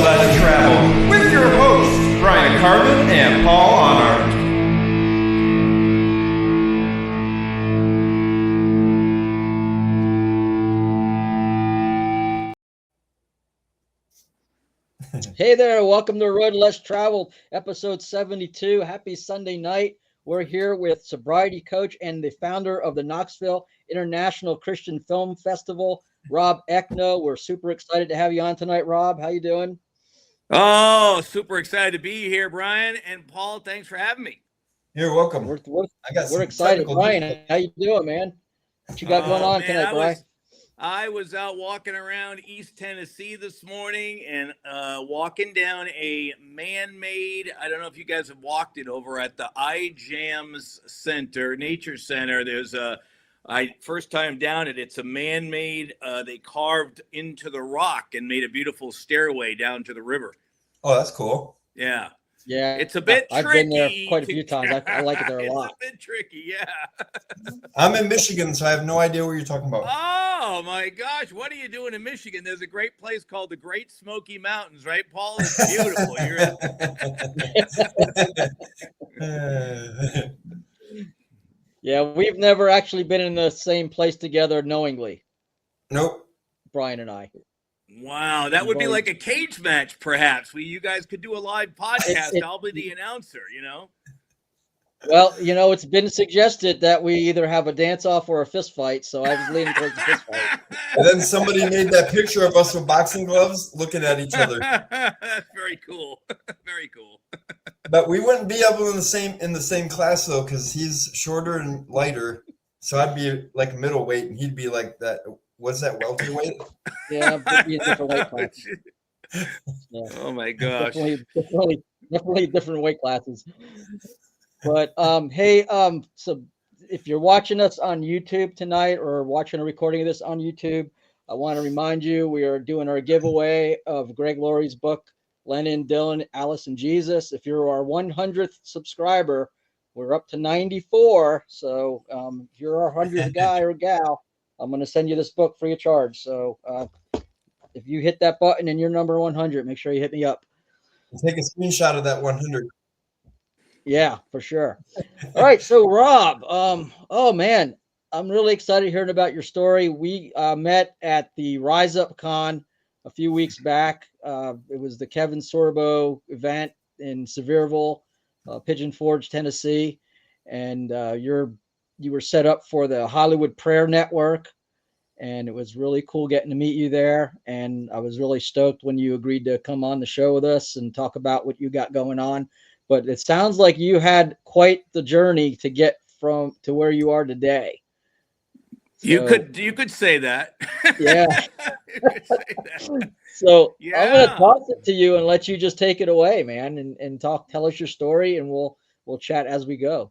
Let's Travel with your hosts, Bryan Carman and Paul Ahnert. Hey there, welcome to Road Less Travel, episode 72. Happy Sunday night. We're here with sobriety coach and the founder of the Knoxville International Christian Film Festival, Rob Ekno. We're super excited to have you on tonight, Rob. How you doing? Oh, super excited to be here, Bryan. And Paul, thanks for having me. You're welcome. We're excited. Bryan, how you doing, man? What you got going on tonight, Bryan? I was out walking around East Tennessee this morning and walking down a man-made, I don't know if you guys have walked it, over at the iJams Center, Nature Center. There's first time down it, it's a man-made, they carved into the rock and made a beautiful stairway down to the river. Oh, that's cool. Yeah. Yeah, it's a bit tricky. I've been there quite a few times. I like it there a lot. It's a bit tricky, yeah. I'm in Michigan, so I have no idea what you're talking about. Oh my gosh, what are you doing in Michigan? There's a great place called the Great Smoky Mountains, right, Paul? It's beautiful. Yeah, we've never actually been in the same place together knowingly. Nope. Bryan and I. Wow, that would be like a cage match, perhaps. You guys could do a live podcast. I'll be the announcer, you know? Well, you know, it's been suggested that we either have a dance-off or a fist fight, so I was leaning towards the fist fight. And then somebody made that picture of us with boxing gloves looking at each other. That's very cool. Very cool. But we wouldn't be able in the same class, though, because he's shorter and lighter. So I'd be like middleweight, and he'd be like that. What's that, welterweight? Yeah, it'd be a different weight class. Yeah. Oh my gosh! Definitely different weight classes. But hey, so if you're watching us on YouTube tonight or watching a recording of this on YouTube, I want to remind you we are doing our giveaway of Greg Laurie's book, Lennon, Dylan, Alice, and Jesus. If you're our 100th subscriber, we're up to 94. So if you're our 100th guy or gal, I'm going to send you this book free of charge. So if you hit that button and you're number 100, make sure you hit me up. Take a screenshot of that 100. Yeah, for sure. All right. So Rob, oh man, I'm really excited hearing about your story. We met at the Rise Up Con a few weeks back. It was the Kevin Sorbo event in Sevierville, Pigeon Forge, Tennessee. And you were set up for the Hollywood Prayer Network, and it was really cool getting to meet you there. And I was really stoked when you agreed to come on the show with us and talk about what you got going on. But it sounds like you had quite the journey to get from to where you are today. So, you could say that. Yeah. So yeah. I'm going to toss it to you and let you just take it away, man, and tell us your story, and we'll chat as we go.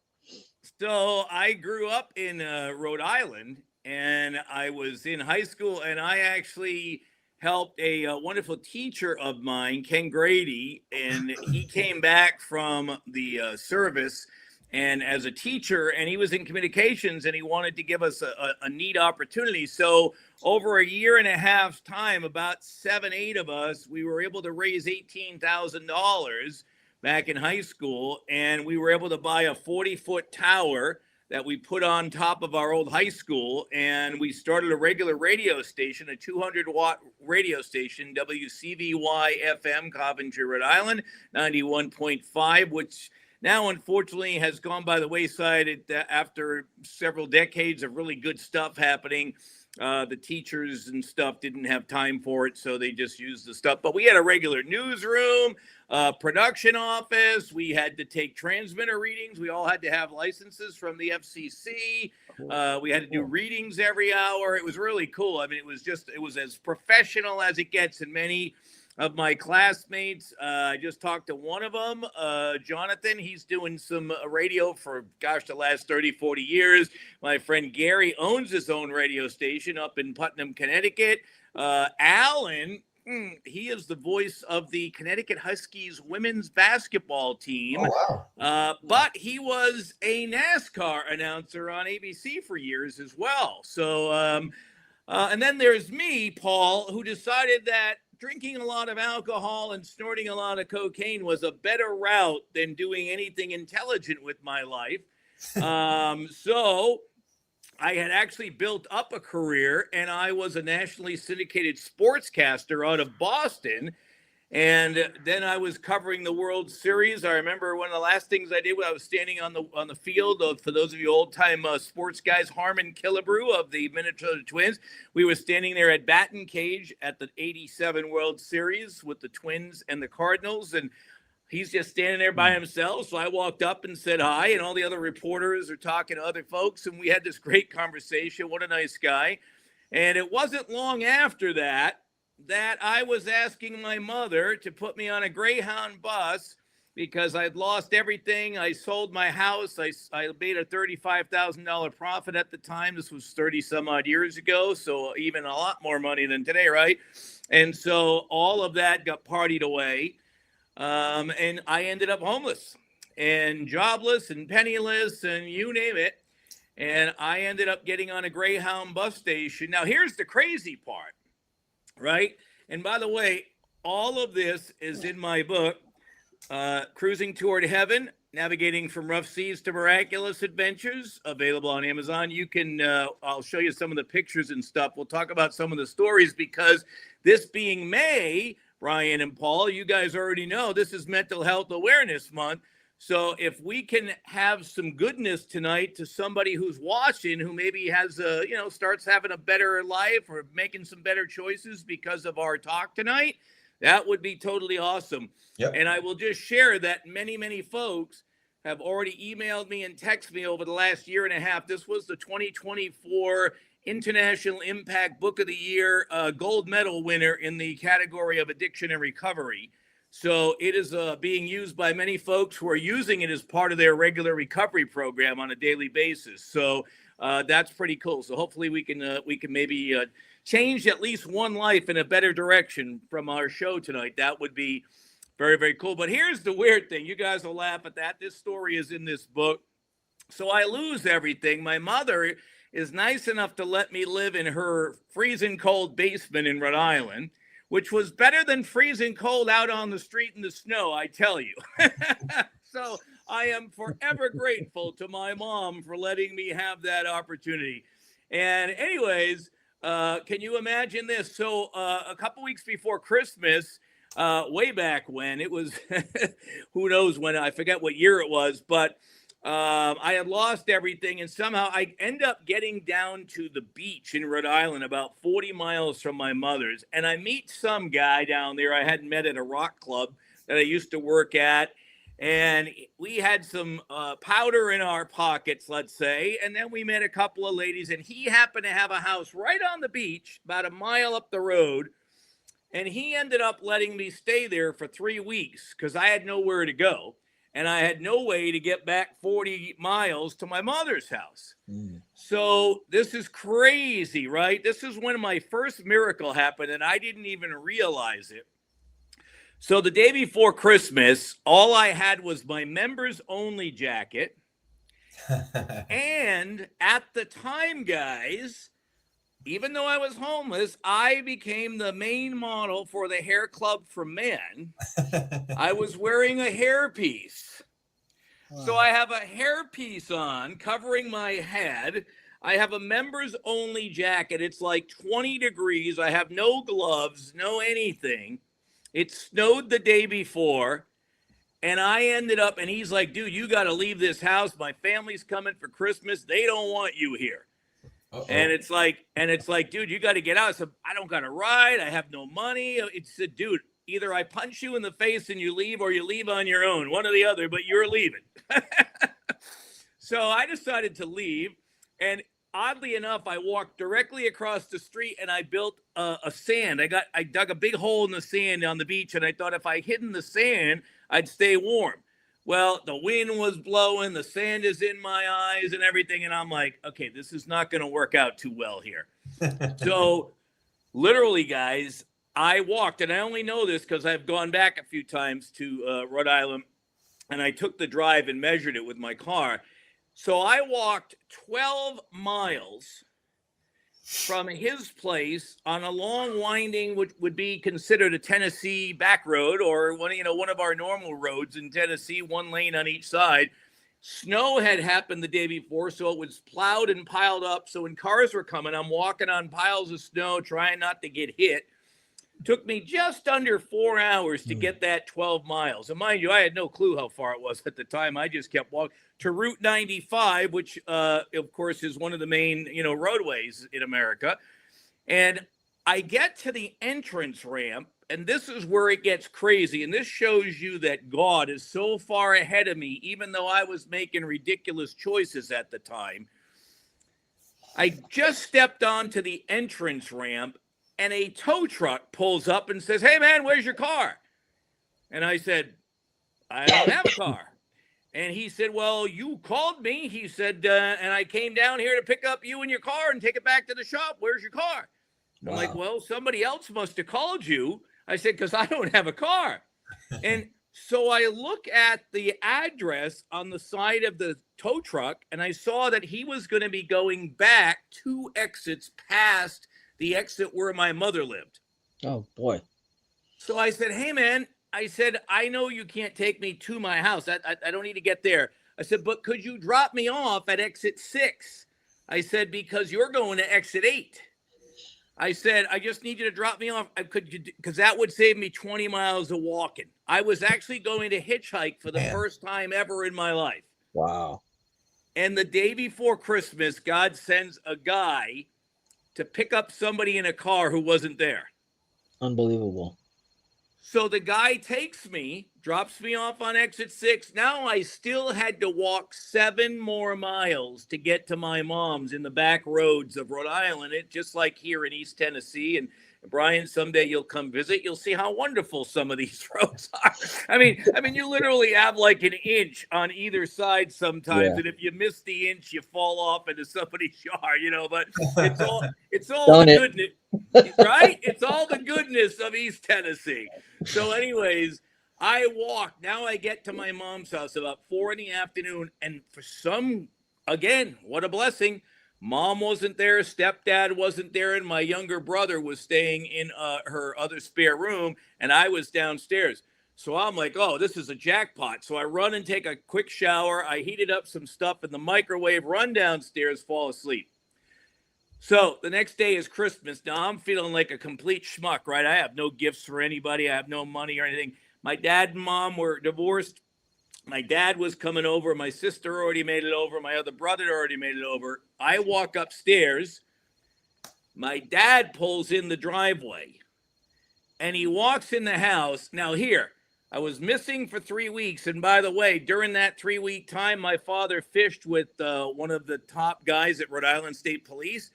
So I grew up in Rhode Island, and I was in high school, and I actually helped a wonderful teacher of mine, Ken Grady, and he came back from the service and as a teacher, and he was in communications, and he wanted to give us a neat opportunity. So over a year and a half time, about 7-8 of us, we were able to raise $18,000 back in high school, and we were able to buy a 40-foot tower that we put on top of our old high school, and we started a regular radio station, a 200-watt radio station, WCVY FM, Coventry, Rhode Island, 91.5, which now unfortunately has gone by the wayside after several decades of really good stuff happening. The teachers and stuff didn't have time for it, so they just used the stuff. But we had a regular newsroom, production office. We had to take transmitter readings. We all had to have licenses from the FCC. We had to do readings every hour. It was really cool. I mean, it was as professional as it gets. And many of my classmates, I just talked to one of them, Jonathan. He's doing some radio for, the last 30, 40 years. My friend Gary owns his own radio station up in Putnam, Connecticut. Alan, he is the voice of the Connecticut Huskies women's basketball team. Oh, wow. But he was a NASCAR announcer on ABC for years as well. So, and then there's me, Paul, who decided that drinking a lot of alcohol and snorting a lot of cocaine was a better route than doing anything intelligent with my life. So I had actually built up a career, and I was a nationally syndicated sportscaster out of Boston. And then I was covering the World Series. I remember one of the last things I did when I was standing on the field of, for those of you old-time sports guys, Harmon Killebrew of the Minnesota Twins. We were standing there at batting cage at the 87 World Series with the Twins and the Cardinals, and he's just standing there by himself. So I walked up and said hi, and all the other reporters are talking to other folks, and we had this great conversation. What a nice guy. And it wasn't long after that I was asking my mother to put me on a Greyhound bus because I'd lost everything. I sold my house. I made a $35,000 profit at the time. This was 30 some odd years ago. So even a lot more money than today, right? And so all of that got partied away. And I ended up homeless and jobless and penniless and you name it. And I ended up getting on a Greyhound bus station. Now, here's the crazy part. Right. And by the way, all of this is in my book, Cruising Toward Heaven, Navigating from Rough Seas to Miraculous Adventures, available on Amazon. You can, I'll show you some of the pictures and stuff. We'll talk about some of the stories because this being May, Bryan and Paul, you guys already know this is Mental Health Awareness Month. So if we can have some goodness tonight to somebody who's watching, who maybe has starts having a better life or making some better choices because of our talk tonight, that would be totally awesome. Yep. And I will just share that many, many folks have already emailed me and texted me over the last year and a half. This was the 2024 International Impact Book of the Year gold medal winner in the category of addiction and recovery. So it is being used by many folks who are using it as part of their regular recovery program on a daily basis. So that's pretty cool. So hopefully we can maybe change at least one life in a better direction from our show tonight. That would be very, very cool. But here's the weird thing. You guys will laugh at that. This story is in this book. So I lose everything. My mother is nice enough to let me live in her freezing cold basement in Rhode Island, which was better than freezing cold out on the street in the snow, I tell you. So I am forever grateful to my mom for letting me have that opportunity. And anyways, can you imagine this? So a couple weeks before Christmas, way back when, it was, who knows when, I forget what year it was, but I had lost everything, and somehow I end up getting down to the beach in Rhode Island, about 40 miles from my mother's, and I meet some guy down there I hadn't met at a rock club that I used to work at, and we had some powder in our pockets, let's say, and then we met a couple of ladies, and he happened to have a house right on the beach, about a mile up the road, and he ended up letting me stay there for 3 weeks because I had nowhere to go. And I had no way to get back 40 miles to my mother's house. So this is crazy, right? This is when my first miracle happened, and I didn't even realize it. So the day before Christmas, all I had was my members only jacket. And at the time, guys, even though I was homeless, I became the main model for the hair club for men. I was wearing a hairpiece. So I have a hairpiece on covering my head. I have a members only jacket. It's like 20 degrees. I have no gloves, no anything. It snowed the day before. And I ended up, and he's like, dude, you got to leave this house. My family's coming for Christmas. They don't want you here. Uh-oh. And it's like, dude, you got to get out. I said, I don't got a ride. I have no money. It said, dude, either I punch you in the face and you leave, or you leave on your own, one or the other, but you're leaving. So I decided to leave. And oddly enough, I walked directly across the street and I built a sand. I dug a big hole in the sand on the beach. And I thought if I hid in the sand, I'd stay warm. Well, the wind was blowing, the sand is in my eyes and everything. And I'm like, okay, this is not going to work out too well here. So literally, guys, I walked, and I only know this because I've gone back a few times to Rhode Island, and I took the drive and measured it with my car. So I walked 12 miles from his place on a long winding, which would be considered a Tennessee back road, or one of our normal roads in Tennessee, one lane on each side. Snow had happened the day before, so it was plowed and piled up. So when cars were coming, I'm walking on piles of snow, trying not to get hit. Took me just under 4 hours to get that 12 miles. And mind you, I had no clue how far it was at the time. I just kept walking to Route 95, which, of course, is one of the main, roadways in America. And I get to the entrance ramp, and this is where it gets crazy. And this shows you that God is so far ahead of me, even though I was making ridiculous choices at the time. I just stepped onto the entrance ramp, and a tow truck pulls up and says, "Hey, man, where's your car?" And I said, "I don't have a car." And he said, "Well, you called me." He said, "And I came down here to pick up you and your car and take it back to the shop. Where's your car?" Wow. I'm like, "Well, somebody else must have called you." I said, "Because I don't have a car." And so I look at the address on the side of the tow truck, and I saw that he was going to be going back 2 exits past the exit where my mother lived. Oh, boy. So I said, "Hey, man," I said, "I know you can't take me to my house. I don't need to get there." I said, "But could you drop me off at exit 6? I said, "Because you're going to exit 8. I said, "I just need you to drop me off. Because that would save me 20 miles of walking." I was actually going to hitchhike for the first time ever in my life. Wow. And the day before Christmas, God sends a guy to pick up somebody in a car who wasn't there. Unbelievable. So the guy takes me, drops me off on exit 6. Now I still had to walk 7 more miles to get to my mom's in the back roads of Rhode Island. It's just like here in East Tennessee. And Bryan, someday you'll come visit. You'll see how wonderful some of these roads are. I mean, you literally have like an inch on either side sometimes, and if you miss the inch, you fall off into somebody's yard. But it's all the goodness, right? It's all the goodness of East Tennessee. So, anyways, I walk. Now I get to my mom's house about 4 p.m, and again, what a blessing. Mom wasn't there, stepdad wasn't there, and my younger brother was staying in her other spare room, and I was downstairs. So I'm like, "Oh, this is a jackpot." So I run and take a quick shower. I heated up some stuff in the microwave, run downstairs, fall asleep. So the next day is Christmas. Now I'm feeling like a complete schmuck, right? I have no gifts for anybody. I have no money or anything. My dad and mom were divorced. My dad was coming over. My sister already made it over. My other brother already made it over. I walk upstairs. My dad pulls in the driveway, and he walks in the house. Now here, I was missing for 3 weeks. And by the way, during that 3-week time, my father fished with one of the top guys at Rhode Island State Police.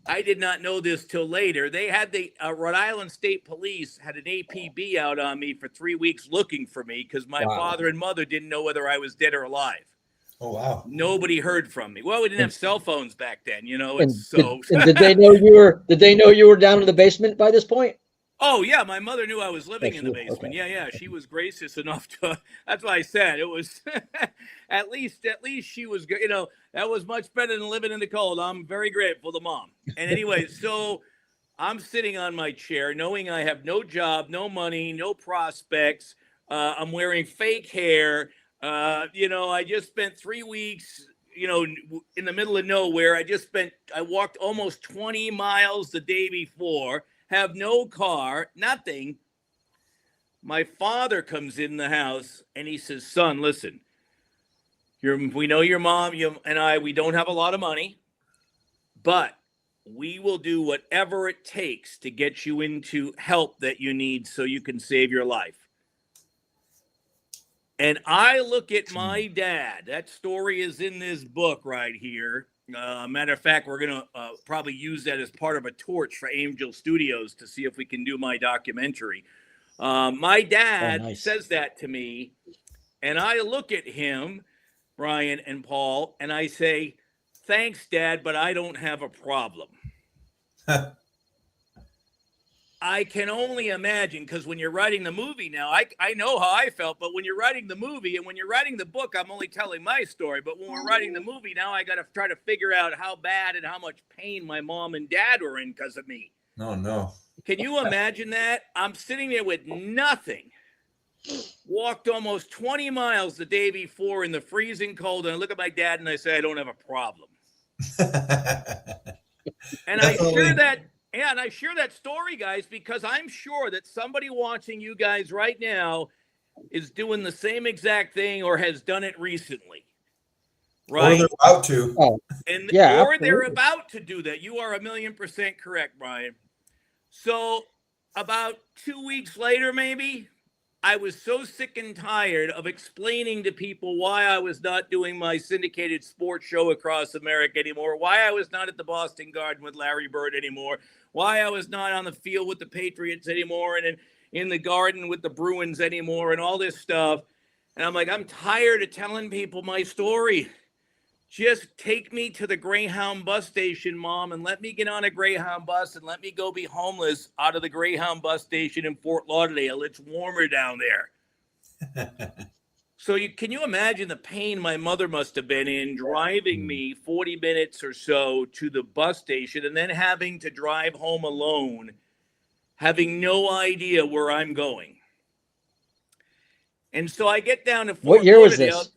I did not know this till later. They had the Rhode Island State Police had an APB out on me for 3 weeks looking for me because my father and mother didn't know whether I was dead or alive. Oh, wow. Nobody heard from me. Well, we didn't have cell phones back then, Did they know you were down in the basement by this point? Oh, yeah. My mother knew I was living in the basement. Okay. Yeah. She was gracious enough to, that's what I said. It was, at least she was, that was much better than living in the cold. I'm very grateful to Mom. And anyway, so I'm sitting on my chair knowing I have no job, no money, no prospects. I'm wearing fake hair. I just spent 3 weeks, in the middle of nowhere. I walked almost 20 miles the day before. Have no car, nothing. My father comes in the house and he says, "Son, listen, we know your mom and I, we don't have a lot of money, but we will do whatever it takes to get you into help that you need so you can save your life." And I look at my dad. That story is in this book right here. Matter of fact, we're going to probably use that as part of a torch for Angel Studios to see if we can do my documentary. My dad says that to me, and I look at him, Bryan and Paul, and I say, "Thanks, Dad, but I don't have a problem." I can only imagine, because when you're writing the movie now, I know how I felt, but when you're writing the movie and when you're writing the book, I'm only telling my story. But when we're writing the movie now, I got to try to figure out how bad and how much pain my mom and dad were in because of me. Oh, no. Can you imagine that? I'm sitting there with nothing. Walked almost 20 miles the day before in the freezing cold, and I look at my dad and I say, I don't have a problem. And I share that. Yeah, and I share that story, guys, because I'm sure that somebody watching you guys right now is doing the same exact thing or has done it recently. Right? Or they're about to. Oh, and yeah, or they're absolutely. about to do that. You are 1,000,000% correct, Bryan. So about 2 weeks later, maybe, I was so sick and tired of explaining to people why I was not doing my syndicated sports show across America anymore, why I was not at the Boston Garden with Larry Bird anymore, why I was not on the field with the Patriots anymore and in the Garden with the Bruins anymore and all this stuff. And I'm like, I'm tired of telling people my story. Just take me to the Greyhound bus station, Mom, and let me get on a Greyhound bus and let me go be homeless out of the Greyhound bus station in Fort Lauderdale. It's warmer down there. So can you imagine the pain my mother must have been in driving me 40 minutes or so to the bus station and then having to drive home alone, having no idea where I'm going. And so I get down to Fort What year was Lauderdale. this?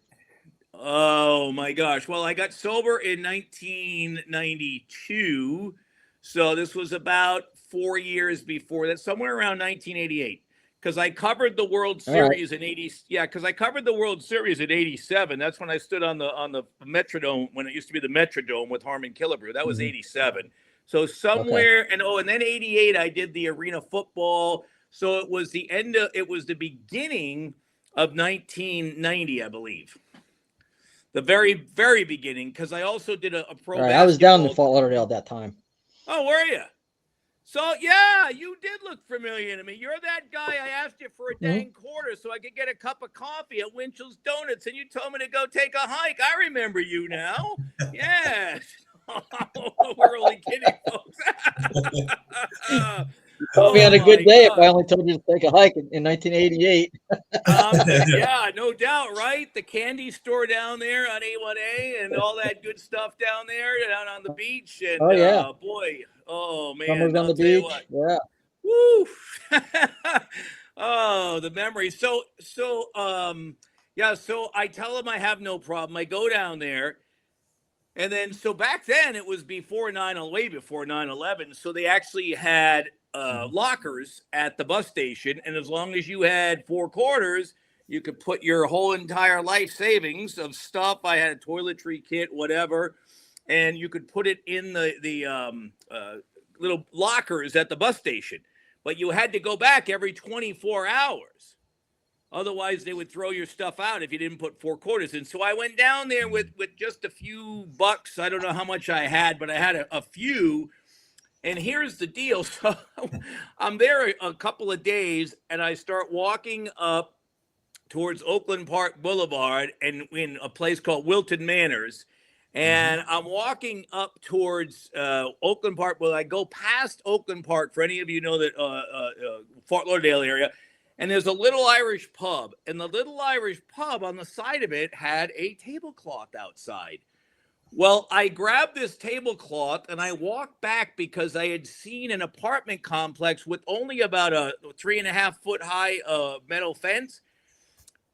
Oh my gosh. Well, I got sober in 1992. So this was about 4 years before that, somewhere around 1988. Because I covered the World Series in 80. Yeah, because I covered the World Series in 87. That's when I stood on the Metrodome, when it used to be the Metrodome with Harmon Killebrew. That was 87. So somewhere, and then 88, I did the arena football. So it was the beginning of 1990, I believe. The very, very beginning, because I also did a pro basketball. I was down in Fort Lauderdale at that time. Oh, were you? So, yeah, you did look familiar to me. You're that guy I asked you for a dang quarter so I could get a cup of coffee at Winchell's Donuts, and you told me to go take a hike. I remember you now. Yes. We're only kidding, folks. We had a good day if I only told you to take a hike in 1988. Yeah, no doubt, right? The candy store down there on A1A and all that good stuff down there, down on the beach. And boy, oh man, Summers on the beach. Yeah. Woo. Oh, the memories. So I tell them I have no problem. I go down there. And then, so back then it was way before 9/11. So they actually had lockers at the bus station. And as long as you had 4 quarters, you could put your whole entire life savings of stuff. I had a toiletry kit, whatever. And you could put it in the little lockers at the bus station. But you had to go back every 24 hours. Otherwise, they would throw your stuff out if you didn't put 4 quarters in. So I went down there with just a few bucks. I don't know how much I had, but I had a few. And here's the deal. So I'm there a couple of days, and I start walking up towards Oakland Park Boulevard and in a place called Wilton Manors. And I'm walking up towards Oakland Park. Well, I go past Oakland Park, for any of you know that Fort Lauderdale area. And there's a little Irish pub. And the little Irish pub on the side of it had a tablecloth outside. Well, I grabbed this tablecloth and I walked back because I had seen an apartment complex with only about a 3.5 foot high metal fence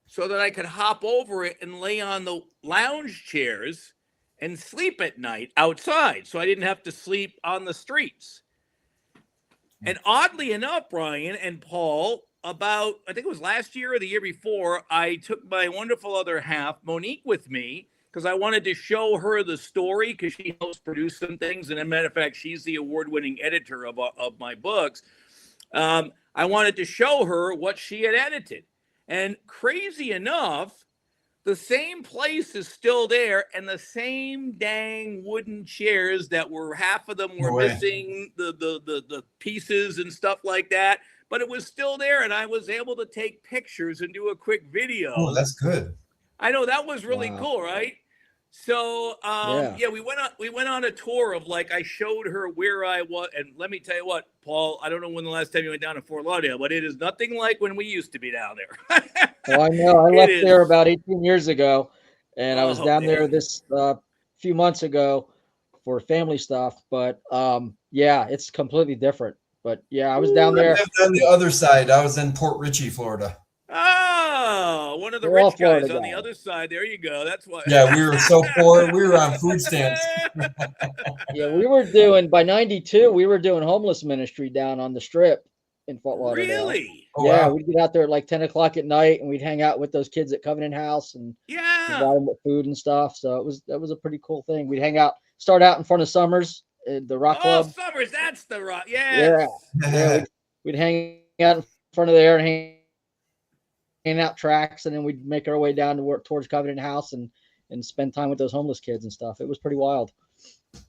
so that I could hop over it and lay on the lounge chairs and sleep at night outside. So I didn't have to sleep on the streets. And oddly enough, Bryan and Paul, I think it was last year or the year before, I took my wonderful other half, Monique, with me because I wanted to show her the story because she helps produce some things. And as a matter of fact, she's the award-winning editor of my books. I wanted to show her what she had edited. And crazy enough, the same place is still there and the same dang wooden chairs that were, half of them were missing the pieces and stuff like that. But it was still there, and I was able to take pictures and do a quick video. Oh, that's good. I know, that was really cool, right? So Yeah. yeah, we went on a tour of like I showed her where I was, and let me tell you what, Paul, I don't know when the last time you went down to Fort Lauderdale, but it is nothing like when we used to be down there. Oh, I know. I It left there is. about 18 years ago, and I was Oh down there man. this few months ago for family stuff. But yeah, it's completely different. But yeah, I was down I there. lived on the other side. I was in Port Richey, Florida. Oh, one of the We're all rich guys Florida on the guys. other side. There you go. That's what. Yeah, we were so poor. We were on food stamps. Yeah, we were doing by 92, we were doing homeless ministry down on the strip in Fort Lauderdale. Really? Oh, Yeah, wow. we'd get out there at like 10 o'clock at night and we'd hang out with those kids at Covenant House and Yeah. provide them with food and stuff. So that was a pretty cool thing. We'd start out in front of Summers at the Rock Oh, Club. Summers, that's the rock. Yeah, Yes. yeah, we'd hang out in front of there and hang out tracks, and then we'd make our way down to work towards Covenant House and spend time with those homeless kids and stuff. It was pretty wild.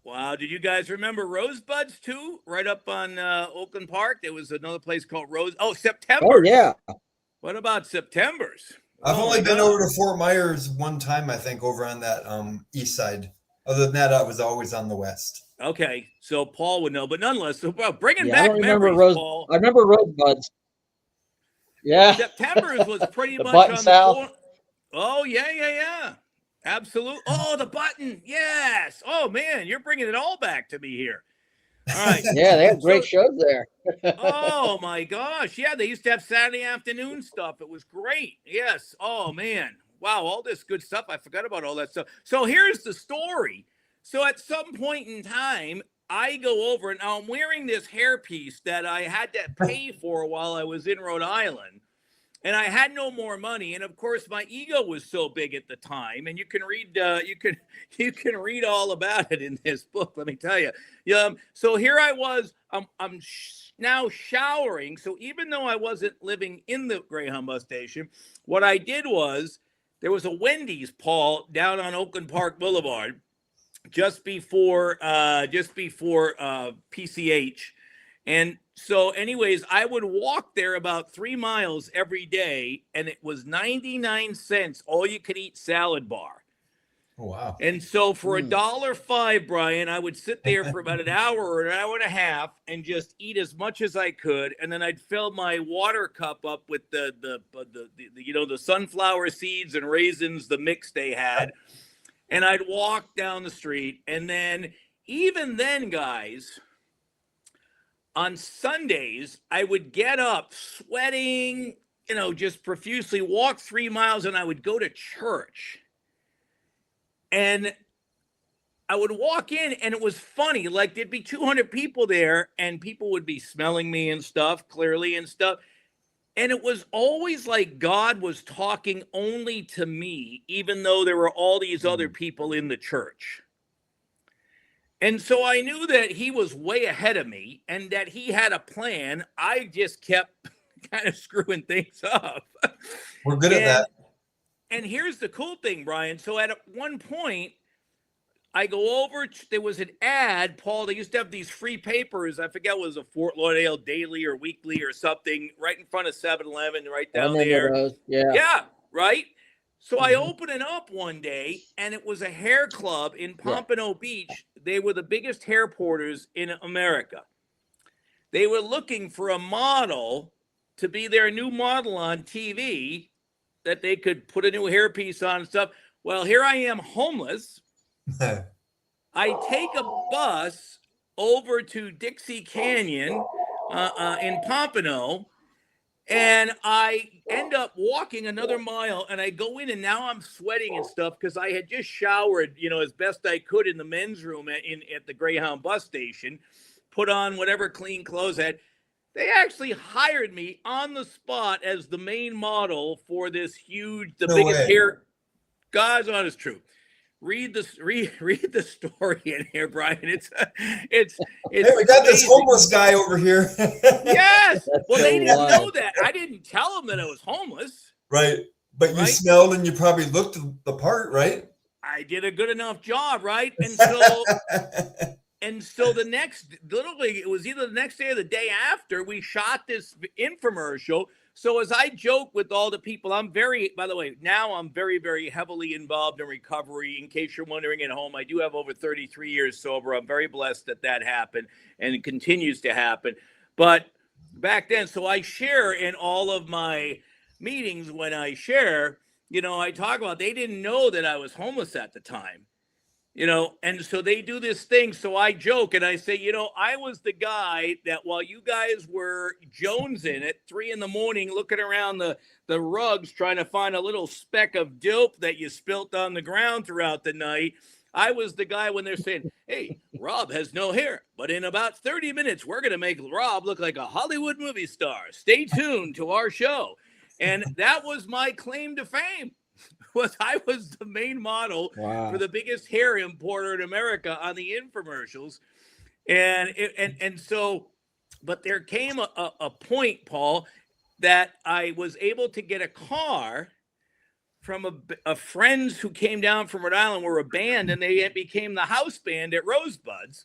Wow. Did you guys remember Rosebuds too? Right up on Oakland Park. There was another place called Rose. Oh, September. Oh yeah, What about September's? I've Oh, only my been God. over to Fort Myers one time, I think, over on that east side. Other than that, I was always on the west. Okay, so Paul would know, but nonetheless, so well, bringing yeah. I back don't remember memories, Paul. I remember Rosebuds. Yeah, September's was pretty the much Button on South. the corner. Oh yeah. Absolutely. Oh, the button. Yes. Oh man, you're bringing it all back to me here. All right. Yeah, they had great So- shows there. Oh my gosh. Yeah, they used to have Saturday afternoon stuff. It was great. Yes. Oh man. Wow, all this good stuff. I forgot about all that stuff. So here's the story. So at some point in time, I go over and now I'm wearing this hairpiece that I had to pay for while I was in Rhode Island. And I had no more money, and of course, my ego was so big at the time. And you can read, you can read all about it in this book. Let me tell you. So here I was. I'm now showering. So even though I wasn't living in the Greyhound bus station, what I did was there was a Wendy's, Paul, down on Oakland Park Boulevard, just before PCH. And so anyways, I would walk there about 3 miles every day, and it was 99 cents all you could eat salad bar. Oh, wow. And so for $1.05, Bryan, I would sit there for about an hour or an hour and a half and just eat as much as I could, and then I'd fill my water cup up with the sunflower seeds and raisins, the mix they had, and I'd walk down the street. And then even then, guys, on Sundays, I would get up sweating, just profusely, walk 3 miles, and I would go to church. And I would walk in, and it was funny. Like, there'd be 200 people there, and people would be smelling me and stuff, clearly and stuff. And it was always like God was talking only to me, even though there were all these other people in the church. And so I knew that he was way ahead of me and that he had a plan. I just kept kind of screwing things up. We're good at that. And here's the cool thing, Bryan. So at one point, I go over, there was an ad, Paul, they used to have these free papers. I forget, it was a Fort Lauderdale Daily or Weekly or something, right in front of 7-Eleven, right down there. Those. Yeah. Yeah, right? So I open it up one day, and it was a hair club in Pompano Beach. They were the biggest hair porters in America. They were looking for a model to be their new model on TV that they could put a new hairpiece on and stuff. Well, here I am, homeless. I take a bus over to Dixie Canyon in Pompano, and I end up walking another mile, and I go in, and now I'm sweating and stuff because I had just showered, as best I could in the men's room at the Greyhound bus station, put on whatever clean clothes I had. They actually hired me on the spot as the main model for this huge, biggest hair. God's honest truth. Read the story in here, Bryan. It's hey, we got this homeless guy over here. Yes. Well, they didn't wild. know that. I didn't tell them that I was homeless. Right. But you smelled and you probably looked the part, right? I did a good enough job, right? And so And so literally, it was either the next day or the day after, we shot this infomercial. So as I joke with all the people, by the way, now I'm very, very heavily involved in recovery. In case you're wondering at home, I do have over 33 years sober. I'm very blessed that happened, and it continues to happen. But back then, so I share in all of my meetings when I share, I talk about, they didn't know that I was homeless at the time. And so they do this thing. So I joke and I say, I was the guy that while you guys were jonesing at 3 a.m, looking around the rugs, trying to find a little speck of dope that you spilt on the ground throughout the night, I was the guy when they're saying, hey, Rob has no hair, but in about 30 minutes, we're going to make Rob look like a Hollywood movie star. Stay tuned to our show. And that was my claim to fame. I was the main model for the biggest hair importer in America on the infomercials. And so, but there came a point, Paul, that I was able to get a car from a friends who came down from Rhode Island, were a band, and they became the house band at Rosebuds.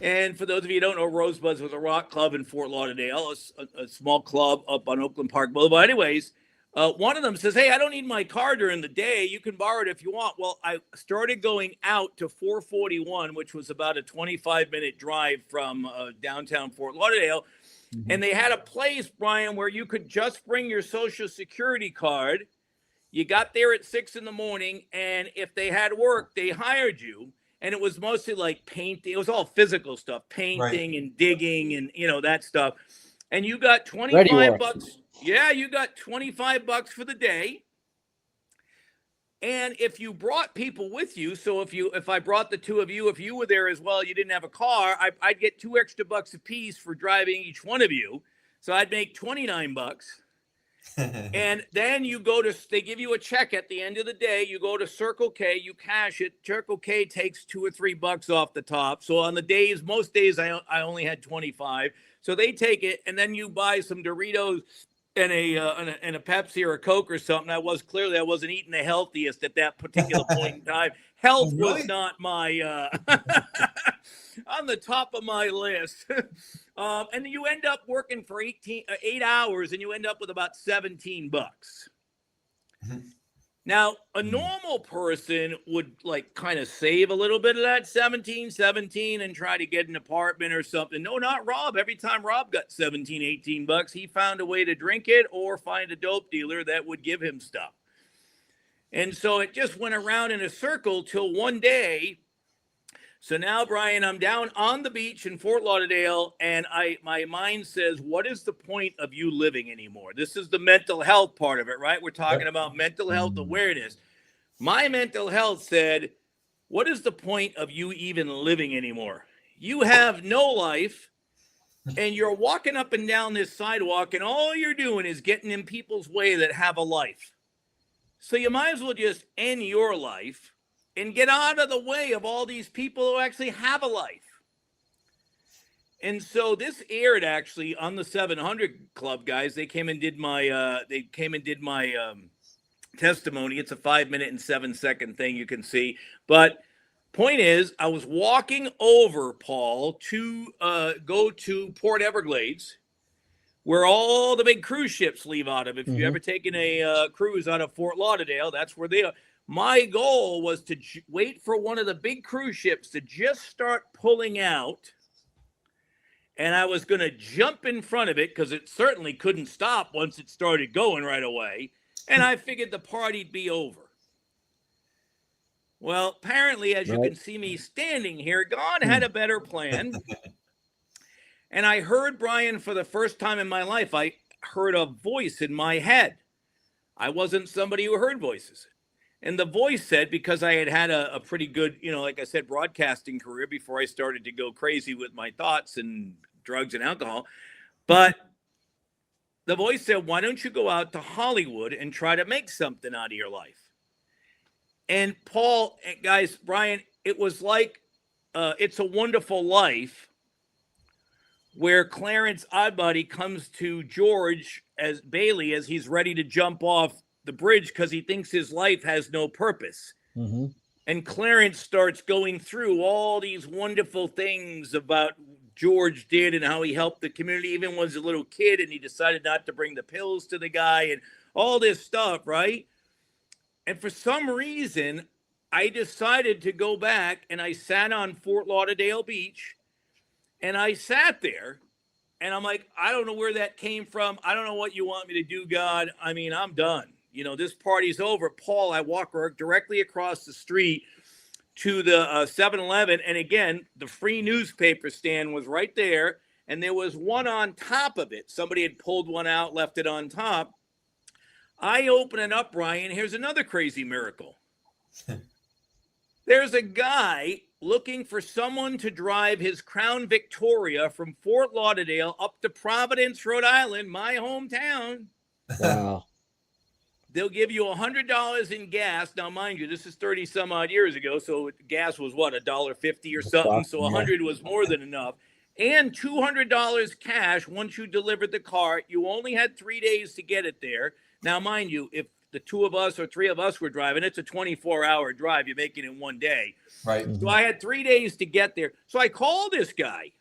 And for those of you who don't know, Rosebuds was a rock club in Fort Lauderdale, a small club up on Oakland Park Boulevard. Anyways, one of them says, hey, I don't need my car during the day. You can borrow it if you want. Well, I started going out to 441, which was about a 25-minute drive from downtown Fort Lauderdale. Mm-hmm. And they had a place, Bryan, where you could just bring your Social Security card. You got there at 6 a.m, and if they had work, they hired you. And it was mostly like painting. It was all physical stuff, painting and digging and, that stuff. And you got $25. Yeah, you got $25 for the day. And if you brought people with you, so if I brought the two of you, if you were there as well, you didn't have a car, I'd get $2 extra a piece for driving each one of you. So I'd make $29. And then they give you a check at the end of the day. You go to Circle K, you cash it. Circle K takes $2 or $3 off the top. So on most days I only had 25. So they take it, and then you buy some Doritos and a Pepsi or a Coke or something. I wasn't eating the healthiest at that particular point in time. Health was not my on the top of my list. And you end up working for 8 hours, and you end up with about $17. Mm-hmm. Now, a normal person would kind of save a little bit of that 17, and try to get an apartment or something. No, not Rob. Every time Rob got 17, $18, he found a way to drink it or find a dope dealer that would give him stuff. And so it just went around in a circle till one day. So now, Bryan, I'm down on the beach in Fort Lauderdale, and my mind says, what is the point of you living anymore? This is the mental health part of it, right? We're talking about mental health awareness. My mental health said, what is the point of you even living anymore? You have no life, and you're walking up and down this sidewalk, and all you're doing is getting in people's way that have a life. So you might as well just end your life and get out of the way of all these people who actually have a life. And so this aired actually on the 700 Club, guys. They came and did my testimony. It's a 5-minute and 7-second thing you can see. But point is, I was walking over, Paul, to go to Port Everglades, where all the big cruise ships leave out of. If you've ever taken a cruise out of Fort Lauderdale, that's where they are. My goal was to wait for one of the big cruise ships to just start pulling out, and I was going to jump in front of it because it certainly couldn't stop once it started going right away, and I figured the party'd be over. Well, apparently, as you can see me standing here, God had a better plan, and I heard, Bryan, for the first time in my life, I heard a voice in my head. I wasn't somebody who heard voices. And the voice said, because I had a pretty good, like I said, broadcasting career before I started to go crazy with my thoughts and drugs and alcohol. But the voice said, why don't you go out to Hollywood and try to make something out of your life? And Paul, guys, Bryan, it was like It's a Wonderful Life, where Clarence Oddbody comes to George as Bailey as he's ready to jump off the bridge because he thinks his life has no purpose. Mm-hmm. And Clarence starts going through all these wonderful things about George did and how he helped the community, even when he was a little kid, and he decided not to bring the pills to the guy and all this stuff, right? And for some reason, I decided to go back and I sat on Fort Lauderdale Beach and I sat there and I'm like, I don't know where that came from. I don't know what you want me to do, God. I mean, I'm done. You know, this party's over. Paul, I walk directly across the street to the 7-Eleven. And again, the free newspaper stand was right there. And there was one on top of it. Somebody had pulled one out, left it on top. I open it up, Bryan. Here's another crazy miracle. There's a guy looking for someone to drive his Crown Victoria from Fort Lauderdale up to Providence, Rhode Island, my hometown. Wow. They'll give you $100 in gas. Now, mind you, this is 30 some odd years ago. So gas was what, $1.50 or something. So 100 was more than enough. And $200 cash once you delivered the car. You only had 3 days to get it there. Now, mind you, if the two of us or three of us were driving, it's a 24-hour drive. You're making it in one day. Right. So I had 3 days to get there. So I called this guy.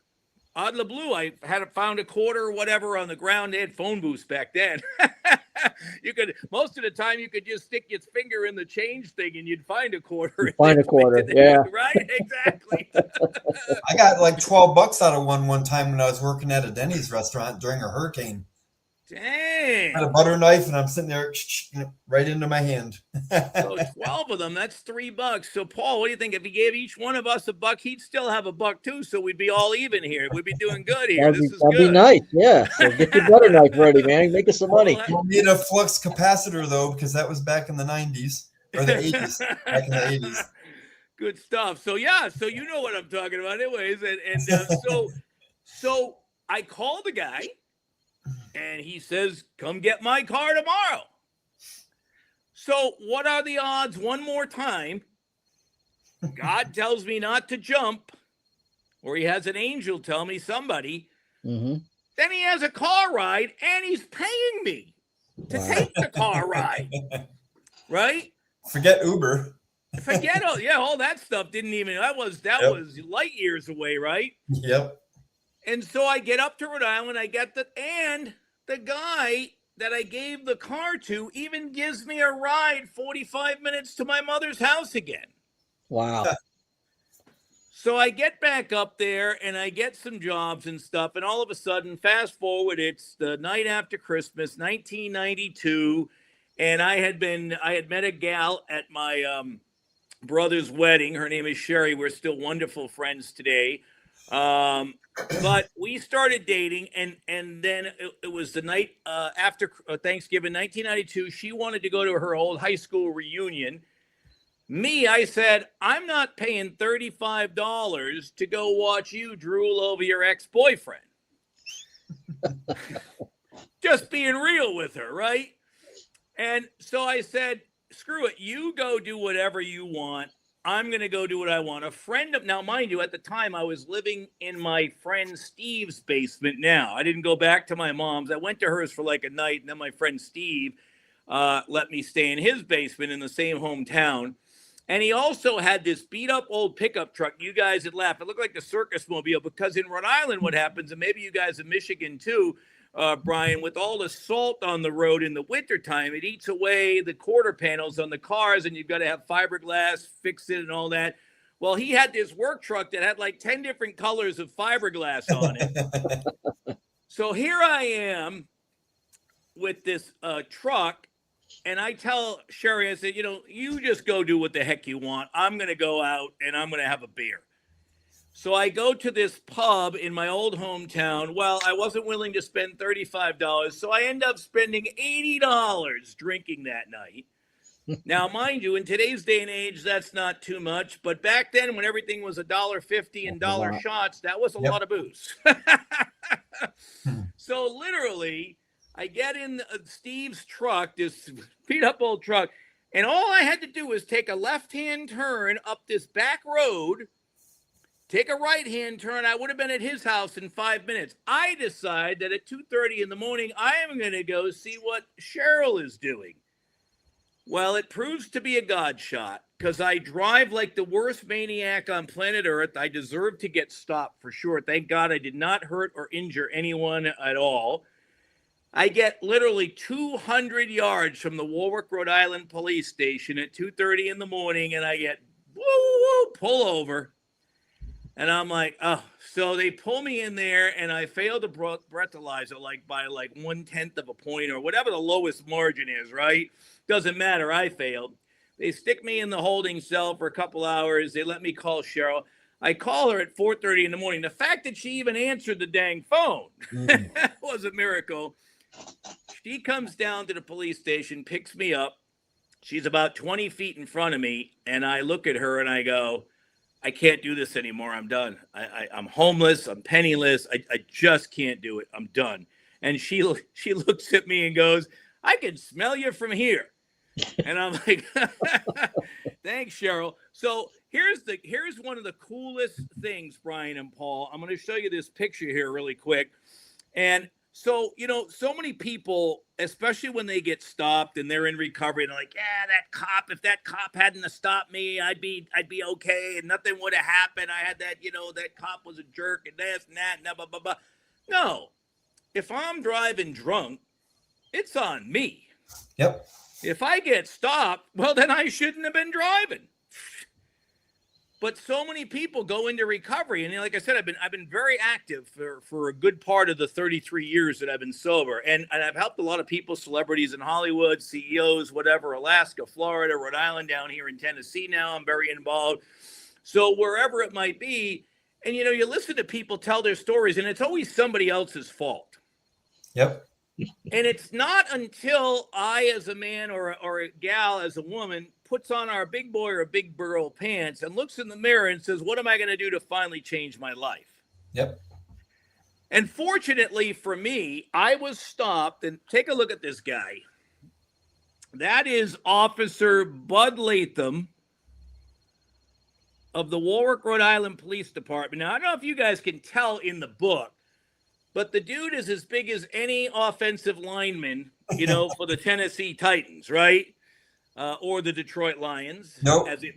Out of the blue, I had found a quarter or whatever on the ground. They had phone booths back then. You could, most of the time, you could just stick your finger in the change thing and you'd find a quarter. Find a quarter, yeah. Right, exactly. I got like $12 out of one time when I was working at a Denny's restaurant during a hurricane. Dang. I had a butter knife and I'm sitting there right into my hand. So 12 of them, that's $3. So Paul, what do you think? If he gave each one of us $1, he'd still have $1 too. So we'd be all even here. We'd be doing good here. That'd be nice. Yeah. So get your butter knife ready, man. Make us some money. We'll need a flux capacitor though, because that was back in the 90s or the 80s. Back in the 80s. Good stuff. So yeah, so you know what I'm talking about, anyways. So I called the guy. And he says, come get my car tomorrow. So what are the odds one more time? God tells me not to jump, or he has an angel tell me somebody. Mm-hmm. Then he has a car ride and he's paying me to take the car ride. Right? Forget Uber. All that stuff didn't even, that was light years away, right? Yep. And so I get up to Rhode Island, and the guy that I gave the car to even gives me a ride 45 minutes to my mother's house again. Wow. So I get back up there and I get some jobs and stuff. And all of a sudden, fast forward, it's the night after Christmas, 1992. And I had met a gal at my brother's wedding. Her name is Sherry. We're still wonderful friends today. But we started dating, and then it was the night after Thanksgiving, 1992. She wanted to go to her old high school reunion. I said, I'm not paying $35 to go watch you drool over your ex-boyfriend. Just being real with her, right? And so I said, screw it. You go do whatever you want. I'm going to go do what I want. Now, mind you, at the time, I was living in my friend Steve's basement now. I didn't go back to my mom's. I went to hers for like a night, and then my friend Steve let me stay in his basement in the same hometown. And he also had this beat-up old pickup truck. You guys would laugh. It looked like the circus mobile, because in Rhode Island what happens, and maybe you guys in Michigan too, Bryan, with all the salt on the road in the wintertime, it eats away the quarter panels on the cars, and you've got to have fiberglass, fix it and all that. Well, he had this work truck that had like 10 different colors of fiberglass on it. So here I am with this truck, and I tell Sherry, I said, you just go do what the heck you want. I'm going to go out and I'm going to have a beer. So I go to this pub in my old hometown. Well, I wasn't willing to spend $35, so I end up spending $80 drinking that night. Now, mind you, in today's day and age, that's not too much. But back then, when everything was $1.50 and dollar shots, that was a lot of booze. So literally, I get in Steve's truck, this beat-up old truck, and all I had to do was take a left-hand turn up this back road, take a right-hand turn. I would have been at his house in 5 minutes. I decide that at 2:30 in the morning, I am going to go see what Cheryl is doing. Well, it proves to be a God shot. because I drive like the worst maniac on planet Earth. I deserve to get stopped for sure. Thank God I did not hurt or injure anyone at all. I get literally 200 yards from the Warwick, Rhode Island police station at 2:30 in the morning, and I get pull over. And I'm like, oh, so they pull me in there, and I fail to breathalyzer like by like 1/10 of a point or whatever the lowest margin is, right? Doesn't matter. I failed. They stick me in the holding cell for a couple hours. They let me call Cheryl. I call her at 4:30 in the morning. The fact that she even answered the dang phone was a miracle. She comes down to the police station, picks me up. She's about 20 feet in front of me, and I look at her and I go, I can't do this anymore. I'm done. I'm homeless. I'm penniless. I just can't do it. I'm done. And she looks at me and goes, I can smell you from here. And I'm like, thanks, Cheryl. So here's one of the coolest things, Bryan and Paul. I'm going to show you this picture here really quick. And so, so many people, especially when they get stopped and they're in recovery, and they're like, yeah, that cop, if that cop hadn't stopped me, I'd be okay and nothing would have happened. I had that, that cop was a jerk and this and that and blah, blah, blah. No, if I'm driving drunk, it's on me. Yep. If I get stopped, well, then I shouldn't have been driving. But so many people go into recovery, and like I said, I've been very active for a good part of the 33 years that I've been sober, and I've helped a lot of people, celebrities in Hollywood, CEOs, whatever, Alaska, Florida, Rhode Island, down here in Tennessee. Now I'm very involved. So wherever it might be, and you listen to people tell their stories, and it's always somebody else's fault. Yep. And it's not until I, as a man or a gal, as a woman, puts on our big boy or big girl pants and looks in the mirror and says, what am I going to do to finally change my life? Yep. And fortunately for me, I was stopped. And take a look at this guy. That is Officer Bud Latham of the Warwick, Rhode Island Police Department. Now, I don't know if you guys can tell in the book, but the dude is as big as any offensive lineman, for the Tennessee Titans, right? Or the Detroit Lions. Nope. As it,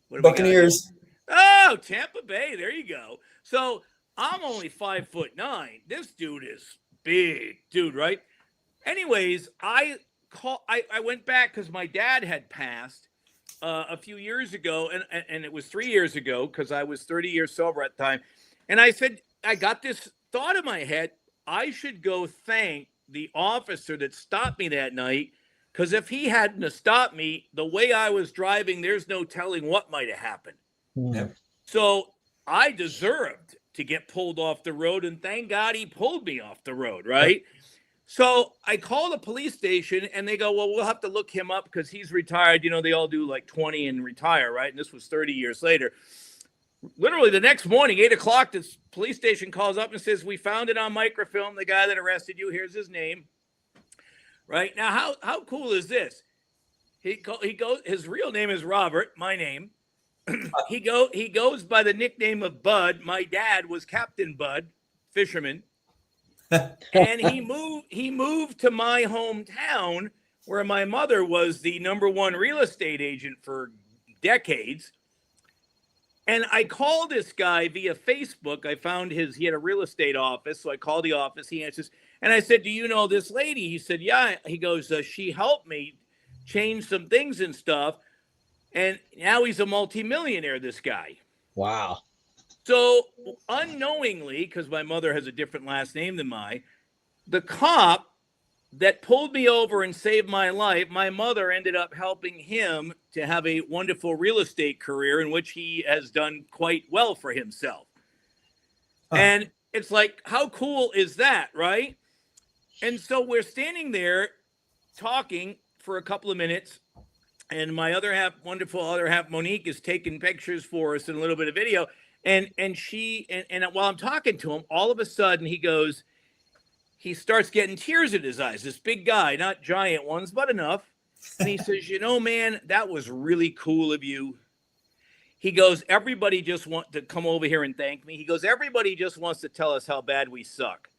Buccaneers. Oh, Tampa Bay. There you go. So I'm only 5'9". This dude is big, dude, right? Anyways, I went back because my dad had passed a few years ago, and it was 3 years ago because I was 30 years sober at the time. And I said, I got this thought in my head, I should go thank the officer that stopped me that night, because if he hadn't have stopped me, the way I was driving, there's no telling what might have happened. Yep. So I deserved to get pulled off the road, and thank God he pulled me off the road, right? Yep. So I call the police station, and they go, well, we'll have to look him up because he's retired. They all do like 20 and retire, right? And this was 30 years later. Literally the next morning, 8 o'clock, this police station calls up and says, we found it on microfilm, the guy that arrested you. Here's his name. Right now, how cool is this? He goes. His real name is Robert. My name. He goes by the nickname of Bud. My dad was Captain Bud, fisherman, and he moved to my hometown where my mother was the #1 real estate agent for decades. And I called this guy via Facebook. I found he had a real estate office. So I called the office. He answers. And I said, do you know this lady? He said, yeah. He goes, she helped me change some things and stuff. And now he's a multimillionaire, this guy. Wow. So unknowingly, because my mother has a different last name than mine, the cop that pulled me over and saved my life, my mother ended up helping him to have a wonderful real estate career in which he has done quite well for himself. Huh. And it's like, how cool is that, right? And so we're standing there talking for a couple of minutes, and my wonderful other half, Monique, is taking pictures for us and a little bit of video. And while I'm talking to him, all of a sudden he starts getting tears in his eyes. This big guy, not giant ones, but enough. And he says, man, that was really cool of you. He goes, everybody just wants to come over here and thank me. He goes, everybody just wants to tell us how bad we suck.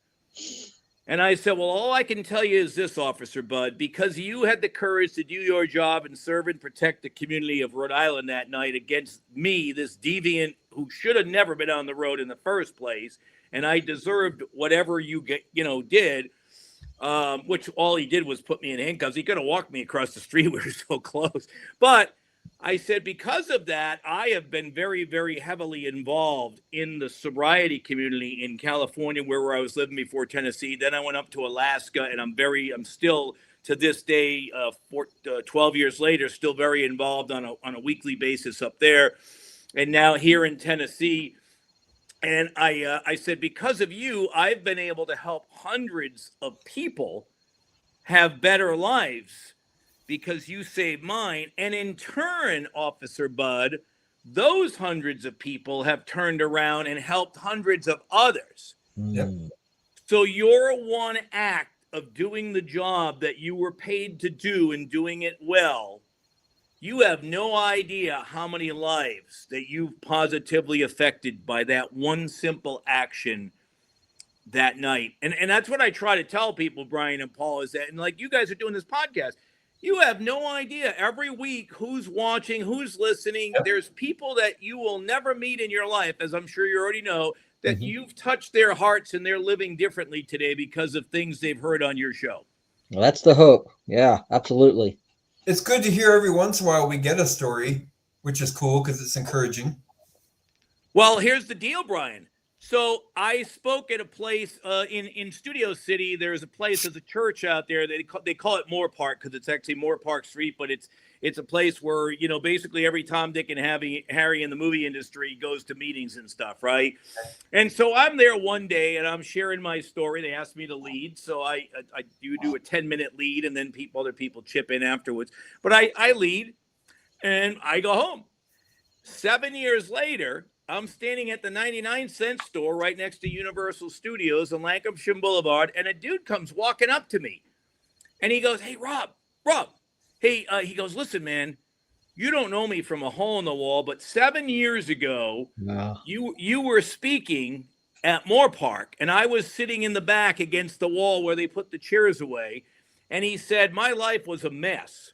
And I said, well, all I can tell you is this, Officer Bud, because you had the courage to do your job and serve and protect the community of Rhode Island that night against me, this deviant who should have never been on the road in the first place. And I deserved whatever you did, which all he did was put me in handcuffs. He could have walked me across the street. We were so close. But I said, because of that, I have been very, very heavily involved in the sobriety community in California, where I was living before Tennessee. Then I went up to Alaska, and I'm still to this day, 12 years later, still very involved on a weekly basis up there. And now here in Tennessee. And I said, because of you, I've been able to help hundreds of people have better lives because you saved mine. And in turn, Officer Bud, those hundreds of people have turned around and helped hundreds of others. Yep. So your one act of doing the job that you were paid to do and doing it well, you have no idea how many lives that you've positively affected by that one simple action that night. And that's what I try to tell people, Bryan and Paul, is that, and like you guys are doing this podcast, you have no idea every week who's watching, who's listening. Yep. There's people that you will never meet in your life, as I'm sure you already know, that you've touched their hearts and they're living differently today because of things they've heard on your show. Well, that's the hope. Yeah, absolutely. It's good to hear every once in a while we get a story, which is cool because it's encouraging. Well, here's the deal, Bryan. So I spoke at a place in Studio City. There's a place, there's a church out there. They call it Moore Park because it's actually Moore Park Street, but it's a place where, you know, basically every Tom, Dick, and Harry in the movie industry goes to meetings and stuff, right? And so I'm there one day, and I'm sharing my story. They asked me to lead, so I do a 10-minute lead, and then other people chip in afterwards. But I lead, and I go home. 7 years later, I'm standing at the 99-cent store right next to Universal Studios on Lancashire Boulevard, and a dude comes walking up to me, and he goes, "Hey, Rob. Hey," he goes, "Listen, man, you don't know me from a hole in the wall, but 7 years ago, you were speaking at Moore Park, and I was sitting in the back against the wall where they put the chairs away." And he said, "My life was a mess."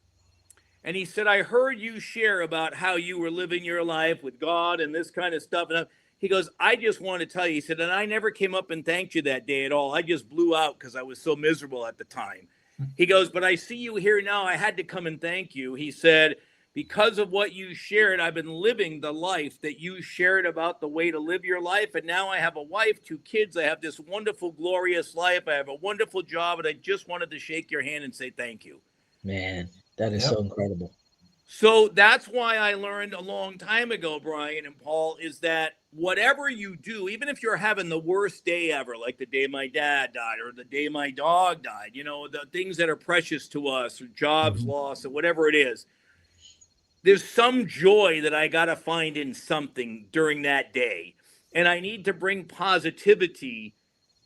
And he said, "I heard you share about how you were living your life with God and this kind of stuff." And he goes, "I just want to tell you," he said, "and I never came up and thanked you that day at all. I just blew out because I was so miserable at the time." He goes, "But I see you here now. I had to come and thank you." He said, "Because of what you shared, I've been living the life that you shared about the way to live your life. And now I have a wife, 2 kids. I have this wonderful, glorious life. I have a wonderful job. And I just wanted to shake your hand and say thank you." Man, that is so incredible. So that's why I learned a long time ago, Bryan and Paul, is that whatever you do, even if you're having the worst day ever, like the day my dad died or the day my dog died, you know, the things that are precious to us, or jobs lost, or whatever it is, there's some joy that I got to find in something during that day. And I need to bring positivity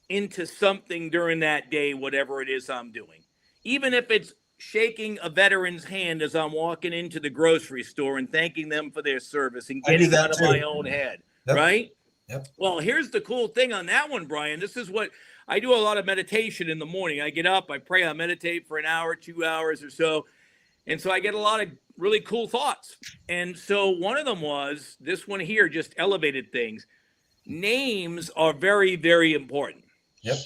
into something during that day, whatever it is I'm doing. Even if it's shaking a veteran's hand as I'm walking into the grocery store and thanking them for their service and getting out of my own head, right? Yep. Well, here's the cool thing on that one, Bryan. This is what I do: a lot of meditation in the morning. I get up, I pray, I meditate for an hour, 2 hours or so. And so I get a lot of really cool thoughts. And so one of them was, this one here just elevated things. Names are very, very important. Yep.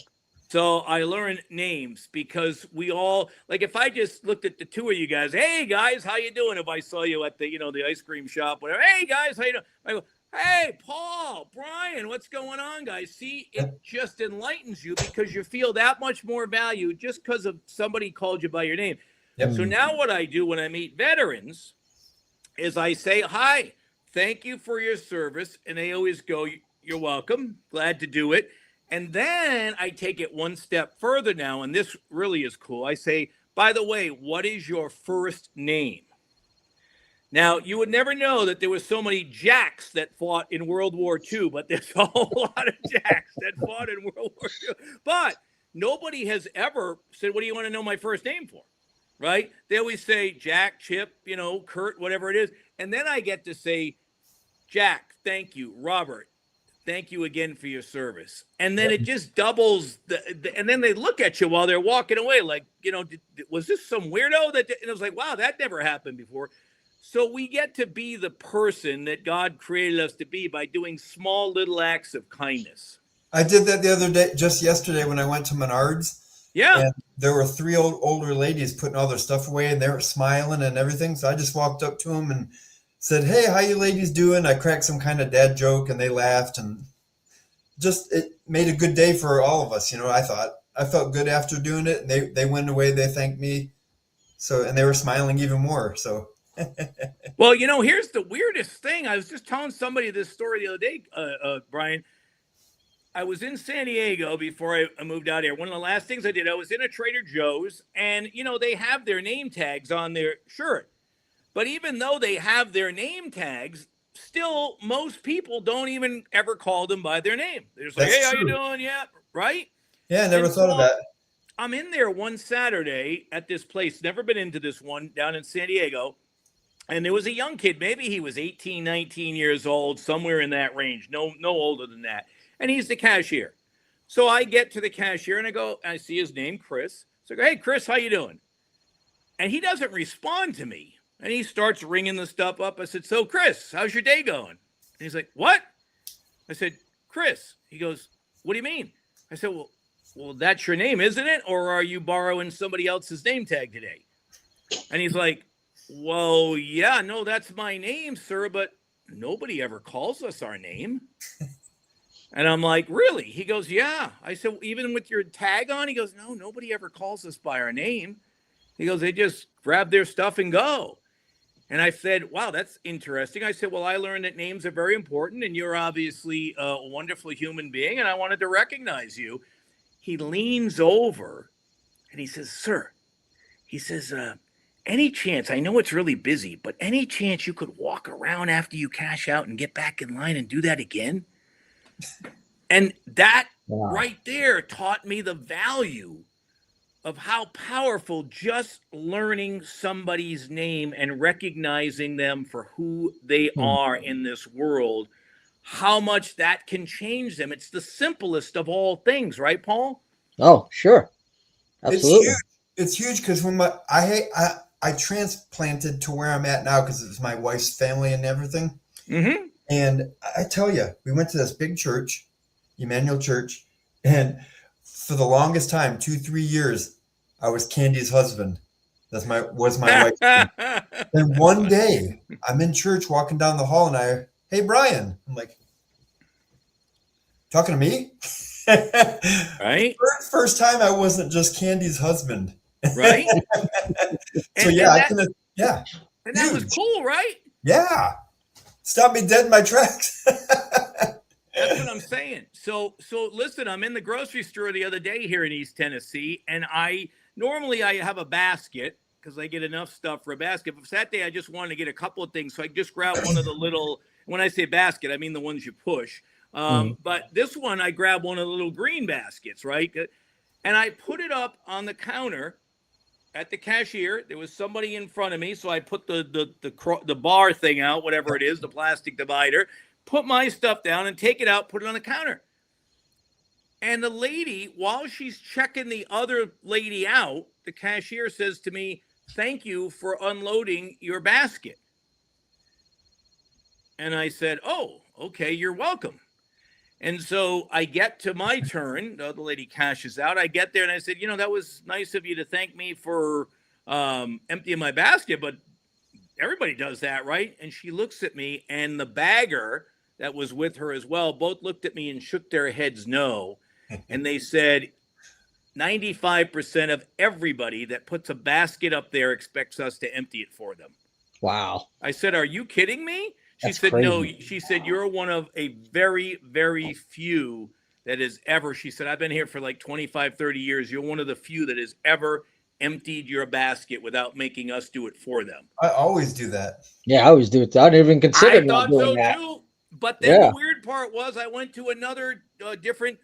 So I learned names because we all, like, if I just looked at the two of you guys, "Hey guys, how you doing?" If I saw you at the, the ice cream shop, whatever, "Hey guys, how you doing?" I go, "Hey, Paul, Bryan, what's going on, guys?" See, it just enlightens you because you feel that much more value just because of somebody called you by your name. Yep. So now what I do when I meet veterans is I say, "Hi, thank you for your service." And they always go, "You're welcome. Glad to do it." And then I take it one step further now, and this really is cool. I say, "By the way, what is your first name?" Now, you would never know that there were so many Jacks that fought in World War II, but there's a whole lot of Jacks that fought in World War II. But nobody has ever said, "What do you want to know my first name for?" Right? They always say Jack, Chip, Kurt, whatever it is. And then I get to say, "Jack, thank you. Robert, thank you again for your service. And then it just doubles and then they look at you while they're walking away like, was this some weirdo and it was like, wow, that never happened before. So we get to be the person that God created us to be by doing small little acts of kindness. I did that the other day, just yesterday, when I went to Menards. Yeah. And there were three older ladies putting all their stuff away, and they were smiling and everything. So I just walked up to them and said, "Hey, how you ladies doing?" I cracked some kind of dad joke, and they laughed, and just it made a good day for all of us. I felt good after doing it, and they went away. They thanked me, and they were smiling even more. So. Well, here's the weirdest thing. I was just telling somebody this story the other day, Bryan. I was in San Diego before I moved out here. One of the last things I did, I was in a Trader Joe's, and they have their name tags on their shirt. But even though they have their name tags, still most people don't even ever call them by their name. They're just like, "Hey, how you doing?" Yeah, right? Yeah, I never thought of that. I'm in there one Saturday at this place, never been into this one, down in San Diego. And there was a young kid, maybe he was 18, 19 years old, somewhere in that range, no older than that. And he's the cashier. So I get to the cashier and I see his name, Chris. So I go, "Hey, Chris, how you doing?" And he doesn't respond to me. And he starts ringing the stuff up. I said, "So, Chris, how's your day going?" And he's like, "What?" I said, "Chris." He goes, "What do you mean?" I said, well, that's your name, isn't it? Or are you borrowing somebody else's name tag today? And he's like, "Well, yeah, no, that's my name, sir, but nobody ever calls us our name." And I'm like, "Really?" He goes, "Yeah." I said, "Even with your tag on?" He goes, "No, nobody ever calls us by our name." He goes, "They just grab their stuff and go." And I said, "Wow, that's interesting." I said, "Well, I learned that names are very important, and you're obviously a wonderful human being, and I wanted to recognize you." He leans over and he says, "Sir," he says, "any chance, I know it's really busy, but any chance you could walk around after you cash out and get back in line and do that again?" And that right there taught me the value of how powerful just learning somebody's name and recognizing them for who they are in this world, how much that can change them. It's the simplest of all things, right, Paul? Oh, sure. Absolutely. It's huge because when I transplanted to where I'm at now because it was my wife's family and everything. Mm-hmm. And I tell you, we went to this big church, Emmanuel Church, and for the longest time, 2-3 years, I was Candy's husband. Was my wife's name. And one day, I'm in church walking down the hall, and "Hey, Bryan." I'm like, "Talking to me?" Right. First time I wasn't just Candy's husband. Right. So yeah, And that was cool, right? Yeah. Stop me dead in my tracks. That's what I'm saying. So listen, I'm in the grocery store the other day here in East Tennessee, and normally I have a basket because I get enough stuff for a basket. But that day I just wanted to get a couple of things, so I just grabbed one of the little. When I say basket, I mean the ones you push. But this one, I grabbed one of the little green baskets, right? And I put it up on the counter at the cashier. There was somebody in front of me, so I put the bar thing out, whatever it is, the plastic divider, put my stuff down and take it out, put it on the counter. And the lady, while she's checking the other lady out, the cashier says to me, "Thank you for unloading your basket." And I said, "Oh, okay, you're welcome." And so I get to my turn. The other lady cashes out. I get there and I said, "That was nice of you to thank me for emptying my basket, but everybody does that, right?" And she looks at me, and the bagger that was with her as well both looked at me and shook their heads no. And they said, 95% of everybody that puts a basket up there expects us to empty it for them. Wow. I said, "Are you kidding me?" She That's said, crazy. "No." She said, "You're one of a very, very few that has ever," she said, "I've been here for like 25, 30 years. You're one of the few that has ever emptied your basket without making us do it for them." I always do that. Yeah, I always do it. I didn't even consider I not thought doing so that. too. But then Yeah. the weird part was I went to another different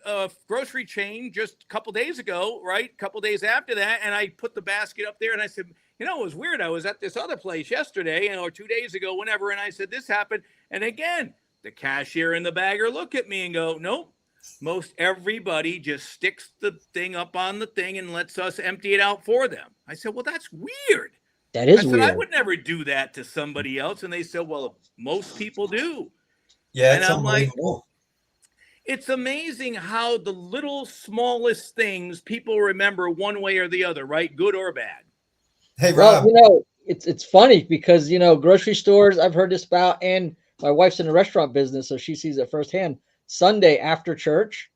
grocery chain just a couple days ago, right? A couple days after that. And I put the basket up there and I said, "It was weird. I was at this other place yesterday or 2 days ago, whenever." And I said, "This happened." And again, The cashier and the bagger look at me and go, nope. Most everybody just sticks the thing up on the thing and lets us empty it out for them. I said, well, that's weird. That is I said, weird. I would never do that to somebody else. And they said, well, most people do. Yeah, And it's I'm like, unbelievable. it's amazing how the little smallest things people remember one way or the other, right? Good or bad. Hey, Well, Rob. it's funny because, grocery stores, I've heard this about, and my wife's in the restaurant business, so she sees it firsthand. Sunday after church,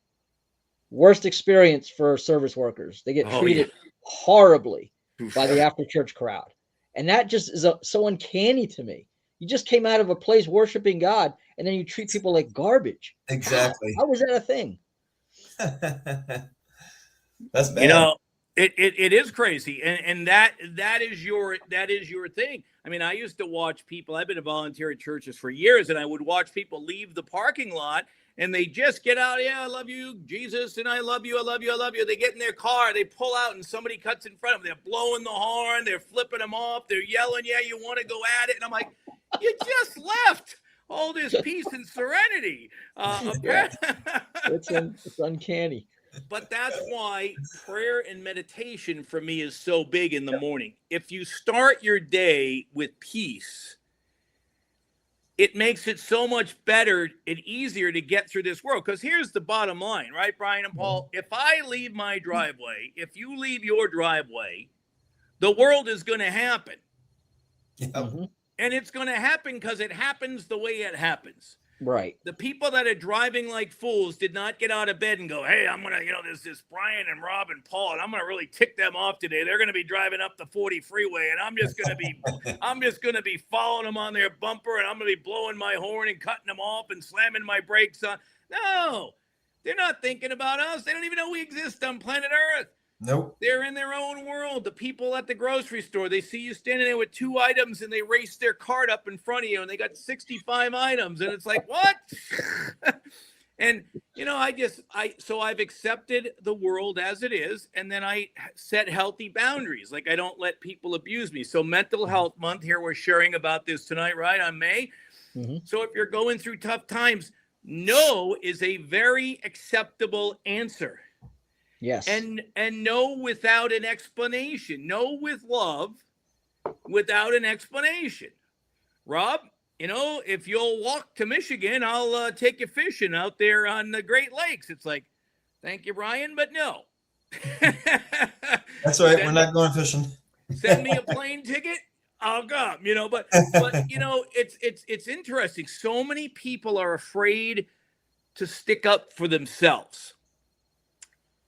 worst experience for service workers. They get treated horribly by the after church crowd. And that just is so uncanny to me. You just came out of a place worshiping God, and then you treat people like garbage. Exactly. How was that a thing? That's bad. It is crazy, and that is your thing. I mean, I used to watch people. I've been a volunteer at churches for years, and I would watch people leave the parking lot, and they just get out. Yeah, I love you, Jesus, and I love you, I love you, I love you. They get in their car, they pull out, and somebody cuts in front of them. They're blowing the horn, they're flipping them off, they're yelling, "Yeah, you want to go at it?" And I'm like, you just left all this peace and serenity. It's uncanny. But that's why prayer and meditation for me is so big in the morning. If you start your day with peace, it makes it so much better and easier to get through this world. Because here's the bottom line, right, Bryan and Paul? If I leave my driveway, if you leave your driveway, the world is going to happen. Yep. Mm-hmm. And it's going to happen because it happens the way it happens. Right. The people that are driving like fools did not get out of bed and go, hey, I'm going to, there's this Bryan and Rob and Paul, and I'm going to really tick them off today. They're going to be driving up the 40 freeway, and I'm just going to be following them on their bumper, and I'm going to be blowing my horn and cutting them off and slamming my brakes on. No, they're not thinking about us. They don't even know we exist on planet Earth. Nope. They're in their own world. The people at the grocery store, they see you standing there with 2 items and they race their cart up in front of you and they got 65 items. And it's like, what? And, so I've accepted the world as it is. And then I set healthy boundaries. Like I don't let people abuse me. So Mental Health Month here, we're sharing about this tonight, right? On May. Mm-hmm. So if you're going through tough times, no is a very acceptable answer. Yes. And no without an explanation. No with love, without an explanation. Rob, if you'll walk to Michigan, I'll take you fishing out there on the Great Lakes. It's like, thank you, Bryan, but no. That's right. We're not going fishing. Send me a plane ticket. I'll come, but it's interesting. So many people are afraid to stick up for themselves.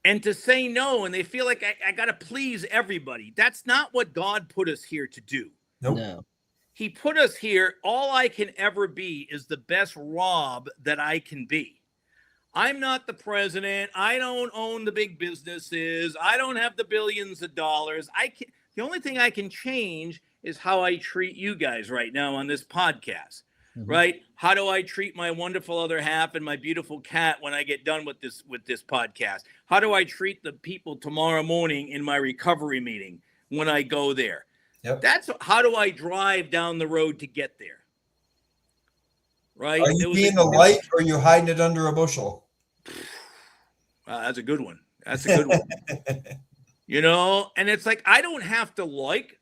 And to say no, and they feel like I got to please everybody. That's not what God put us here to do. Nope. No. He put us here. All I can ever be is the best Rob that I can be. I'm not the president. I don't own the big businesses. I don't have the billions of dollars. The only thing I can change is how I treat you guys right now on this podcast. Mm-hmm. Right? How do I treat my wonderful other half and my beautiful cat when I get done with this podcast? How do I treat the people tomorrow morning in my recovery meeting when I go there? Yep. That's how do I drive down the road to get there? Right? Are you being a light or are you hiding it under a bushel? That's a good one. That's a good one. And it's like, I don't have to like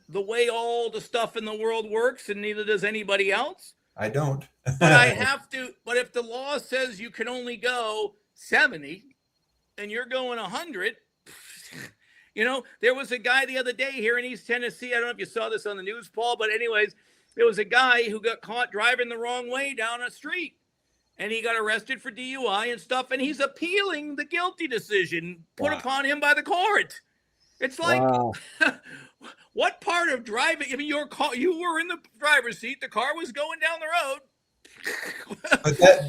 the way all the stuff in the world works, and neither does anybody else. I don't. But I have to. But if the law says you can only go 70 and you're going 100, there was a guy the other day here in East Tennessee. I don't know if you saw this on the news, Paul, but anyways, there was a guy who got caught driving the wrong way down a street, and he got arrested for DUI and stuff, and he's appealing the guilty decision put upon him by the court. It's like, what part of driving? I mean, you were in the driver's seat. The car was going down the road.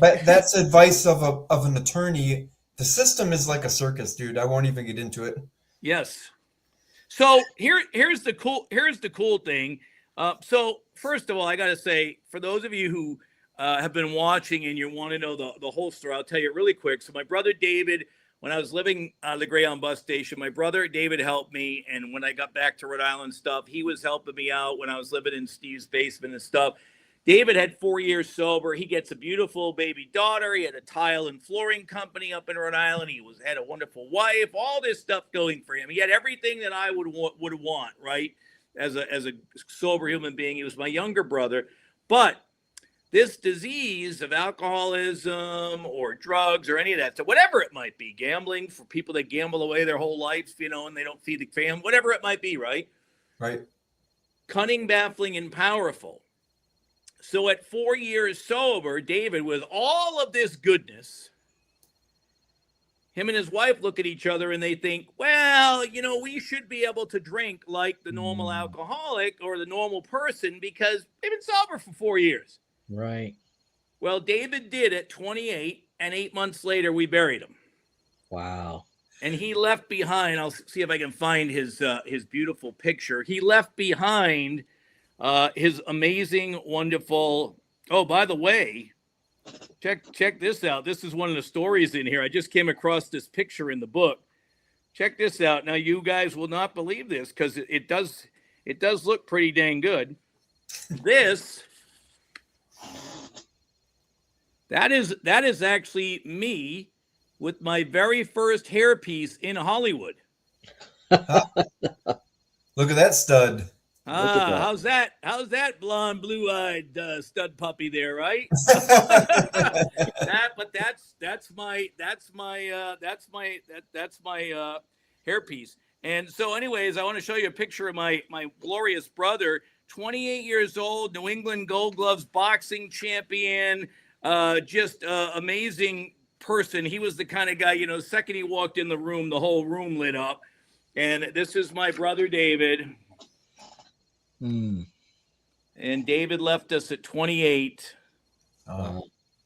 but that's advice of an attorney. The system is like a circus, dude. I won't even get into it. Yes. So here's the cool thing. So first of all, I got to say, for those of you who have been watching and you want to know the whole story, I'll tell you really quick. So my brother David, when I was living on the Greyhound bus station, my brother David helped me. And when I got back to Rhode Island stuff, he was helping me out when I was living in Steve's basement and stuff. David had 4 years sober. He gets a beautiful baby daughter. He had a tile and flooring company up in Rhode Island. He had a wonderful wife, all this stuff going for him. He had everything that I would want, right? As a sober human being. He was my younger brother. But this disease of alcoholism or drugs or any of that, so whatever it might be, gambling for people that gamble away their whole life, and they don't feed the family, whatever it might be, right? Right. Cunning, baffling, and powerful. So at 4 years sober, David, with all of this goodness, him and his wife look at each other and they think, well, we should be able to drink like the normal alcoholic or the normal person because they've been sober for 4 years. Right. Well, David did at 28, and 8 months later, we buried him. Wow. And he left behind, I'll see if I can find his beautiful picture. He left behind his amazing, wonderful, oh, by the way, check this out. This is one of the stories in here. I just came across this picture in the book. Check this out. Now, you guys will not believe this because it does look pretty dang good. That is actually me with my very first hairpiece in Hollywood. Look at that stud. How's that blonde, blue-eyed stud puppy there, right? That's my hairpiece. And so, anyways, I want to show you a picture of my glorious brother, 28 years old, New England Gold Gloves boxing champion, just amazing person. He was the kind of guy, second he walked in the room, the whole room lit up. And this is my brother, David. And David left us at 28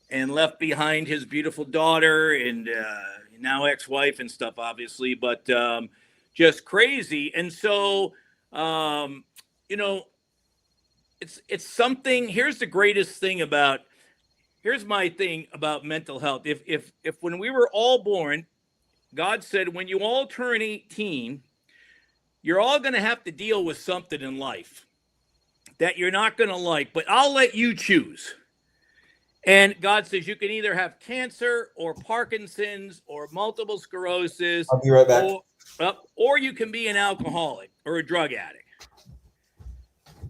and left behind his beautiful daughter and now ex-wife and stuff, obviously, but just crazy. And so, it's something. Here's the greatest thing here's my thing about mental health. If when we were all born, God said, when you all turn 18, you're all going to have to deal with something in life that you're not going to like, but I'll let you choose. And God says you can either have cancer or Parkinson's or multiple sclerosis. I'll be right back. Or you can be an alcoholic or a drug addict.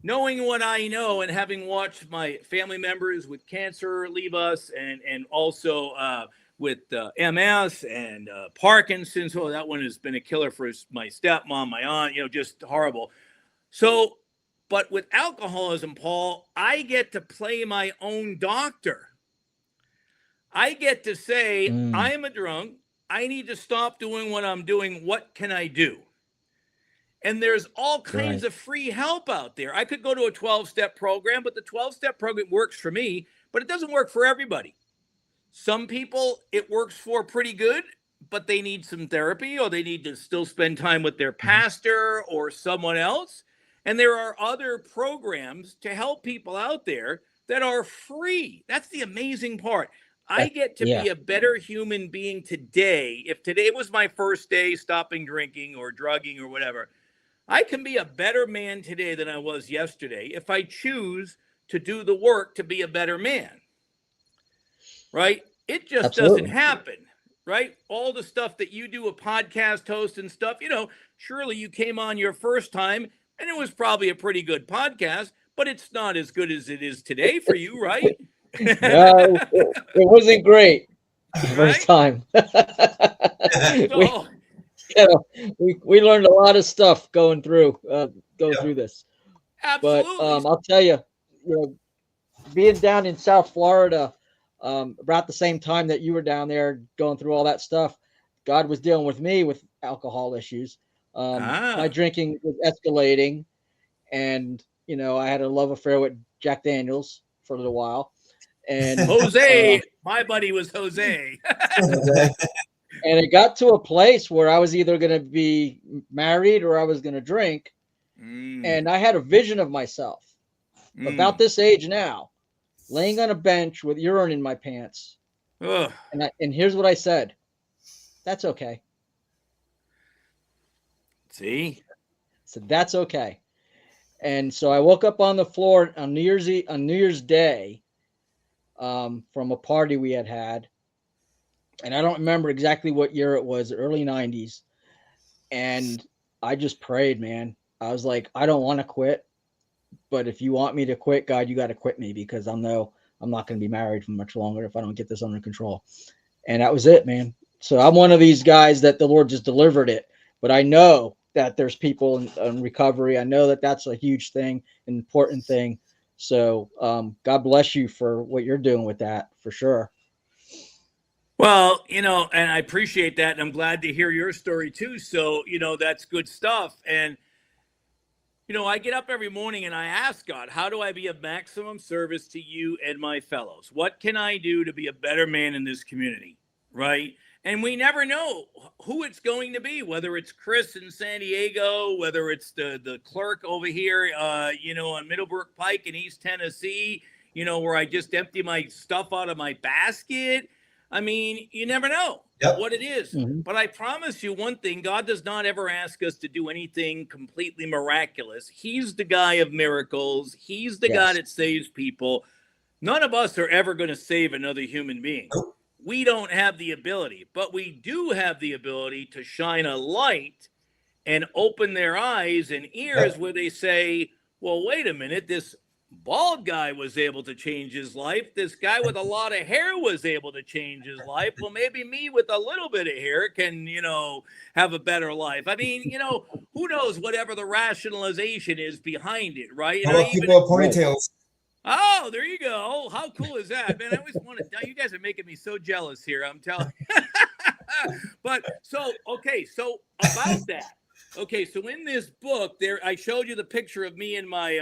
Knowing what I know and having watched my family members with cancer leave us and also with MS and Parkinson's. Oh, that one has been a killer for my stepmom, my aunt, just horrible. So, but with alcoholism, Paul, I get to play my own doctor. I get to say, I am a drunk. I need to stop doing what I'm doing. What can I do? And there's all kinds of free help out there. I could go to a 12-step program, but the 12-step program works for me, but it doesn't work for everybody. Some people it works for pretty good, but they need some therapy or they need to still spend time with their pastor or someone else. And there are other programs to help people out there that are free. That's the amazing part. I get to be a better human being today. If today was my first day stopping drinking or drugging or whatever, I can be a better man today than I was yesterday if I choose to do the work to be a better man. Right? It just doesn't happen. Right? All the stuff that you do, a podcast host and stuff, surely you came on your first time and it was probably a pretty good podcast, but it's not as good as it is today for you, right? No, it wasn't great the first time. We learned a lot of stuff going through this. Absolutely. But I'll tell you, being down in South Florida about the same time that you were down there going through all that stuff, God was dealing with me with alcohol issues. My drinking was escalating, and I had a love affair with Jack Daniels for a little while. And Jose, my buddy was Jose. And it got to a place where I was either going to be married or I was going to drink. And I had a vision of myself about this age now, laying on a bench with urine in my pants. And here's what I said. That's okay. See? So that's okay. And so I woke up on the floor on New Year's Day from a party we had. And I don't remember exactly what year it was, early 90s. And I just prayed, man. I was like, I don't want to quit, but if you want me to quit, God, you got to quit me, because I know I'm not going to be married for much longer if I don't get this under control. And that was it, man. So I'm one of these guys that the Lord just delivered it. But I know that there's people in recovery. I know that that's a huge thing, an important thing. So God bless you for what you're doing with that, for sure. Well, and I appreciate that. And I'm glad to hear your story too. So, that's good stuff. And, I get up every morning and I ask God, how do I be of maximum service to you and my fellows? What can I do to be a better man in this community? Right. And we never know who it's going to be, whether it's Chris in San Diego, whether it's the clerk over here, on Middlebrook Pike in East Tennessee, where I just empty my stuff out of my basket. I mean, you never know what it is. Mm-hmm. But I promise you one thing, God does not ever ask us to do anything completely miraculous. He's the guy of miracles. He's the God that saves people. None of us are ever going to save another human being. We don't have the ability, but we do have the ability to shine a light and open their eyes and ears where they say, well, wait a minute, this bald guy was able to change his life. This guy with a lot of hair was able to change his life. Well, maybe me with a little bit of hair can, have a better life. I mean, who knows whatever the rationalization is behind it, right? How about people with ponytails? Oh, there you go. How cool is that, man? I always wanted. You guys are making me so jealous here. I'm telling you. But so about that. Okay, so in this book, I showed you the picture of me and my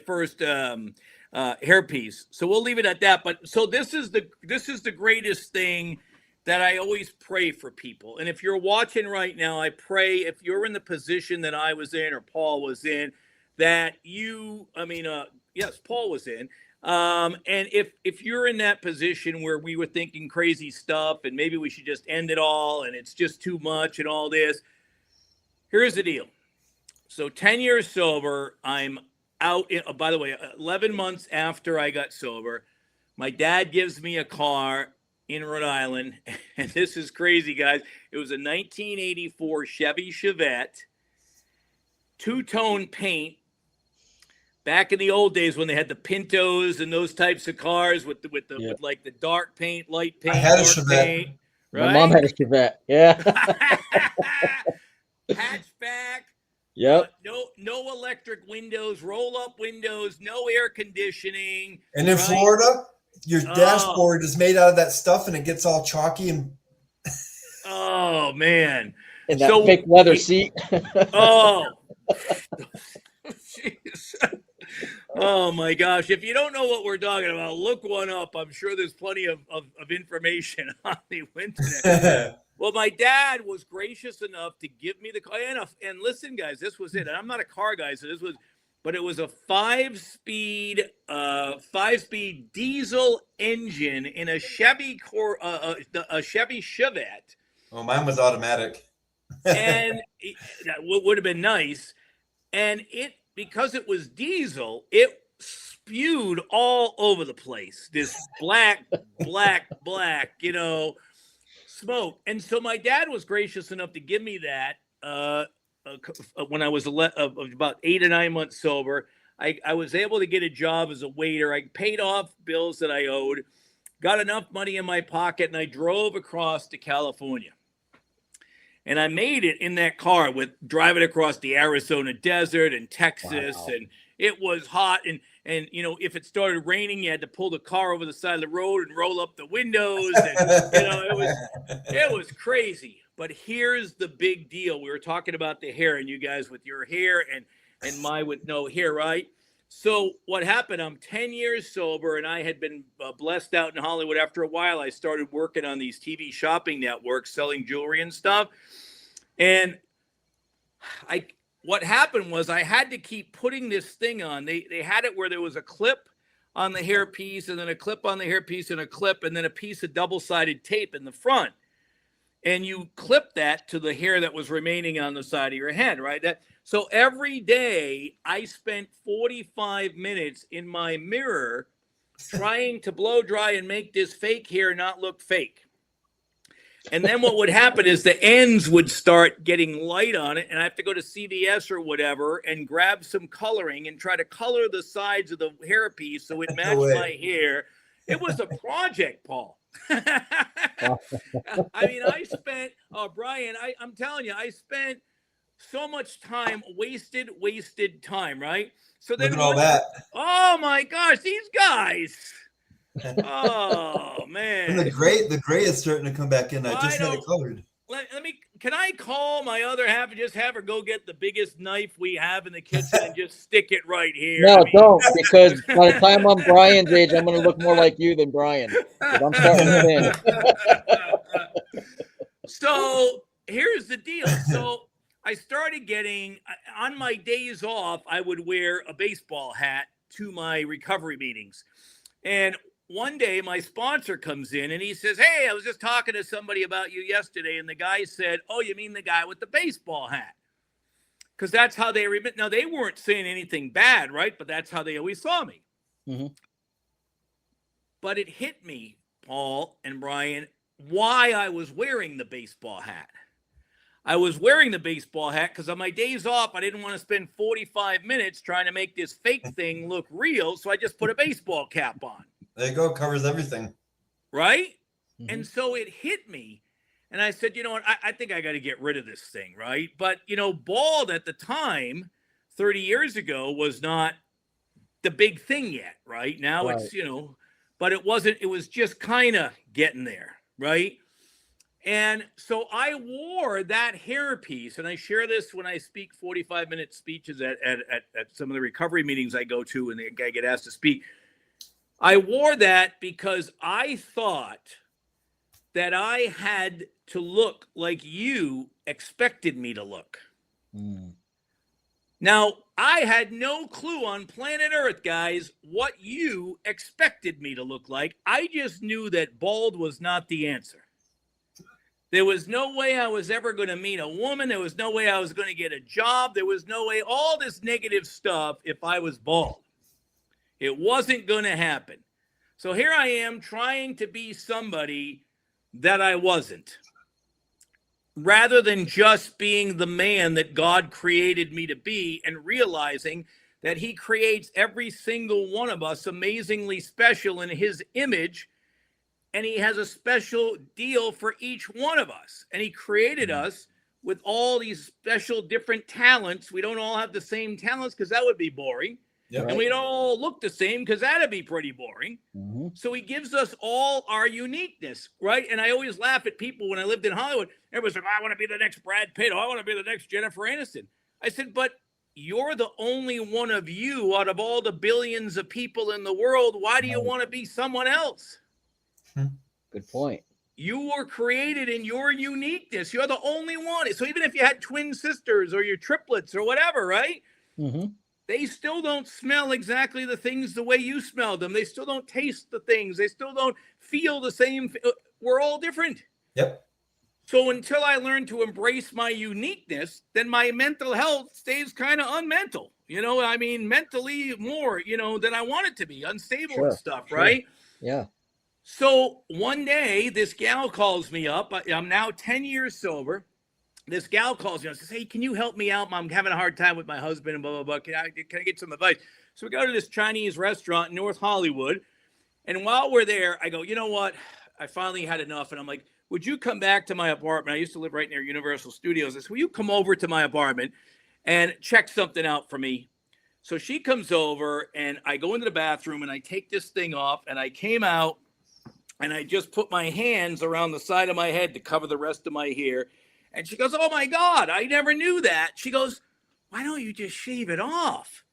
first hairpiece. So we'll leave it at that. But so this is the greatest thing that I always pray for people. And if you're watching right now, I pray if you're in the position that I was in or Paul was in, that yes, Paul was in. And if you're in that position where we were thinking crazy stuff and maybe we should just end it all and it's just too much and all this, here's the deal. So 10 years sober, I'm out. By the way, 11 months after I got sober, my dad gives me a car in Rhode Island. And this is crazy, guys. It was a 1984 Chevy Chevette, two-tone paint. Back in the old days when they had the Pintos and those types of cars with like the dark paint, light paint, I had dark a Chevette. paint. Right? My mom had a Chevette. Yeah. Hatchback. Yep. No electric windows, roll-up windows, no air conditioning. And in Florida, your dashboard is made out of that stuff, and it gets all chalky and. Oh man! And that fake leather seat. Oh. Jeez. Oh my gosh. If you don't know what we're talking about, look one up. I'm sure there's plenty of information on the internet. Well, my dad was gracious enough to give me the car. And listen, guys, this was it. And I'm not a car guy, so but it was a five-speed diesel engine in a Chevy Chevette. Oh, mine was automatic. And that would have been nice. And because it was diesel, it spewed all over the place. This black, smoke. And so my dad was gracious enough to give me that when I was about 8 or 9 months sober. I was able to get a job as a waiter. I paid off bills that I owed, got enough money in my pocket, and I drove across to California. And I made it in that car with driving across the Arizona desert and Texas. Wow. And it was hot. And if it started raining, you had to pull the car over the side of the road and roll up the windows. And, it was crazy. But here's the big deal. We were talking about the hair, and you guys with your hair and my with no hair, right? So what happened, I'm 10 years sober, and I had been blessed out in Hollywood. After a while, I started working on these TV shopping networks, selling jewelry and stuff. And what happened was I had to keep putting this thing on. They had it where there was a clip on the hairpiece, and then a clip on the hairpiece, and a clip, and then a piece of double-sided tape in the front. and you clip that to the hair that was remaining on the side of your head, right? So every day I spent 45 minutes in my mirror trying to blow dry and make this fake hair not look fake. And then what would happen is the ends would start getting light on it, and I have to go to CVS or whatever and grab some coloring and try to color the sides of the hairpiece so it matched my hair. It was a project, Paul. I mean, I spent, Bryan, I'm telling you, I spent so much time, wasted time, right? So then look at all that. Oh my gosh, these guys. Oh man. And the gray is starting to come back in. I just had it colored. Let me, can I call my other half and just have her go get the biggest knife we have in the kitchen and just stick it right here? No, don't, because by the time I'm Bryan's age, I'm going to look more like you than Bryan. I'm starting to thin. So here's the deal. So I started getting, on my days off, I would wear a baseball hat to my recovery meetings. And one day my sponsor comes in and he says, hey, I was just talking to somebody about you yesterday. And the guy said, oh, you mean the guy with the baseball hat? Because that's how they remember. Now, they weren't saying anything bad, right? But that's how they always saw me. Mm-hmm. But it hit me, Paul and Bryan, why I was wearing the baseball hat. I was wearing the baseball hat because on my days off, I didn't want to spend 45 minutes trying to make this fake thing look real. So I just put a baseball cap on. There you go. Covers everything. Right? Mm-hmm. And so it hit me. And I said, you know what? I think I got to get rid of this thing, right? But, you know, bald at the time, 30 years ago, was not the big thing yet, right? Now it's, you know, but it wasn't, it was just kind of getting there, right? And so I wore that hairpiece, and I share this when I speak 45-minute speeches at some of the recovery meetings I go to, and I get asked to speak. I wore that because I thought that I had to look like you expected me to look. Mm. Now, I had no clue on planet Earth, guys, what you expected me to look like. I just knew that bald was not the answer. There was no way I was ever going to meet a woman. There was no way I was going to get a job. There was no way, all this negative stuff, if I was bald. It wasn't going to happen. So here I am trying to be somebody that I wasn't, rather than just being the man that God created me to be, and realizing that he creates every single one of us amazingly special in his image. And he has a special deal for each one of us. And he created us with all these special different talents. We don't all have the same talents because that would be boring. Yep. And we don't all look the same because that'd be pretty boring. Mm-hmm. So he gives us all our uniqueness, right? And I always laugh at people when I lived in Hollywood. Everybody's like, I want to be the next Brad Pitt. Oh, I want to be the next Jennifer Aniston. I said, but you're the only one of you out of all the billions of people in the world. Why do you want to be someone else? Good point. You were created in your uniqueness. You're the only one. So even if you had twin sisters or your triplets or whatever, right? Mm-hmm. They still don't smell exactly the things the way you smell them. They still don't taste the things. They still don't feel the same. We're all different. Yep. So until I learn to embrace my uniqueness, then my mental health stays kind of unmental. You know, I mean, mentally more, you know, than I want it to be. Unstable and stuff, right? Yeah. So one day, this gal calls me up. I'm now 10 years sober. This gal calls me and says, hey, can you help me out? I'm having a hard time with my husband and blah, blah, blah. Can I get some advice? So we go to this Chinese restaurant in North Hollywood. And while we're there, I go, you know what? I finally had enough. And I'm like, would you come back to my apartment? I used to live right near Universal Studios. I said, will you come over to my apartment and check something out for me? So she comes over and I go into the bathroom and I take this thing off and I came out and I just put my hands around the side of my head to cover the rest of my hair. And she goes, oh my God, I never knew that. She goes, why don't you just shave it off?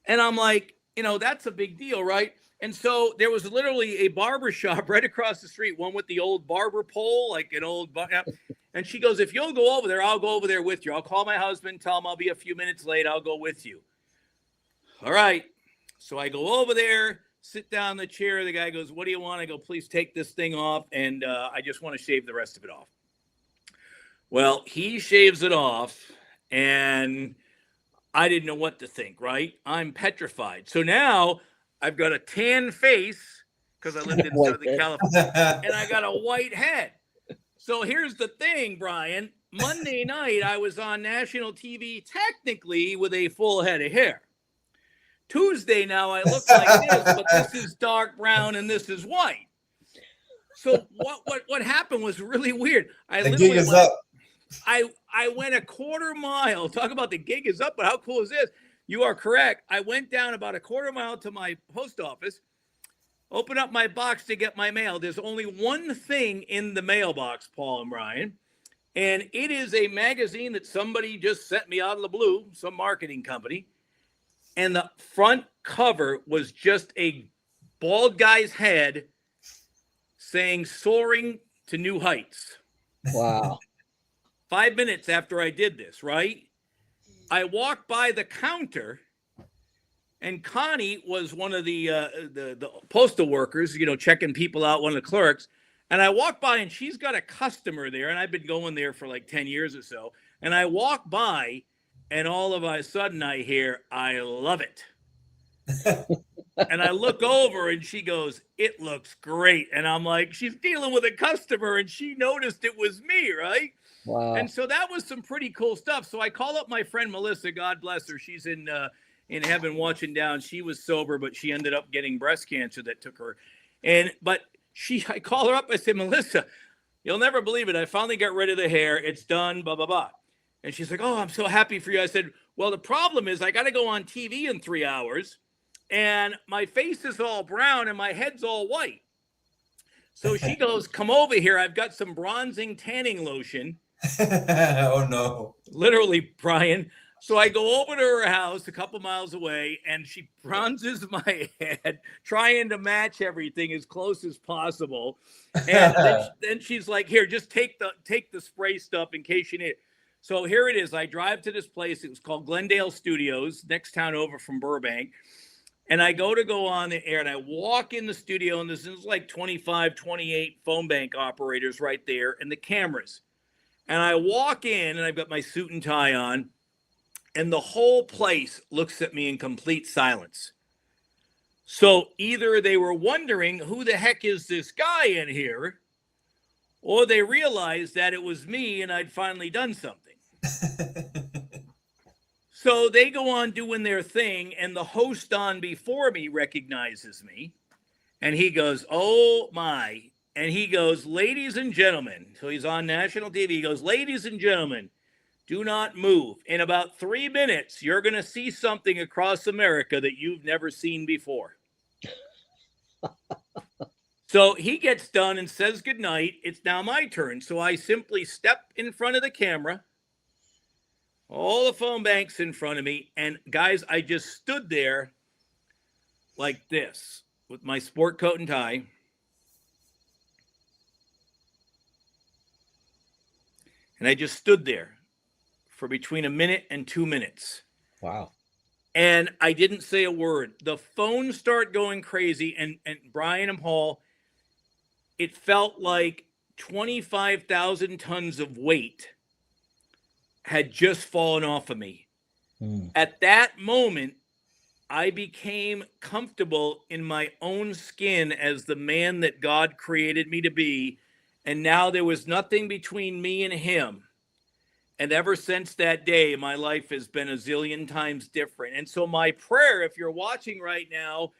And I'm like, you know, that's a big deal, right? And so there was literally a barber shop right across the street, one with the old barber pole, like an old, and she goes, if you'll go over there, I'll go over there with you. I'll call my husband, tell him I'll be a few minutes late. I'll go with you. All right. So I go over there, sit down in the chair. The guy goes, what do you want? I go, please take this thing off. And I just want to shave the rest of it off. Well, he shaves it off, and I didn't know what to think, right? I'm petrified. So now I've got a tan face because I lived in White Southern head. California, and I got a white head. So here's the thing, Bryan. Monday night, I was on national TV, technically with a full head of hair. Tuesday, now I look like this, but this is dark brown and this is white. So what happened was really weird. The gig is up. I went a quarter mile. Talk about the gig is up, but how cool is this? You are correct. I went down about a quarter mile to my post office, opened up my box to get my mail. There's only one thing in the mailbox, Paul and Bryan, and it is a magazine that somebody just sent me out of the blue, some marketing company. And the front cover was just a bald guy's head saying "Soaring to New Heights." Wow. 5 minutes after I did this, right? I walked by the counter, and Connie was one of the postal workers, checking people out, one of the clerks. And I walked by, and she's got a customer there, and I've been going there for like 10 years or so. And I walk by, and all of a sudden I hear, "I love it." And I look over, and she goes, "It looks great." And I'm like, she's dealing with a customer, and she noticed it was me, right? Wow. And so that was some pretty cool stuff. So I call up my friend Melissa, God bless her. She's in heaven watching down. She was sober, but she ended up getting breast cancer that took her. I call her up. I said, "Melissa, you'll never believe it. I finally got rid of the hair. It's done, blah, blah, blah." And she's like, "Oh, I'm so happy for you." I said, "Well, the problem is I got to go on TV in 3 hours, and my face is all brown and my head's all white." So she goes, "Come over here. I've got some bronzing tanning lotion." Oh, no. Literally, Bryan. So I go over to her house a couple miles away, and she bronzes my head, trying to match everything as close as possible. And then she's like, "Here, just take the spray stuff in case you need it." So here it is. I drive to this place. It was called Glendale Studios, next town over from Burbank. And I go on the air, and I walk in the studio, and this is like 25, 28 phone bank operators right there, and the cameras. And I walk in, and I've got my suit and tie on, and the whole place looks at me in complete silence. So either they were wondering, who the heck is this guy in here? Or they realized that it was me and I'd finally done something. So they go on doing their thing, and the host on before me recognizes me, and he goes, "Oh my." And he goes, "Ladies and gentlemen," so he's on national TV. He goes, "Ladies and gentlemen, do not move. In about 3 minutes, you're going to see something across America that you've never seen before." So he gets done and says goodnight. It's now my turn. So I simply step in front of the camera, all the phone banks in front of me. And guys, I just stood there like this with my sport coat and tie. And I just stood there for between a minute and 2 minutes. Wow. And I didn't say a word. The phone started going crazy. And Bryan and Paul, it felt like 25,000 tons of weight had just fallen off of me. At that moment, I became comfortable in my own skin as the man that God created me to be. And now there was nothing between me and him. And ever since that day, my life has been a zillion times different. And so my prayer, if you're watching right now,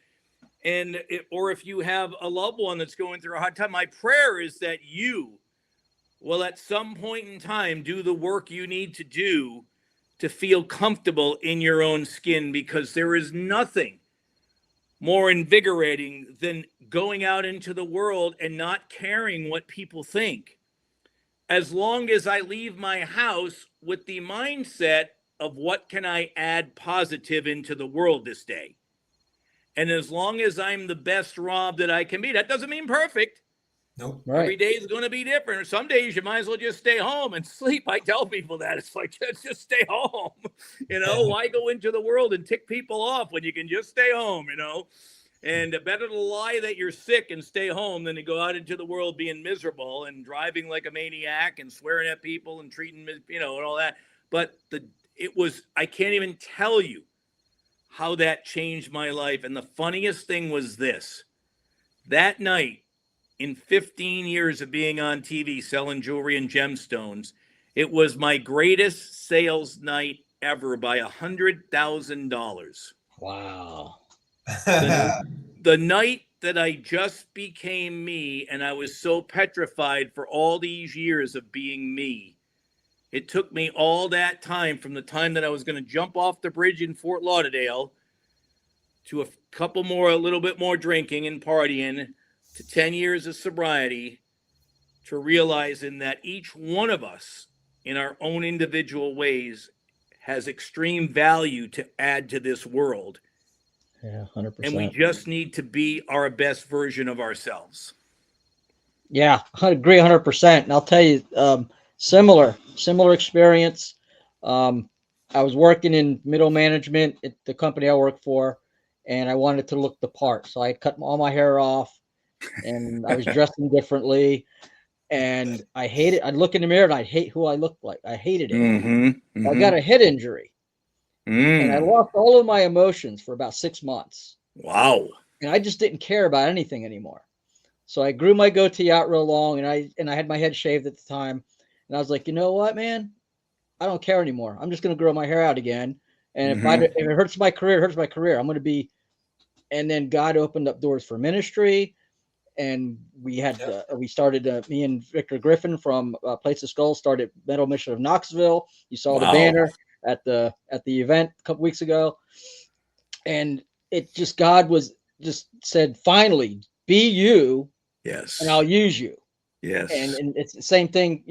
or if you have a loved one that's going through a hard time, my prayer is that you will at some point in time do the work you need to do to feel comfortable in your own skin, because there is nothing more invigorating than going out into the world and not caring what people think. As long as I leave my house with the mindset of what can I add positive into the world this day. And as long as I'm the best Rob that I can be, that doesn't mean perfect. Nope. Right. Every day is going to be different. Some days you might as well just stay home and sleep. I tell people that. It's like, just stay home. Why go into the world and tick people off when you can just stay home, And better to lie that you're sick and stay home than to go out into the world being miserable and driving like a maniac and swearing at people and treating, and all that. But I can't even tell you how that changed my life. And the funniest thing was this. That night, in 15 years of being on TV selling jewelry and gemstones, it was my greatest sales night ever by $100,000. Wow. The night that I just became me, and I was so petrified for all these years of being me. It took me all that time, from the time that I was going to jump off the bridge in Fort Lauderdale to a little bit more drinking and partying, to 10 years of sobriety, to realizing that each one of us in our own individual ways has extreme value to add to this world. Yeah, 100%. And we just need to be our best version of ourselves. Yeah, I agree 100%. And I'll tell you, similar experience. I was working in middle management at the company I work for, and I wanted to look the part. So I cut all my hair off, and I was dressing differently. And I hated. I'd look in the mirror and I'd hate who I looked like. I hated it. Mm-hmm. I got a head injury. And I lost all of my emotions for about 6 months. Wow. And I just didn't care about anything anymore. So I grew my goatee out real long, and I had my head shaved at the time. And I was like, you know what, man? I don't care anymore. I'm just going to grow my hair out again. And if it hurts my career, it hurts my career. I'm going to be. And then God opened up doors for ministry. And we started, me and Victor Griffin from Place of Skulls started Metal Mission of Knoxville. You saw the banner at the event a couple weeks ago, and it just, God was just said, finally, be you, yes, and I'll use you. Yes. And it's the same thing,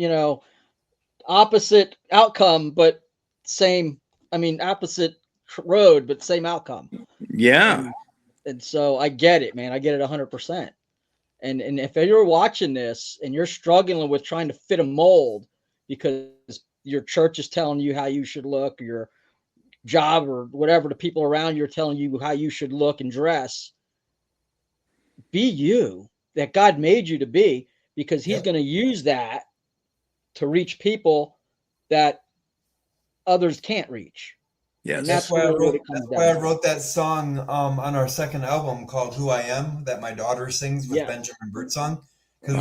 opposite outcome, but opposite road, but same outcome. Yeah. And so I get it, man. I get it 100%. And if you're watching this and you're struggling with trying to fit a mold because your church is telling you how you should look, or your job or whatever, the people around you are telling you how you should look and dress, be you that God made you to be, because he's going to use that to reach people that others can't reach. Yes. And That's why I wrote that song on our second album called Who I Am, that my daughter sings with Benjamin Birdsong, because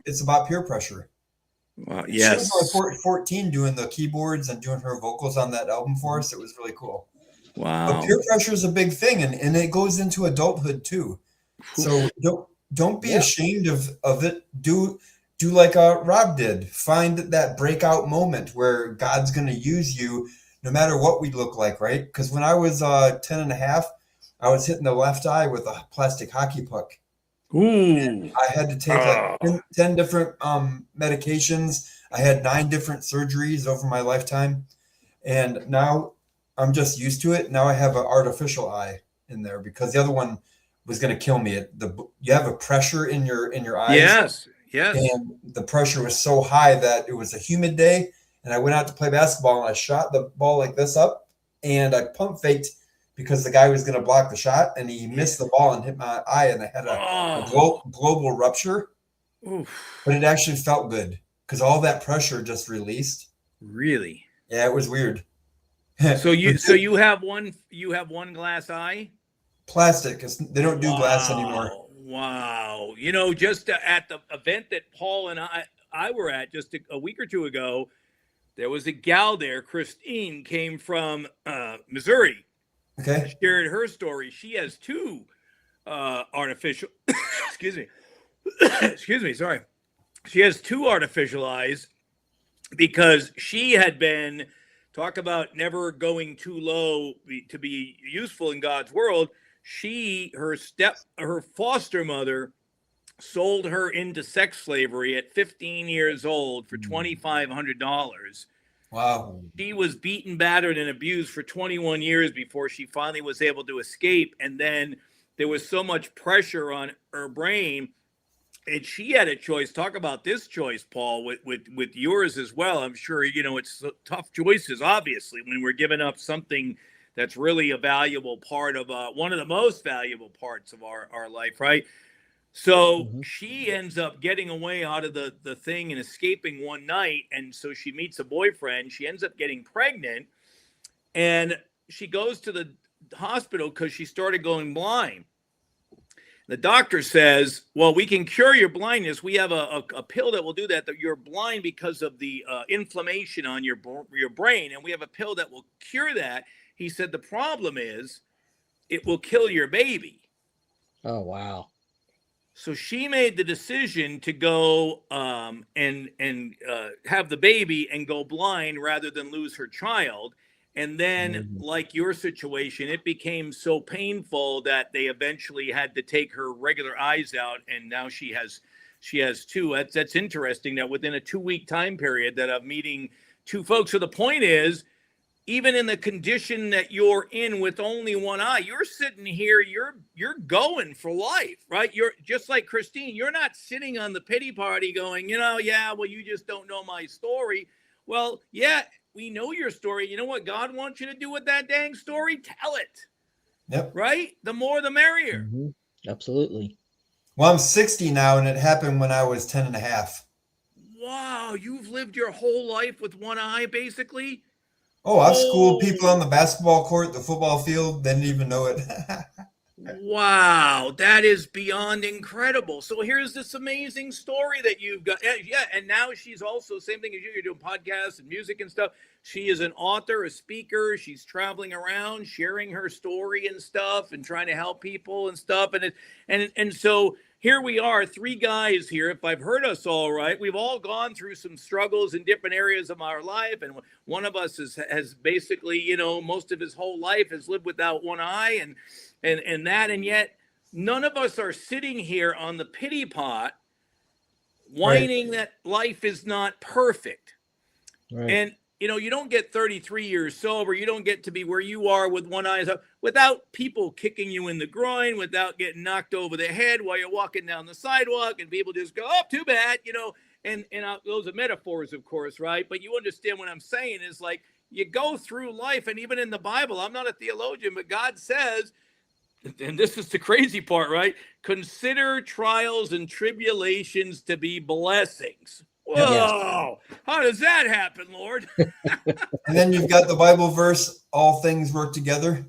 it's about peer pressure. Wow. Yes. She was only 14 doing the keyboards and doing her vocals on that album for us. It was really cool. Wow. But peer pressure is a big thing, and it goes into adulthood too. So don't be ashamed of it. Do like Rob did. Find that breakout moment where God's going to use you no matter what we look like, right? Because when I was 10 and a half, I was hitting the left eye with a plastic hockey puck. Ooh. I had to take 10 different medications. I had 9 different surgeries over my lifetime. And now I'm just used to it. Now I have an artificial eye in there because the other one was going to kill me. You have a pressure in your eyes. Yes. And the pressure was so high that it was a humid day. And I went out to play basketball and I shot the ball like this up, and I pump faked because the guy was going to block the shot, and he missed the ball and hit my eye, and I had a global rupture. Oof. But it actually felt good because all that pressure just released. Really? Yeah, it was weird. So you have one glass eye? Plastic. They don't do glass anymore. Wow. Just at the event that Paul and I were at just a week or two ago, there was a gal there. Christine came from Missouri. Okay. She shared her story. She has 2 artificial. Excuse me. Sorry. She has 2 artificial eyes because she had been, talk about never going too low to be useful in God's world. Her foster mother sold her into sex slavery at 15 years old for $2,500. Wow. She was beaten, battered, and abused for 21 years before she finally was able to escape. And then there was so much pressure on her brain, and she had a choice. Talk about this choice, Paul, with yours as well. I'm sure, it's tough choices, obviously, when we're giving up something that's really a valuable part of one of the most valuable parts of our life, right? So she ends up getting away out of the thing and escaping one night. And so she meets a boyfriend. She ends up getting pregnant. And she goes to the hospital because she started going blind. The doctor says, well, we can cure your blindness. We have a pill that will do that you're blind because of the inflammation on your brain. And we have a pill that will cure that. He said, the problem is it will kill your baby. Oh, wow. So she made the decision to go and have the baby and go blind rather than lose her child. And then, like your situation, it became so painful that they eventually had to take her regular eyes out, and now she has two. That's interesting that within a 2-week time period that I'm meeting two folks. So the point is, even in the condition that you're in with only one eye, you're sitting here, you're going for life, right? You're just like Christine. You're not sitting on the pity party going, yeah, well, you just don't know my story. Well, yeah, we know your story. You know what God wants you to do with that dang story? Tell it. Yep. Right? The more, the merrier. Absolutely. Well, I'm 60 now, and it happened when I was 10 and a half. Wow. You've lived your whole life with one eye, basically? Oh, I've schooled people on the basketball court, the football field. They didn't even know it. Wow, that is beyond incredible. So here's this amazing story that you've got. Yeah, and now she's also, same thing as you, you're doing podcasts and music and stuff. She is an author, a speaker. She's traveling around, sharing her story and stuff and trying to help people and stuff. And so here we are, 3 guys here. If I've heard us all right, we've all gone through some struggles in different areas of our life. And one of us has basically, most of his whole life has lived without one eye and yet none of us are sitting here on the pity pot whining that life is not perfect. Right. And, you don't get 33 years sober. You don't get to be where you are with one eye up without people kicking you in the groin, without getting knocked over the head while you're walking down the sidewalk and people just go, oh, too bad, and those are metaphors, of course, right? But you understand what I'm saying is like you go through life, and even in the Bible, I'm not a theologian, but God says, and this is the crazy part, right? Consider trials and tribulations to be blessings. Whoa, yes. How does that happen, Lord? And then you've got the Bible verse, all things work together.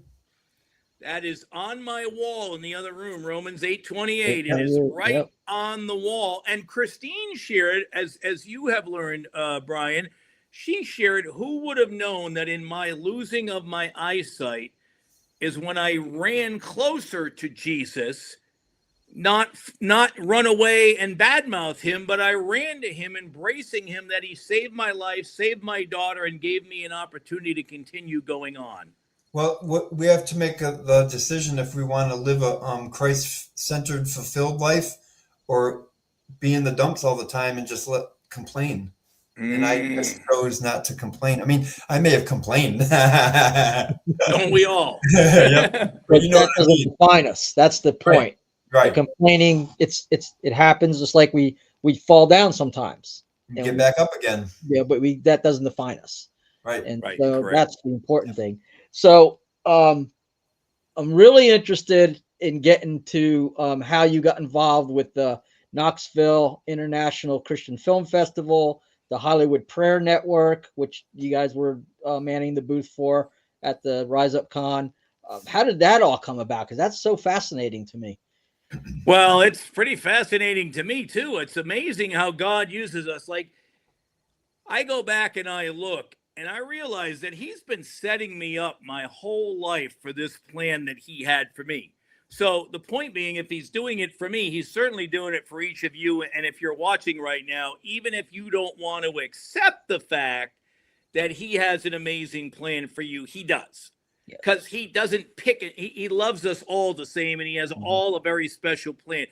That is on my wall in the other room, Romans 8:28. It is right on the wall. And Christine shared, as you have learned, Bryan, she shared, who would have known that in my losing of my eyesight is when I ran closer to Jesus, not run away and badmouth him, but I ran to him, embracing him, that he saved my life, saved my daughter, and gave me an opportunity to continue going on. Well, we have to make the decision if we want to live a Christ-centered, fulfilled life, or be in the dumps all the time and just complain. And I just chose not to complain. I mean, I may have complained. Don't we all? Yep. But that doesn't define us. That's the point. Right. The complaining, it happens just like we fall down sometimes. Get back up again. Yeah, but that doesn't define us. Right. And right, so correct. That's the important thing. So I'm really interested in getting to how you got involved with the Knoxville International Christian Film Festival, the Hollywood Prayer Network, which you guys were manning the booth for at the Rise Up Con. How did that all come about? Because that's so fascinating to me. Well, it's pretty fascinating to me, too. It's amazing how God uses us. Like, I go back and I look, and I realize that he's been setting me up my whole life for this plan that he had for me. So the point being, if he's doing it for me, he's certainly doing it for each of you. And if you're watching right now, even if you don't want to accept the fact that he has an amazing plan for you, he does. Because he doesn't pick it. He loves us all the same, and he has all a very special plan.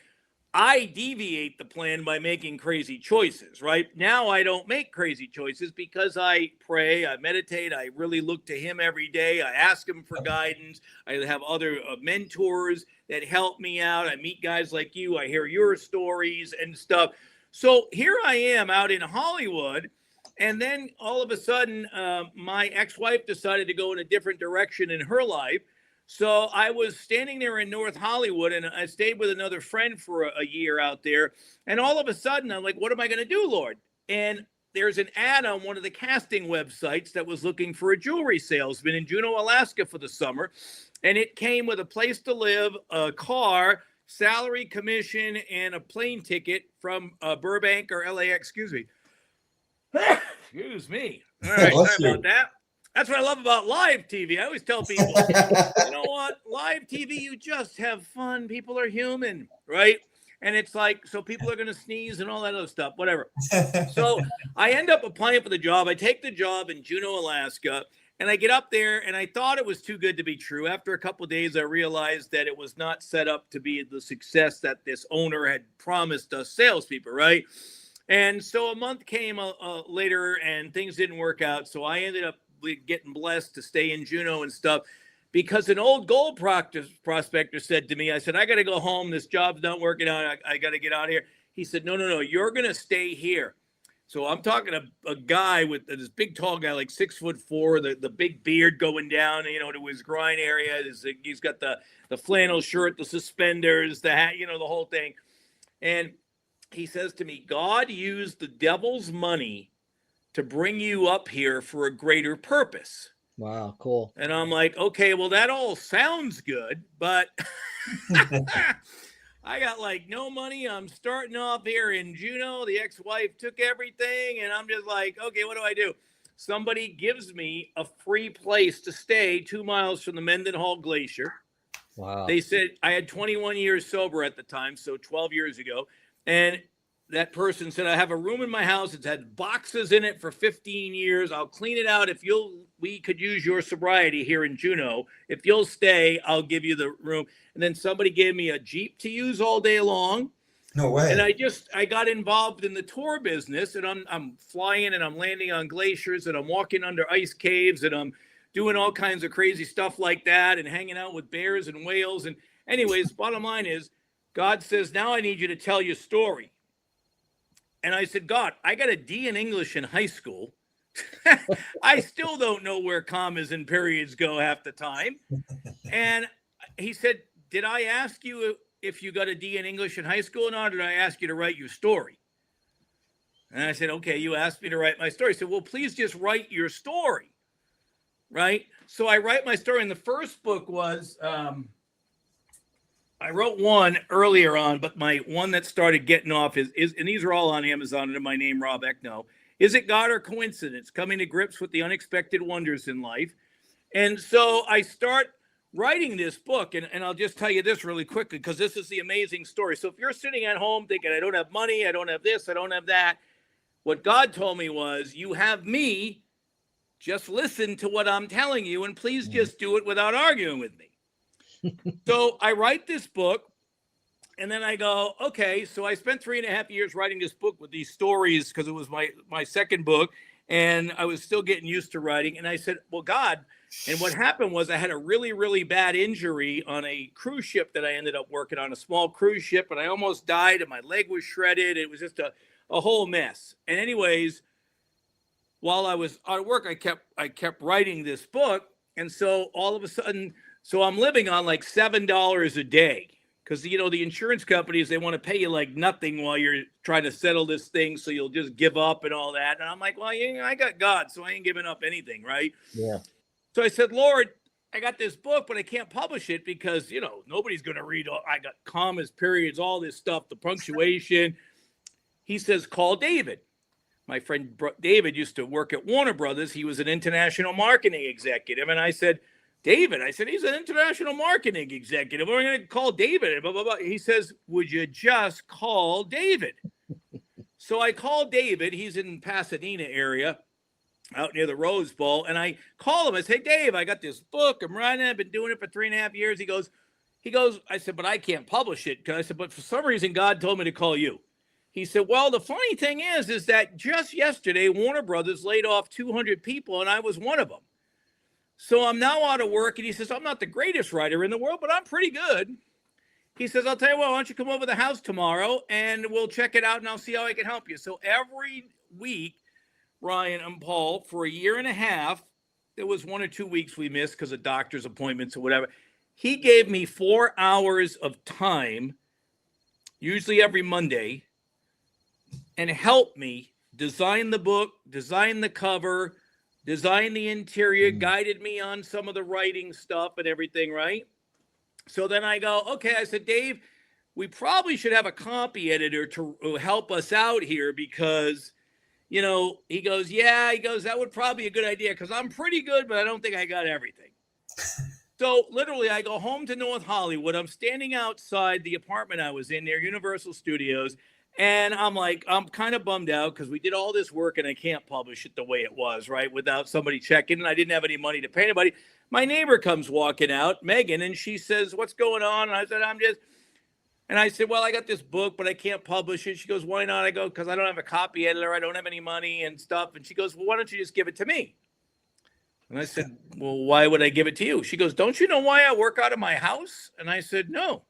I deviate the plan by making crazy choices, right? Now I don't make crazy choices because I pray, I meditate, I really look to him every day. I ask him for guidance. I have other mentors that help me out. I meet guys like you. I hear your stories and stuff. So here I am out in Hollywood, And then all of a sudden, my ex-wife decided to go in a different direction in her life. So I was standing there in North Hollywood, and I stayed with another friend for a year out there. And all of a sudden, I'm like, what am I going to do, Lord? And there's an ad on one of the casting websites that was looking for a jewelry salesman in Juneau, Alaska for the summer. And it came with a place to live, a car, salary, commission, and a plane ticket from Burbank or LAX, excuse me. Excuse me. All right, sorry about that. That's what I love about live TV. I always tell people, you know what? Live TV, you just have fun. People are human, right? And it's like, so people are going to sneeze and all that other stuff, whatever. So I end up applying for the job. I take the job in Juneau, Alaska, and I get up there, and I thought it was too good to be true. After a couple of days, I realized that it was not set up to be the success that this owner had promised us salespeople, right? And so a month came later, and things didn't work out. So I ended up getting blessed to stay in Juneau and stuff. Because an old gold prospector said to me, I said, I got to go home. This job's not working out. I got to get out of here. He said, no, you're going to stay here. So I'm talking a guy with this big, tall guy, like 6'4", the big beard going down, to his groin area. He's got the flannel shirt, the suspenders, the hat, the whole thing. And he says to me, God used the devil's money to bring you up here for a greater purpose. Wow, cool. And I'm like, okay, well, that all sounds good, but I got like no money. I'm starting off here in Juneau. The ex-wife took everything, and I'm just like, okay, what do I do? Somebody gives me a free place to stay 2 miles from the Mendenhall Glacier. Wow. They said I had 21 years sober at the time, so 12 years ago. And that person said, I have a room in my house. It's had boxes in it for 15 years. I'll clean it out. We could use your sobriety here in Juneau. If you'll stay, I'll give you the room. And then somebody gave me a Jeep to use all day long. No way. And I got involved in the tour business, and I'm flying and I'm landing on glaciers and I'm walking under ice caves and I'm doing all kinds of crazy stuff like that and hanging out with bears and whales. And anyways, bottom line is God says, now I need you to tell your story. And I said, God, I got a D in English in high school. I still don't know where commas and periods go half the time. And he said, did I ask you if you got a D in English in high school or not? Or did I ask you to write your story? And I said, okay, you asked me to write my story. He said, well, please just write your story. Right? So I write my story. And the first book was... I wrote one earlier on, but my one that started getting off is and these are all on Amazon under my name, Rob Ekno. Is it God or coincidence? Coming to grips with the unexpected wonders in life. And so I start writing this book, and I'll just tell you this really quickly, because this is the amazing story. So if you're sitting at home thinking, I don't have money, I don't have this, I don't have that, what God told me was, you have me, just listen to what I'm telling you, and please just do it without arguing with me. So I write this book, and then I go, okay, so I spent 3.5 years writing this book with these stories because it was my second book, and I was still getting used to writing. And I said, well, God, and what happened was I had a really, really bad injury on a cruise ship that I ended up working on, a small cruise ship, and I almost died, and my leg was shredded. It was just a whole mess. And anyways, while I was out of work, I kept writing this book, and so all of a sudden... So I'm living on like $7 a day because, the insurance companies, they want to pay you like nothing while you're trying to settle this thing. So you'll just give up and all that. And I'm like, well, I got God, so I ain't giving up anything. Right. Yeah. So I said, Lord, I got this book, but I can't publish it because, nobody's going to read. I got commas, periods, all this stuff, the punctuation. He says, call David. My friend David used to work at Warner Brothers. He was an international marketing executive. And I said, David, he's an international marketing executive. We're going to call David. Blah, blah, blah. He says, would you just call David? So I called David. He's in Pasadena area, out near the Rose Bowl. And I call him. I say, Dave, I got this book. I'm writing. I've been doing it for 3.5 years. He goes, I said, but I can't publish it. I said, but for some reason, God told me to call you. He said, well, the funny thing is that just yesterday, Warner Brothers laid off 200 people, and I was one of them. So I'm now out of work, and he says, I'm not the greatest writer in the world, but I'm pretty good. He says, I'll tell you what, why don't you come over to the house tomorrow, and we'll check it out, and I'll see how I can help you. So every week, Bryan and Paul, for a year and a half. There was 1 or 2 weeks we missed because of doctor's appointments or whatever. He gave me 4 hours of time, usually every Monday, and helped me design the book, design the cover, design the interior, guided me on some of the writing stuff and everything, right? So then I go, okay, I said, Dave, we probably should have a copy editor to help us out here because, you know, he goes, that would probably be a good idea because I'm pretty good, but I don't think I got everything. So literally I go home to North Hollywood. I'm standing outside the apartment I was in near Universal Studios. And I'm like, I'm kind of bummed out because we did all this work and I can't publish it the way it was, right? Without somebody checking. And I didn't have any money to pay anybody. My neighbor comes walking out, Megan, and she says, what's going on? And I said, and I said, well, I got this book, but I can't publish it. She goes, why not? I go, because I don't have a copy editor. I don't have any money and stuff. And she goes, well, why don't you just give it to me? And I said, well, why would I give it to you? She goes, don't you know why I work out of my house? And I said, no.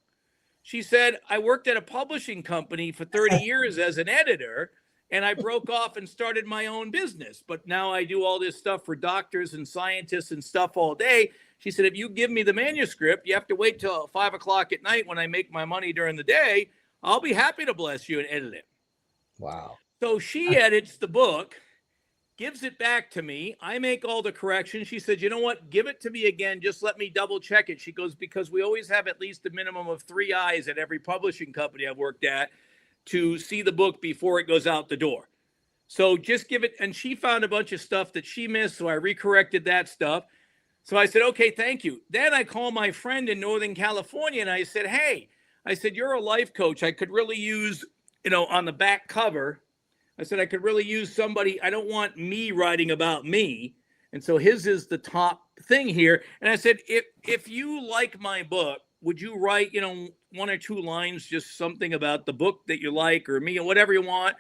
She said, I worked at a publishing company for 30 years as an editor, and I broke off and started my own business. But now I do all this stuff for doctors and scientists and stuff all day. She said, if you give me the manuscript, you have to wait till 5 o'clock at night when I make my money during the day. I'll be happy to bless you and edit it. Wow. So she edits the book, gives it back to me. I make all the corrections. She said, you know what? Give it to me again. Just let me double check it. She goes, because we always have at least a minimum of 3 eyes at every publishing company I've worked at to see the book before it goes out the door. So just give it. And she found a bunch of stuff that she missed. So I recorrected that stuff. So I said, okay, thank you. Then I called my friend in Northern California and I said, hey, I said, you're a life coach. I could really use, you know, on the back cover, I said, I could really use somebody. I don't want me writing about me. And so his is the top thing here. And I said, if you like my book, would you write, you know, 1 or 2 lines, just something about the book that you like or me or whatever you want.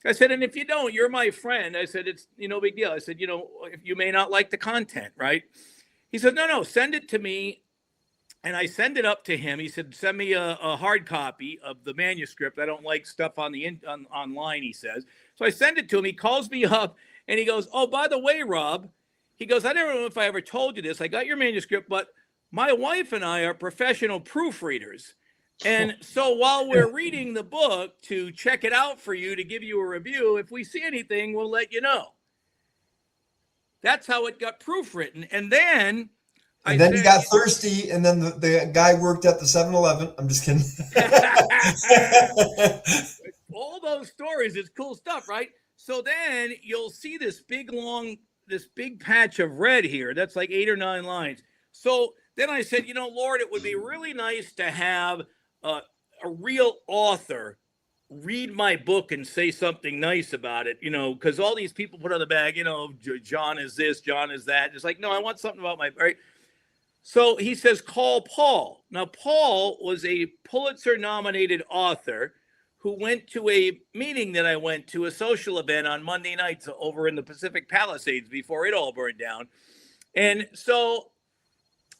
I said, and if you don't, you're my friend. I said, it's, you know, big deal. I said, you know, if you may not like the content, right? He said, no, send it to me. And I send it up to him. He said, send me a hard copy of the manuscript. I don't like stuff on the online, he says. So I send it to him. He calls me up and he goes, oh, by the way, Rob, he goes, I don't know if I ever told you this. I got your manuscript, but my wife and I are professional proofreaders. And so while we're reading the book to check it out for you, to give you a review, if we see anything, we'll let you know. That's how it got proofwritten. And then he got thirsty, and then the guy worked at the 7-Eleven. I'm just kidding. All those stories, it's cool stuff, right? So then you'll see this big patch of red here. That's like 8 or 9 lines. So then I said, you know, Lord, it would be really nice to have a real author read my book and say something nice about it, you know, because all these people put on the bag, you know, John is this, John is that. It's like, no, I want something about my, right? So he says, call Paul. Now, Paul was a Pulitzer-nominated author who went to a meeting that I went to, a social event on Monday nights over in the Pacific Palisades before it all burned down. And so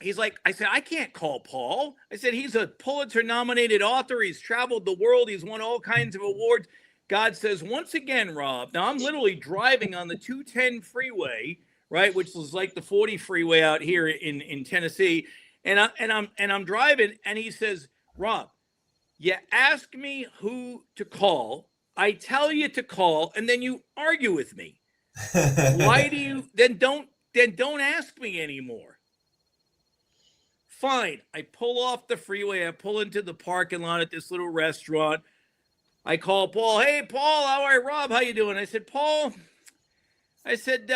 he's like, I said, I can't call Paul. I said, he's a Pulitzer-nominated author. He's traveled the world. He's won all kinds of awards. God says, once again, Rob, now I'm literally driving on the 210 freeway, right, which is like the 40 freeway out here in Tennessee, and I'm driving, and he says, Rob, you ask me who to call, I tell you to call, and then you argue with me. Why do you don't ask me anymore? Fine. I pull off the freeway. I pull into the parking lot at this little restaurant. I call Paul. Hey, Paul, how are you? Rob, how you doing? I said, Paul, I said,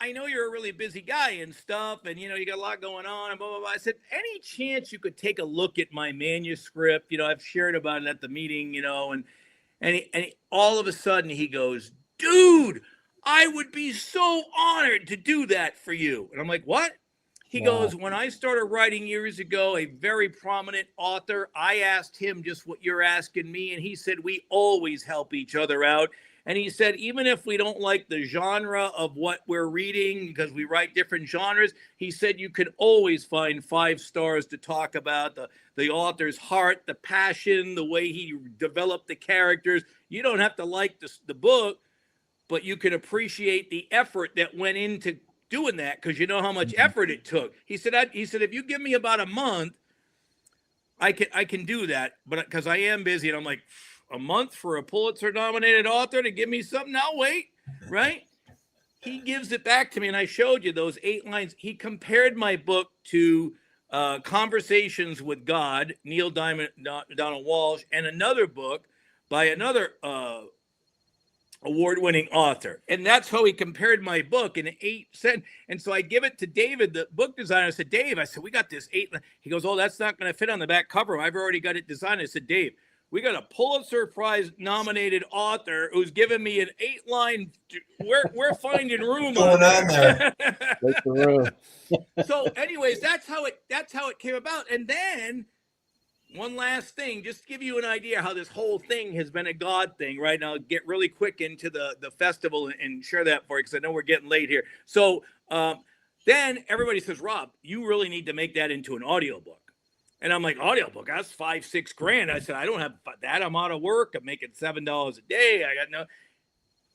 I know you're a really busy guy and stuff, and, you know, you got a lot going on, and blah, blah, blah. I said, any chance you could take a look at my manuscript? You know, I've shared about it at the meeting, you know, and all of a sudden he goes, dude, I would be so honored to do that for you. And I'm like, what? He goes, when I started writing years ago, a very prominent author, I asked him just what you're asking me. And he said, we always help each other out. And he said, even if we don't like the genre of what we're reading, because we write different genres, he said, you can always find 5 stars to talk about the author's heart, the passion, the way he developed the characters. You don't have to like the book, but you can appreciate the effort that went into doing that because you know how much effort it took. He said, if you give me about a month, I can do that, but because I am busy. And I'm like, a month for a Pulitzer-nominated author to give me something? I'll wait, right? He gives it back to me, and I showed you those 8 lines. He compared my book to Conversations with God, Neil Donald Walsh, and another book by another award-winning author. And that's how he compared my book in 8 cents. And so I give it to David, the book designer. I said, Dave, we got this 8. He goes, oh, that's not going to fit on the back cover. I've already got it designed. I said, Dave, we got a Pulitzer Prize nominated author who's given me an 8-line. We're finding room going on there. Make the room. So anyways, that's how it came about. And then one last thing, just to give you an idea how this whole thing has been a God thing, right? And I'll get really quick into the festival and share that for you because I know we're getting late here. So then everybody says, Rob, you really need to make that into an audiobook. And I'm like, audiobook, that's $5-6 grand. I said, I don't have that. I'm out of work. I'm making $7 a day. I got no.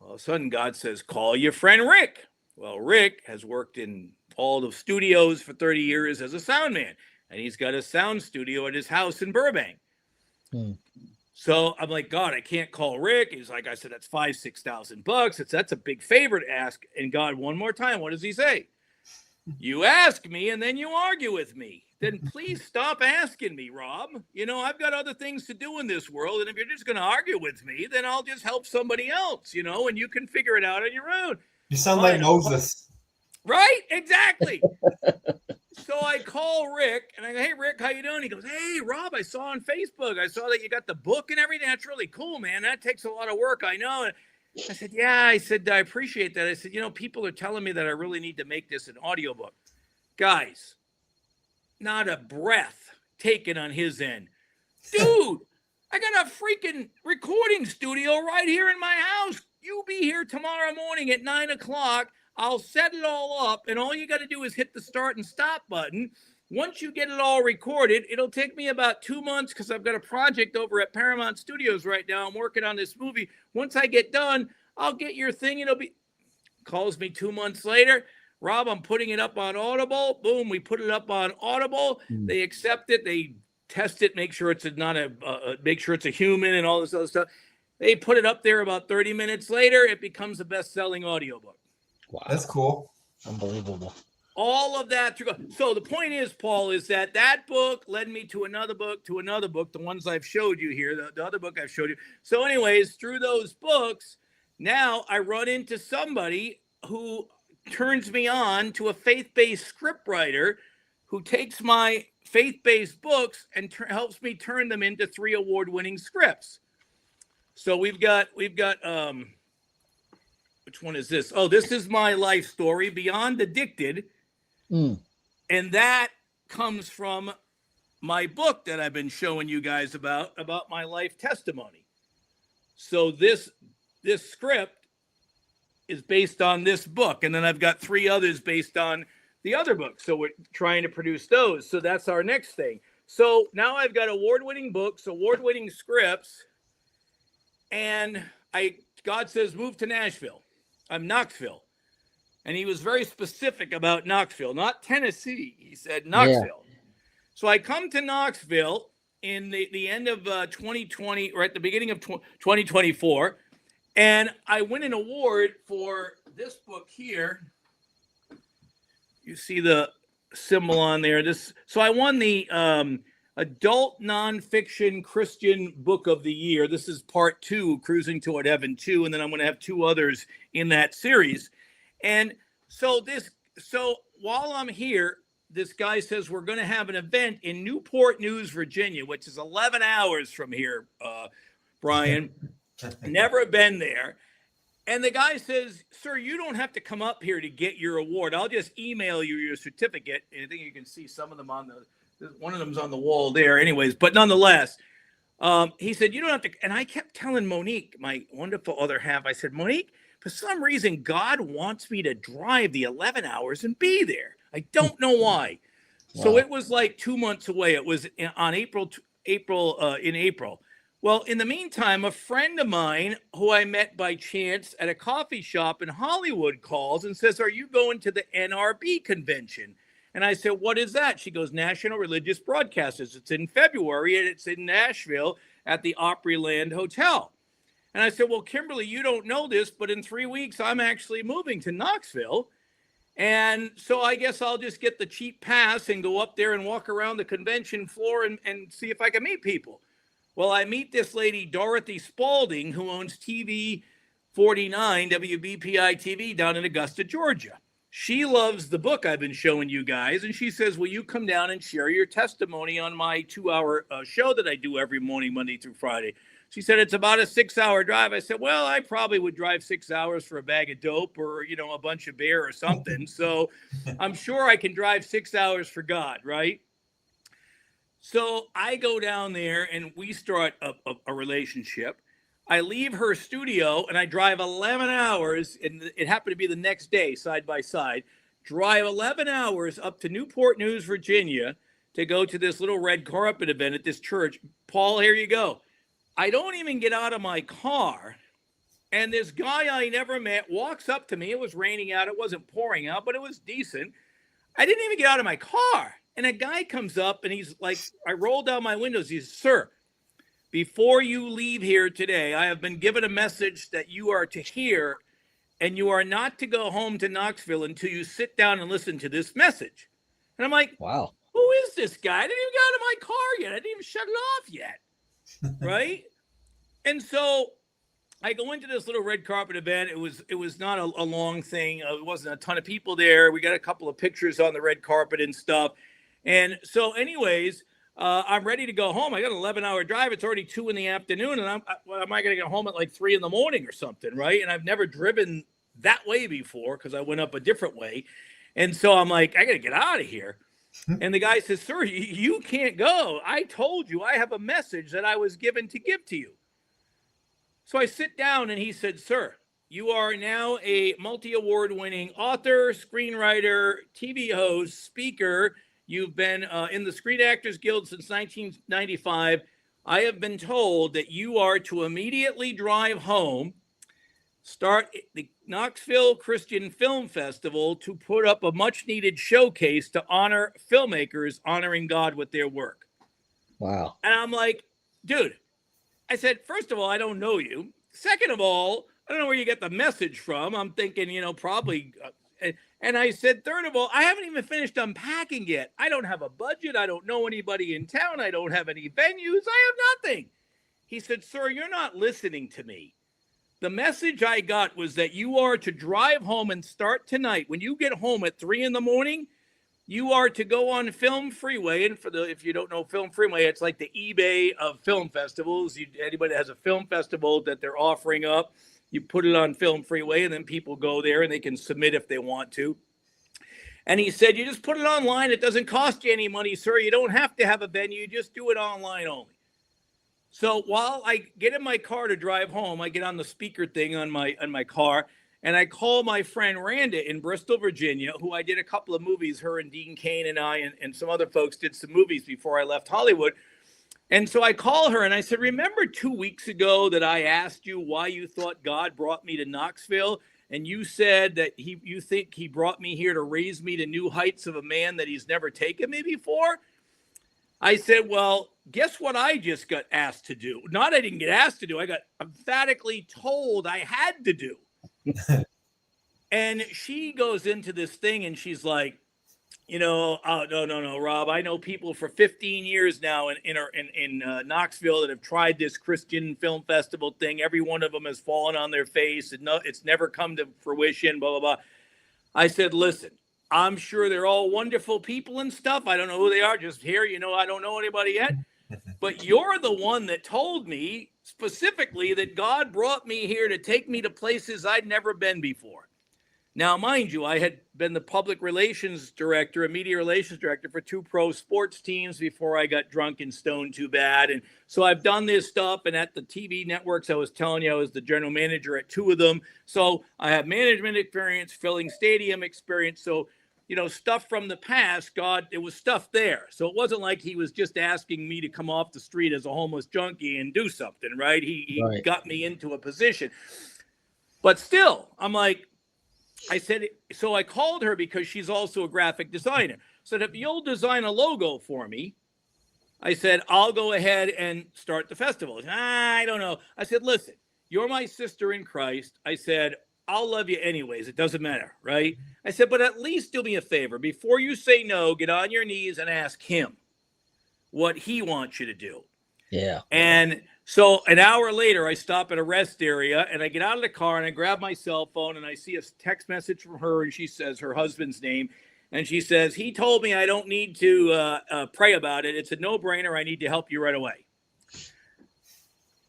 All of a sudden, God says, call your friend Rick. Well, Rick has worked in all the studios for 30 years as a sound man. And he's got a sound studio at his house in Burbank. So I'm like, God, I can't call Rick. He's like, I said, that's $5,000-6,000. That's a big favor to ask. And God, one more time, what does he say? You ask me and then you argue with me. Then please stop asking me, Rob. You know, I've got other things to do in this world. And if you're just going to argue with me, then I'll just help somebody else, you know, and you can figure it out on your own. You sound like Moses. Right? Exactly. So I call Rick and I go, hey, Rick, how you doing? He goes, hey, Rob, I saw on Facebook. I saw that you got the book and everything. That's really cool, man. That takes a lot of work. I know. I said, yeah. I said, I appreciate that. I said, you know, people are telling me that I really need to make this an audiobook. Guys, not a breath taken on his end. Dude, I got a freaking recording studio right here in my house. You be here tomorrow morning at 9 o'clock. I'll set it all up, and all you got to do is hit the start and stop button. Once you get it all recorded, it'll take me about 2 months because I've got a project over at Paramount Studios right now. I'm working on this movie. Once I get done, I'll get your thing. It'll be. Calls me 2 months later. Rob, I'm putting it up on Audible. Boom, we put it up on Audible. They accept it. They test it, make sure it's make sure it's a human and all this other stuff. They put it up there about 30 minutes later. It becomes a best-selling audiobook. Wow, that's cool. Unbelievable. All of that. So the point is, Paul, is that book led me to another book, the ones I've showed you here, the other book I've showed you. So anyways, through those books, now I run into somebody who turns me on to a faith-based scriptwriter who takes my faith-based books and helps me turn them into 3 award-winning scripts. So we've got which one is this? Oh, this is my life story, Beyond Addicted. And that comes from my book that I've been showing you guys about my life testimony. So this script is based on this book. And then I've got 3 others based on the other book. So we're trying to produce those. So that's our next thing. So now I've got award-winning books, award-winning scripts. And God says, move to Nashville. I'm Knoxville. And he was very specific about Knoxville, not Tennessee. He said Knoxville. Yeah. So I come to Knoxville in the end of 2020 or at the beginning of 2024. And I win an award for this book here. You see the symbol on there. So I won the Adult Nonfiction Christian Book of the Year. This is part 2, Cruising Toward Heaven 2, and then I'm going to have 2 others in that series. And so while I'm here, this guy says we're going to have an event in Newport News, Virginia, which is 11 hours from here, Bryan. Never been there. And the guy says, sir, you don't have to come up here to get your award. I'll just email you your certificate. And I think you can see some of them one of them's on the wall there anyways, but nonetheless, he said, you don't have to. And I kept telling Monique, my wonderful other half, I said, Monique, for some reason, God wants me to drive the 11 hours and be there. I don't know why. Wow. So it was like 2 months away. It was in April. Well, in the meantime, a friend of mine who I met by chance at a coffee shop in Hollywood calls and says, "Are you going to the NRB convention?" And I said, "What is that?" She goes, "National Religious Broadcasters. It's in February and it's in Nashville at the Opryland Hotel." And I said, "Well, Kimberly, you don't know this, but in 3 weeks, I'm actually moving to Knoxville. And so I guess I'll just get the cheap pass and go up there and walk around the convention floor and see if I can meet people." Well, I meet this lady, Dorothy Spalding, who owns TV 49, WBPI TV down in Augusta, Georgia. She loves the book I've been showing you guys. And she says, "Will you come down and share your testimony on my 2-hour show that I do every morning, Monday through Friday?" She said, "It's about a 6-hour drive." I said, "Well, I probably would drive 6 hours for a bag of dope or, a bunch of beer or something. So I'm sure I can drive 6 hours for God, right?" So I go down there and we start a relationship. I leave her studio and I drive 11 hours, and it happened to be the next day, side by side. Drive 11 hours up to Newport News, Virginia, to go to this little red carpet event at this church. Paul, here you go. I don't even get out of my car, and this guy I never met walks up to me. It was raining out. It wasn't pouring out, but it was decent. I didn't even get out of my car. And a guy comes up and he's like, I roll down my windows. He says, "Sir, before you leave here today, I have been given a message that you are to hear, and you are not to go home to Knoxville until you sit down and listen to this message." And I'm like, Wow. "Who is this guy? I didn't even get out of my car yet. I didn't even shut it off yet." Right? And so I go into this little red carpet event. It was not a long thing. It wasn't a ton of people there. We got a couple of pictures on the red carpet and stuff. And so anyways, I'm ready to go home. I got an 11-hour drive. It's already 2 p.m. and am I going to get home at like 3 a.m. or something, right? And I've never driven that way before because I went up a different way. And so I'm like, I got to get out of here. And the guy says, "Sir, you can't go. I told you I have a message that I was given to give to you." So I sit down and he said, "Sir, you are now a multi-award winning author, screenwriter, TV host, speaker. You've been in the Screen Actors Guild since 1995. I have been told that you are to immediately drive home, start the Knoxville Christian Film Festival to put up a much needed showcase to honor filmmakers honoring God with their work." Wow. And I'm like, "Dude," I said, "first of all, I don't know you. Second of all, I don't know where you get the message from." I'm thinking, probably. And I said, "Third of all, I haven't even finished unpacking yet. I don't have a budget. I don't know anybody in town. I don't have any venues. I have nothing." He said, "Sir, you're not listening to me. The message I got was that you are to drive home and start tonight. When you get home at 3 a.m, you are to go on Film Freeway." And if you don't know Film Freeway, it's like the eBay of film festivals. Anybody that has a film festival that they're offering up, you put it on Film Freeway, and then people go there and they can submit if they want to. And he said, "You just put it online. It doesn't cost you any money, sir. You don't have to have a venue. Just do it online only." So while I get in my car to drive home, I get on the speaker thing on my car, and I call my friend Randa in Bristol, Virginia, who I did a couple of movies. Her and Dean Cain and I and some other folks did some movies before I left Hollywood. And so I call her and I said, "Remember 2 weeks ago that I asked you why you thought God brought me to Knoxville? And you said that you think he brought me here to raise me to new heights of a man that he's never taken me before?" I said, "Well, guess what I just got asked to do? Not I didn't get asked to do. I got emphatically told I had to do." And she goes into this thing and she's like, "Oh, no, Rob. I know people for 15 years now in Knoxville that have tried this Christian film festival thing. Every one of them has fallen on their face, and it's never come to fruition, blah, blah, blah." I said, "Listen, I'm sure they're all wonderful people and stuff. I don't know who they are. Just here, I don't know anybody yet. But you're the one that told me specifically that God brought me here to take me to places I'd never been before." Now, mind you, I had been the public relations director, a media relations director for 2 pro sports teams before I got drunk and stoned too bad. And so I've done this stuff. And at the TV networks, I was telling you, I was the general manager at 2 of them. So I have management experience, filling stadium experience. So stuff from the past, God, there was stuff there. So it wasn't like he was just asking me to come off the street as a homeless junkie and do something, right? He Right. got me into a position. But still, I'm like, I said, so I called her because she's also a graphic designer. Said, if you'll design a logo for me, I said, I'll go ahead and start the festival. I don't know. I said, listen, you're my sister in Christ. I said, I'll love you anyways. It doesn't matter, right? I said, but at least do me a favor. Before you say no, get on your knees and ask him what he wants you to do. Yeah. And so an hour later, I stop at a rest area and I get out of the car and I grab my cell phone and I see a text message from her and she says her husband's name. And she says, he told me I don't need to pray about it. It's a no-brainer. I need to help you right away.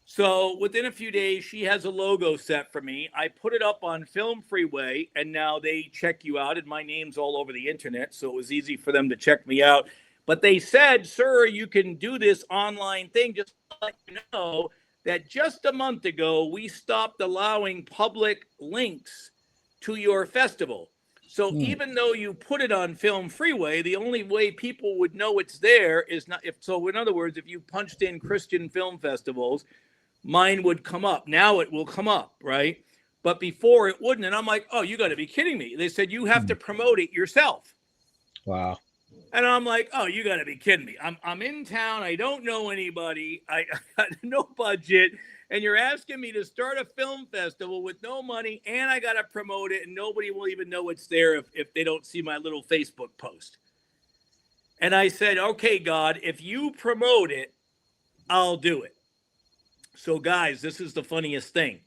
So within a few days, she has a logo set for me. I put it up on Film Freeway, and now they check you out, and my name's all over the internet, so it was easy for them to check me out. But they said, sir, you can do this online thing. Just to let you know that just a month ago, we stopped allowing public links to your festival. So even though you put it on Film Freeway, the only way people would know it's there is not if. So in other words, if you punched in Christian film festivals, mine would come up. Now it will come up, right? But before it wouldn't. And I'm like, oh, you got to be kidding me. They said you have to promote it yourself. Wow. And I'm like, oh, you got to be kidding me. I'm in town. I don't know anybody. I got no budget. And you're asking me to start a film festival with no money, and I got to promote it, and nobody will even know it's there if they don't see my little Facebook post. And I said, okay, God, if you promote it, I'll do it. So, guys, this is the funniest thing.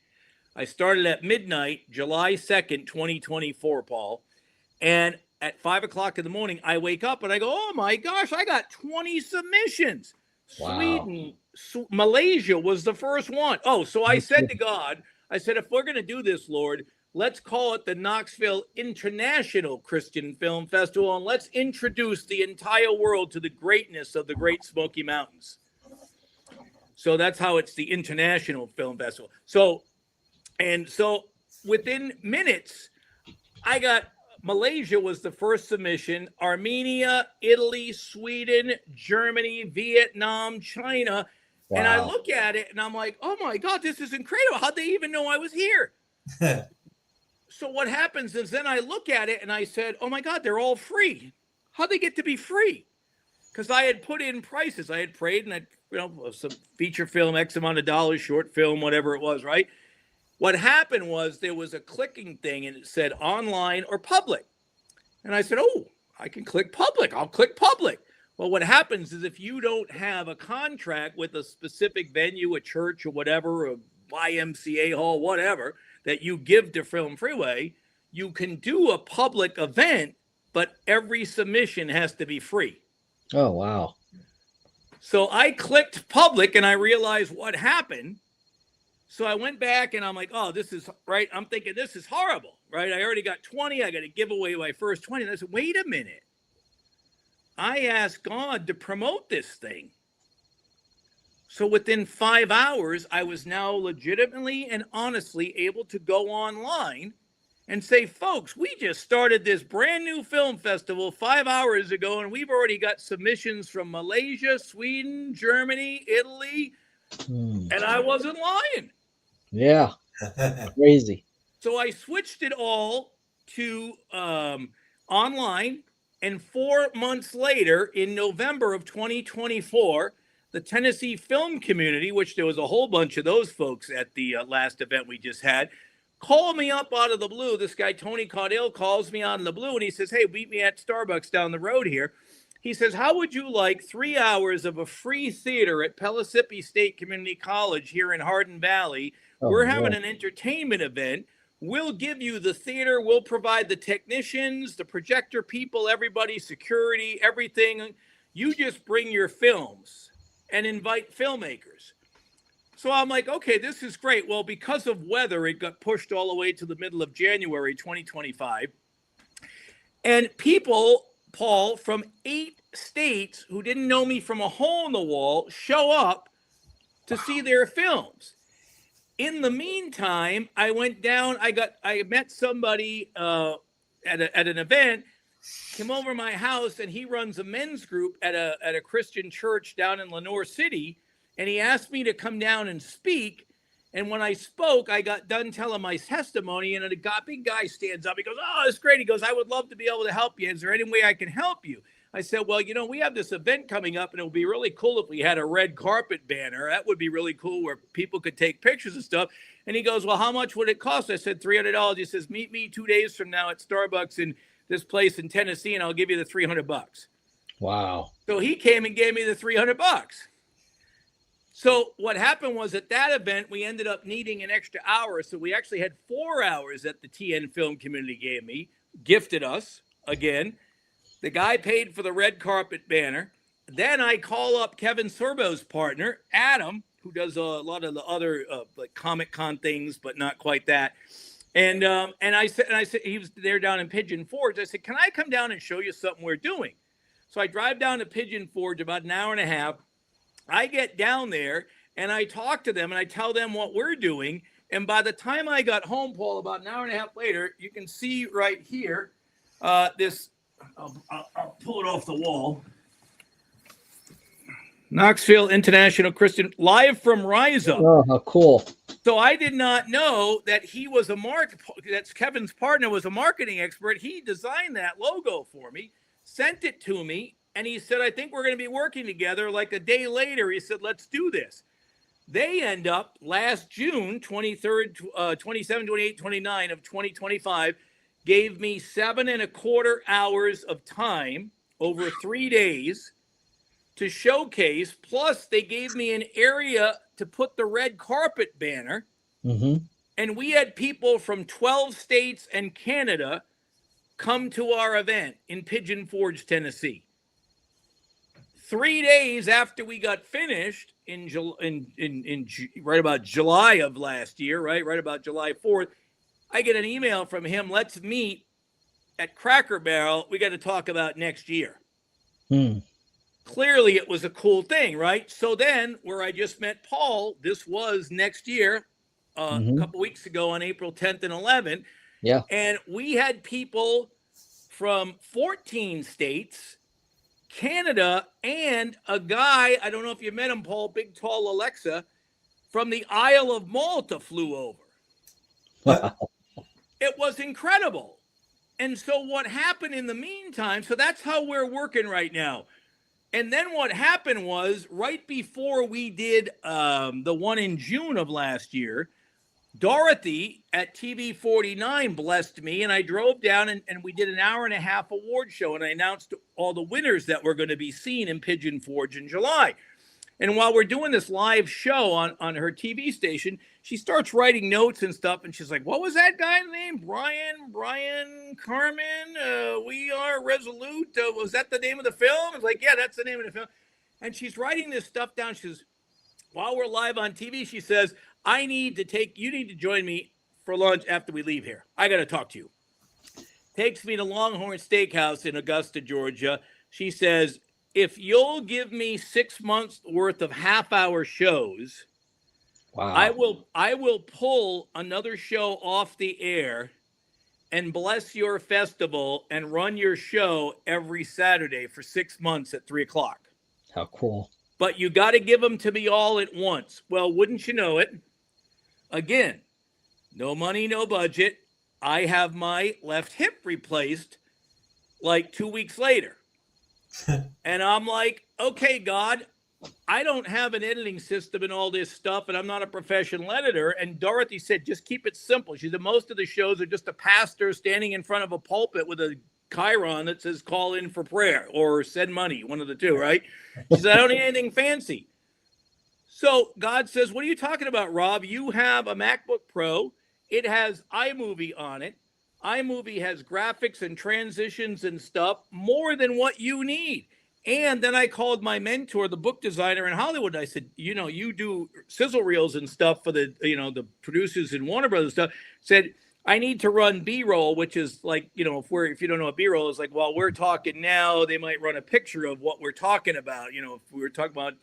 I started at midnight, July 2nd, 2024, Paul. And at 5 o'clock in the morning, I wake up and I go, oh, my gosh, I got 20 submissions. Wow. Sweden, Malaysia was the first one. Oh, so I said to God, I said, if we're going to do this, Lord, let's call it the Knoxville International Christian Film Festival, and let's introduce the entire world to the greatness of the Great Smoky Mountains. So that's how it's the International Film Festival. So within minutes, I got Malaysia was the first submission, Armenia, Italy, Sweden, Germany, Vietnam, China. Wow. And I look at it and I'm like, oh my God, this is incredible. How'd they even know I was here? So what happens is then I look at it and I said, oh my God, they're all free. How'd they get to be free? Because I had put in prices. I had prayed and some feature film, X amount of dollars, short film, whatever it was, right? What happened was there was a clicking thing and it said online or public. And I said, oh, I can click public. I'll click public. Well, what happens is if you don't have a contract with a specific venue, a church or whatever, a YMCA hall, whatever, that you give to Film Freeway, you can do a public event, but every submission has to be free. Oh, wow. So I clicked public and I realized what happened. So I went back and I'm like, oh, this is right. I'm thinking this is horrible, right? I already got 20. I got to give away my first 20. And I said, wait a minute. I asked God to promote this thing. So within 5 hours, I was now legitimately and honestly able to go online and say, folks, we just started this brand new film festival 5 hours ago, and we've already got submissions from Malaysia, Sweden, Germany, Italy, and I wasn't lying. Yeah, crazy. So I switched it all to online, and 4 months later, in November of 2024, the Tennessee film community, which there was a whole bunch of those folks at the last event we just had, called me up out of the blue. This guy, Tony Caudill, calls me out of the blue, and he says, hey, meet me at Starbucks down the road here. He says, how would you like 3 hours of a free theater at Pellissippi State Community College here in Hardin Valley? We're having an entertainment event. We'll give you the theater. We'll provide the technicians, the projector people, everybody, security, everything. You just bring your films and invite filmmakers. So I'm like, okay, this is great. Well, because of weather, it got pushed all the way to the middle of January 2025. And people, Paul, from 8 states who didn't know me from a hole in the wall show up to see their films. In the meantime, I went down, I met somebody at an event, came over to my house, and he runs a men's group at a Christian church down in Lenore City. And he asked me to come down and speak. And when I spoke, I got done telling my testimony, and a big guy stands up. He goes, "Oh, it's great." He goes, "I would love to be able to help you. Is there any way I can help you?" I said, "Well, we have this event coming up, and it would be really cool if we had a red carpet banner. That would be really cool where people could take pictures and stuff." And he goes, "Well, how much would it cost?" I said, $300. He says, "Meet me 2 days from now at Starbucks in this place in Tennessee, and I'll give you the $300. Wow. So he came and gave me the $300. So what happened was at that event, we ended up needing an extra hour. So we actually had 4 hours that the TN Film Community gifted us again. The guy paid for the red carpet banner. Then I call up Kevin Sorbo's partner, Adam, who does a lot of the other like Comic-Con things, but not quite that. And I said he was there down in Pigeon Forge. I said, "Can I come down and show you something we're doing?" So I drive down to Pigeon Forge about an hour and a half. I get down there and I talk to them and I tell them what we're doing. And by the time I got home, Paul, about an hour and a half later, you can see right here this. I'll pull it off the wall. Knoxville International Christian, live from Rise Up. Oh, how cool. So I did not know that he was that's Kevin's partner, was a marketing expert. He designed that logo for me, sent it to me, and he said, "I think we're going to be working together." Like a day later, he said, "Let's do this." They end up last June 23rd, 27, 28, 29 of 2025, gave me 7.25 hours of time over 3 days to showcase. Plus, they gave me an area to put the red carpet banner. Mm-hmm. And we had people from 12 states and Canada come to our event in Pigeon Forge, Tennessee. 3 days after we got finished in right about July of last year, right about July 4th, I get an email from him. "Let's meet at Cracker Barrel. We got to talk about next year." Clearly, it was a cool thing, right? So then, where I just met Paul, this was next year, a couple weeks ago on April 10th and 11th. Yeah. And we had people from 14 states, Canada, and a guy, I don't know if you met him, Paul, big, tall Alexa, from the Isle of Malta flew over. Wow. It was incredible. And so what happened in the meantime, so that's how we're working right now. And then what happened was right before we did the one in June of last year, Dorothy at TV 49 blessed me, and I drove down and we did an hour and a half award show, and I announced all the winners that were going to be seen in Pigeon Forge in July. And while we're doing this live show on her TV station, she starts writing notes and stuff, and she's like, "What was that guy's name? Bryan Carman? We Are Resolute. Was that the name of the film?" It's like, "Yeah, that's the name of the film." And she's writing this stuff down. She says, while we're live on TV, she says, you need to join me for lunch after we leave here. I got to talk to you." Takes me to Longhorn Steakhouse in Augusta, Georgia. She says, "If you'll give me 6 months worth of half-hour shows, Wow. I will pull another show off the air and bless your festival and run your show every Saturday for 6 months at 3:00. How cool. But you got to give them to me all at once." Well, wouldn't you know it? Again, no money, no budget. I have my left hip replaced like 2 weeks later. And I'm like, "Okay, God, I don't have an editing system and all this stuff, and I'm not a professional editor." And Dorothy said, "Just keep it simple." She said, "Most of the shows are just a pastor standing in front of a pulpit with a chyron that says call in for prayer or send money, one of the two, right?" She said, "I don't need anything fancy." So God says, "What are you talking about, Rob? You have a MacBook Pro. It has iMovie on it. iMovie has graphics and transitions and stuff more than what you need." And then I called my mentor, the book designer in Hollywood. I said, "You do sizzle reels and stuff for the producers in Warner Brothers stuff." Said, "I need to run B-roll," which is like, if you don't know what B-roll is, like, while we're talking now, they might run a picture of what we're talking about. If we were talking about,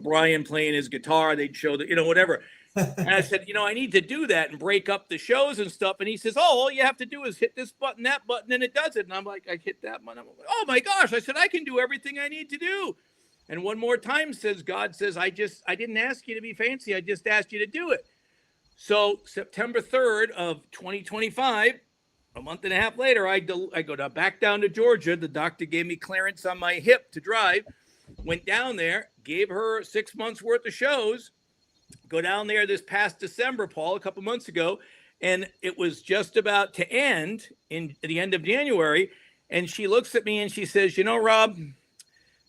Bryan playing his guitar. They'd show the, whatever. And I said, I need to do that and break up the shows and stuff. And he says, oh, all you have to do is hit this button, that button, and it does it. And I'm like, I hit that button. I'm like, oh my gosh. I said, I can do everything I need to do. And one more time God says, I didn't ask you to be fancy. I just asked you to do it. So September 3rd of 2025, a month and a half later, I go back down to Georgia. The doctor gave me clearance on my hip to drive. Went down there, gave her 6 months worth of shows. Go down there this past December, Paul, a couple months ago, and it was just about to end in the end of January. And she looks at me and she says, Rob,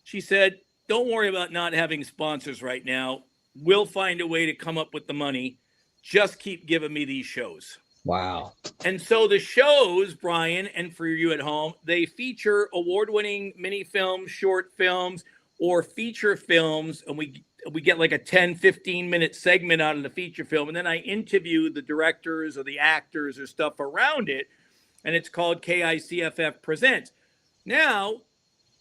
she said, don't worry about not having sponsors right now. We'll find a way to come up with the money. Just keep giving me these shows. Wow. And so the shows, Bryan, and for you at home, they feature award-winning mini films, short films, or feature films, and we get like a 10, 15-minute segment out of the feature film, and then I interview the directors or the actors or stuff around it, and it's called KICFF Presents. Now,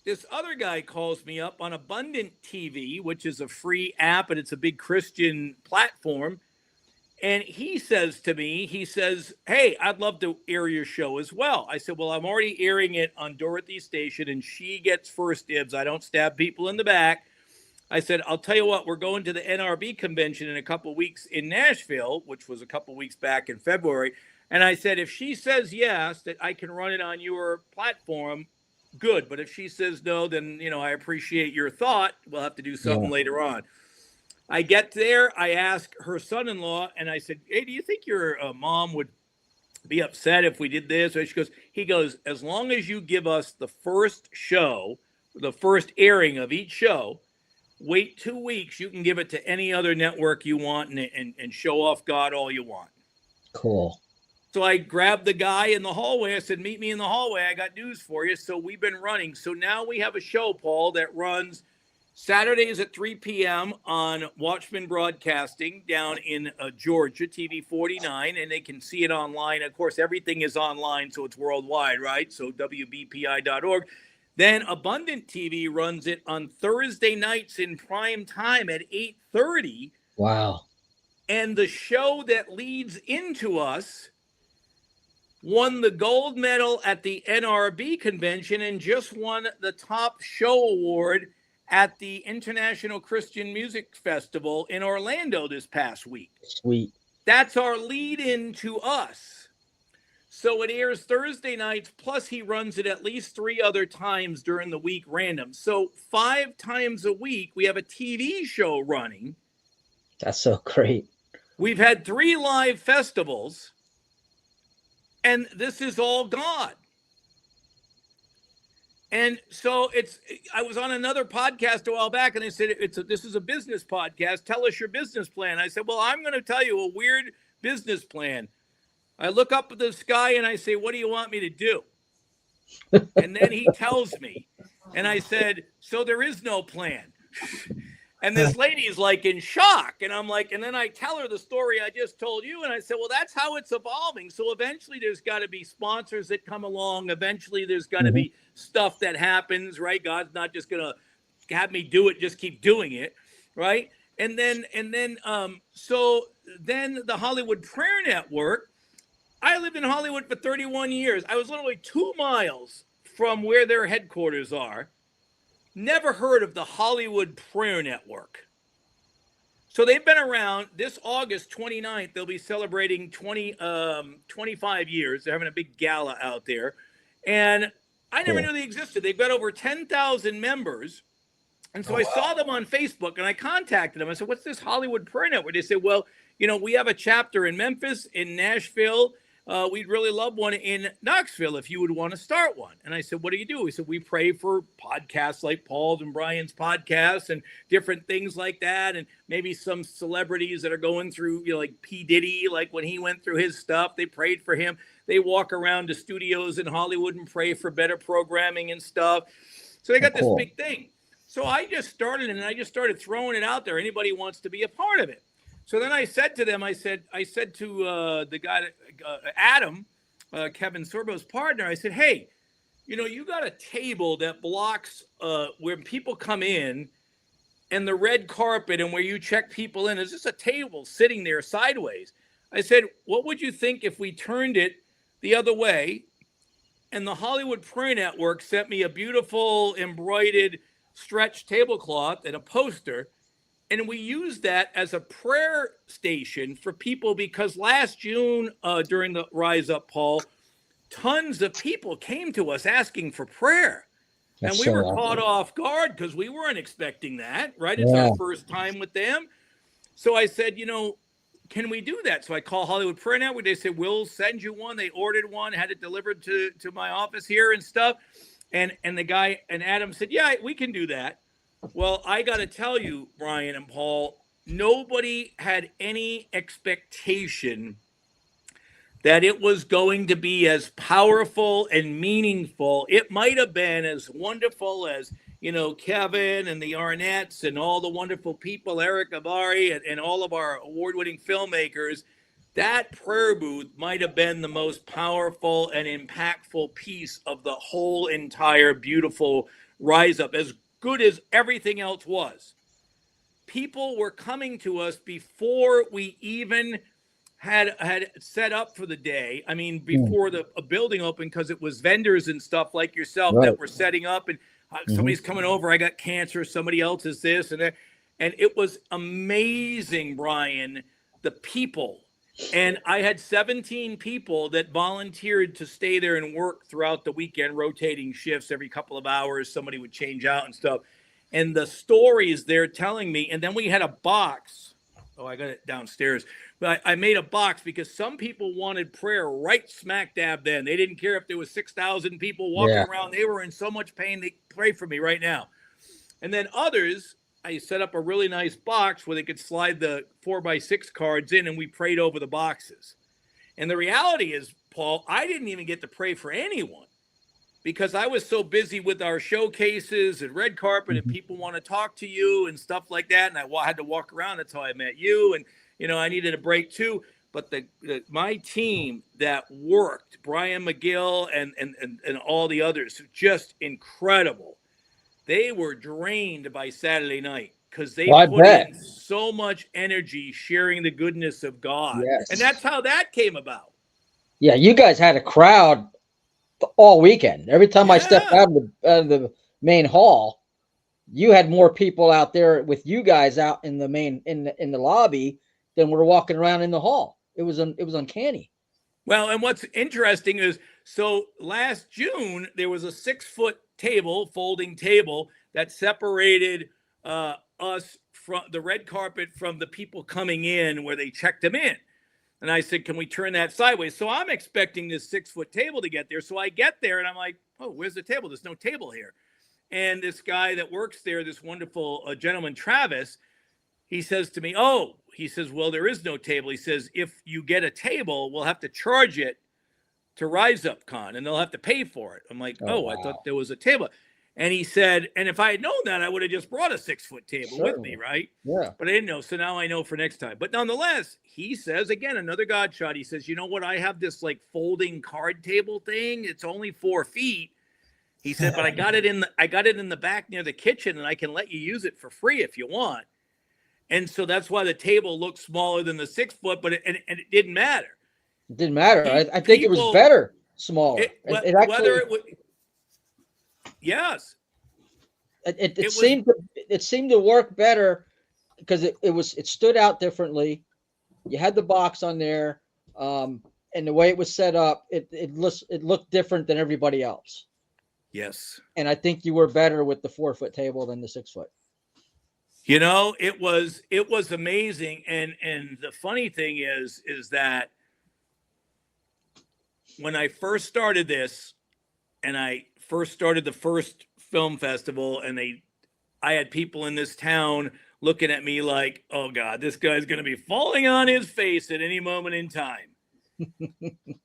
this other guy calls me up on Abundant TV, which is a free app, and it's a big Christian platform, and he says to me, hey, I'd love to air your show as well. I said, well, I'm already airing it on Dorothy's station, and she gets first dibs. I don't stab people in the back. I said, I'll tell you what, we're going to the NRB convention in a couple of weeks in Nashville, which was a couple of weeks back in February. And I said, if she says yes, that I can run it on your platform, good. But if she says no, then, I appreciate your thought. We'll have to do something later on. I get there, I ask her son-in-law, and I said, hey, do you think your mom would be upset if we did this? And he goes, as long as you give us the first show, the first airing of each show, wait 2 weeks, you can give it to any other network you want and show off God all you want. Cool. So I grabbed the guy in the hallway. I said, meet me in the hallway. I got news for you. So we've been running. So now we have a show, Paul, that runs Saturdays at 3 p.m. on Watchman Broadcasting down in Georgia, TV 49, and they can see it online. Of course, everything is online, so it's worldwide, right? So WBPI.org. Then Abundant TV runs it on Thursday nights in prime time at 8:30. Wow. And the show that leads into us won the gold medal at the NRB convention and just won the top show award at the International Christian Music Festival in Orlando this past week. Sweet. That's our lead in to us. So it airs Thursday nights, plus he runs it at least 3 other times during the week random. So 5 times a week, we have a TV show running. That's so great. We've had 3 live festivals, and this is all God. And so I was on another podcast a while back, and they said, this is a business podcast. Tell us your business plan. I said, well, I'm going to tell you a weird business plan. I look up at the sky and I say, what do you want me to do? And then he tells me, and I said, so there is no plan. And this lady is like in shock. And I'm like, and then I tell her the story I just told you. And I said, well, that's how it's evolving. So eventually there's got to be sponsors that come along. Eventually there's got to be stuff that happens, right? God's not just going to have me do it, just keep doing it, right? So then the Hollywood Prayer Network, I lived in Hollywood for 31 years. I was literally 2 miles from where their headquarters are. Never heard of the Hollywood Prayer Network. So they've been around. This August 29th, they'll be celebrating 25 years. They're having a big gala out there. And I never knew they existed. They've got over 10,000 members. And so I saw them on Facebook, and I contacted them. I said, what's this Hollywood Prayer Network? They said, well, we have a chapter in Memphis, in Nashville. We'd really love one in Knoxville if you would want to start one. And I said, what do you do? He said, we pray for podcasts like Paul's and Bryan's podcasts and different things like that. And maybe some celebrities that are going through, like P. Diddy, like when he went through his stuff, they prayed for him. They walk around to studios in Hollywood and pray for better programming and stuff. So they got this big thing. So I just started throwing it out there. Anybody wants to be a part of it. So then I said to them, I said to the guy, Adam, Kevin Sorbo's partner, I said, hey, you got a table that blocks where people come in and the red carpet and where you check people in, there's just a table sitting there sideways. I said, what would you think if we turned it the other way? And the Hollywood Prayer Network sent me a beautiful embroidered stretch tablecloth and a poster. And we used that as a prayer station for people, because last June, during the Rise Up, Paul, tons of people came to us asking for prayer. And we were caught off guard because we weren't expecting that, right? It's our first time with them. So I said, can we do that? So I call Hollywood Prayer Network. They said, we'll send you one. They ordered one, had it delivered to my office here and stuff. And the guy, and Adam said, yeah, we can do that. Well, I got to tell you, Bryan and Paul, nobody had any expectation that it was going to be as powerful and meaningful. It might have been as wonderful as, Kevin and the Ahnets and all the wonderful people, Eric Avari and all of our award-winning filmmakers. That prayer booth might have been the most powerful and impactful piece of the whole entire beautiful Rise Up, as good as everything else was. People were coming to us before we even had set up for the day. I mean, before the building opened, because it was vendors and stuff like yourself that were setting up, and somebody's coming over, I got cancer, somebody else is this and that. And it was amazing, Bryan, the people. And I had 17 people that volunteered to stay there and work throughout the weekend, rotating shifts every couple of hours. Somebody would change out and stuff. And the stories they're telling me, and then we had a box. Oh, I got it downstairs. But I made a box because some people wanted prayer right smack dab then. They didn't care if there was 6,000 people walking around. They were in so much pain. They pray for me right now. And then others, I set up a really nice box where they could slide the 4x6 cards in, and we prayed over the boxes. And the reality is, Paul, I didn't even get to pray for anyone because I was so busy with our showcases and red carpet and people want to talk to you and stuff like that. And I had to walk around. That's how I met you. And, I needed a break too. But my team that worked, Brian McGill and all the others, just incredible. They were drained by Saturday night because they put in so much energy sharing the goodness of God. Yes. And that's how that came about. Yeah, you guys had a crowd all weekend. Every time I stepped out of the main hall, you had more people out there with you guys out in the main in the lobby than were walking around in the hall. It was uncanny. Well, and what's interesting is, so last June there was a 6-foot table, folding table, that separated us from the red carpet from the people coming in where they checked them in. And I said, can we turn that sideways? So I'm expecting this 6-foot table to get there. So I get there and I'm like, oh, where's the table? There's no table here. And this guy that works there, this wonderful gentleman, Travis, he says to me, well, there is no table. He says, if you get a table, we'll have to charge it to Rise Up Con and they'll have to pay for it. I'm like, wow. I thought there was a table. And he said, and if I had known that, I would have just brought a 6-foot table with me, right? Yeah. But I didn't know. So now I know for next time. But nonetheless, he says, again, another God shot. He says, you know what? I have this like folding card table thing. It's only 4 feet. He said, but I got it in the back near the kitchen, and I can let you use it for free if you want. And so that's why the table looks smaller than the 6-foot, but it didn't matter. It didn't matter. I think it was better smaller. Yes. It seemed to work better because it stood out differently. You had the box on there, and the way it was set up, it looked different than everybody else. Yes. And I think you were better with the 4-foot table than the 6-foot. It was amazing. And the funny thing is that when I first started this and I first started the first film festival, and I had people in this town looking at me like, oh God, this guy's going to be falling on his face at any moment in time.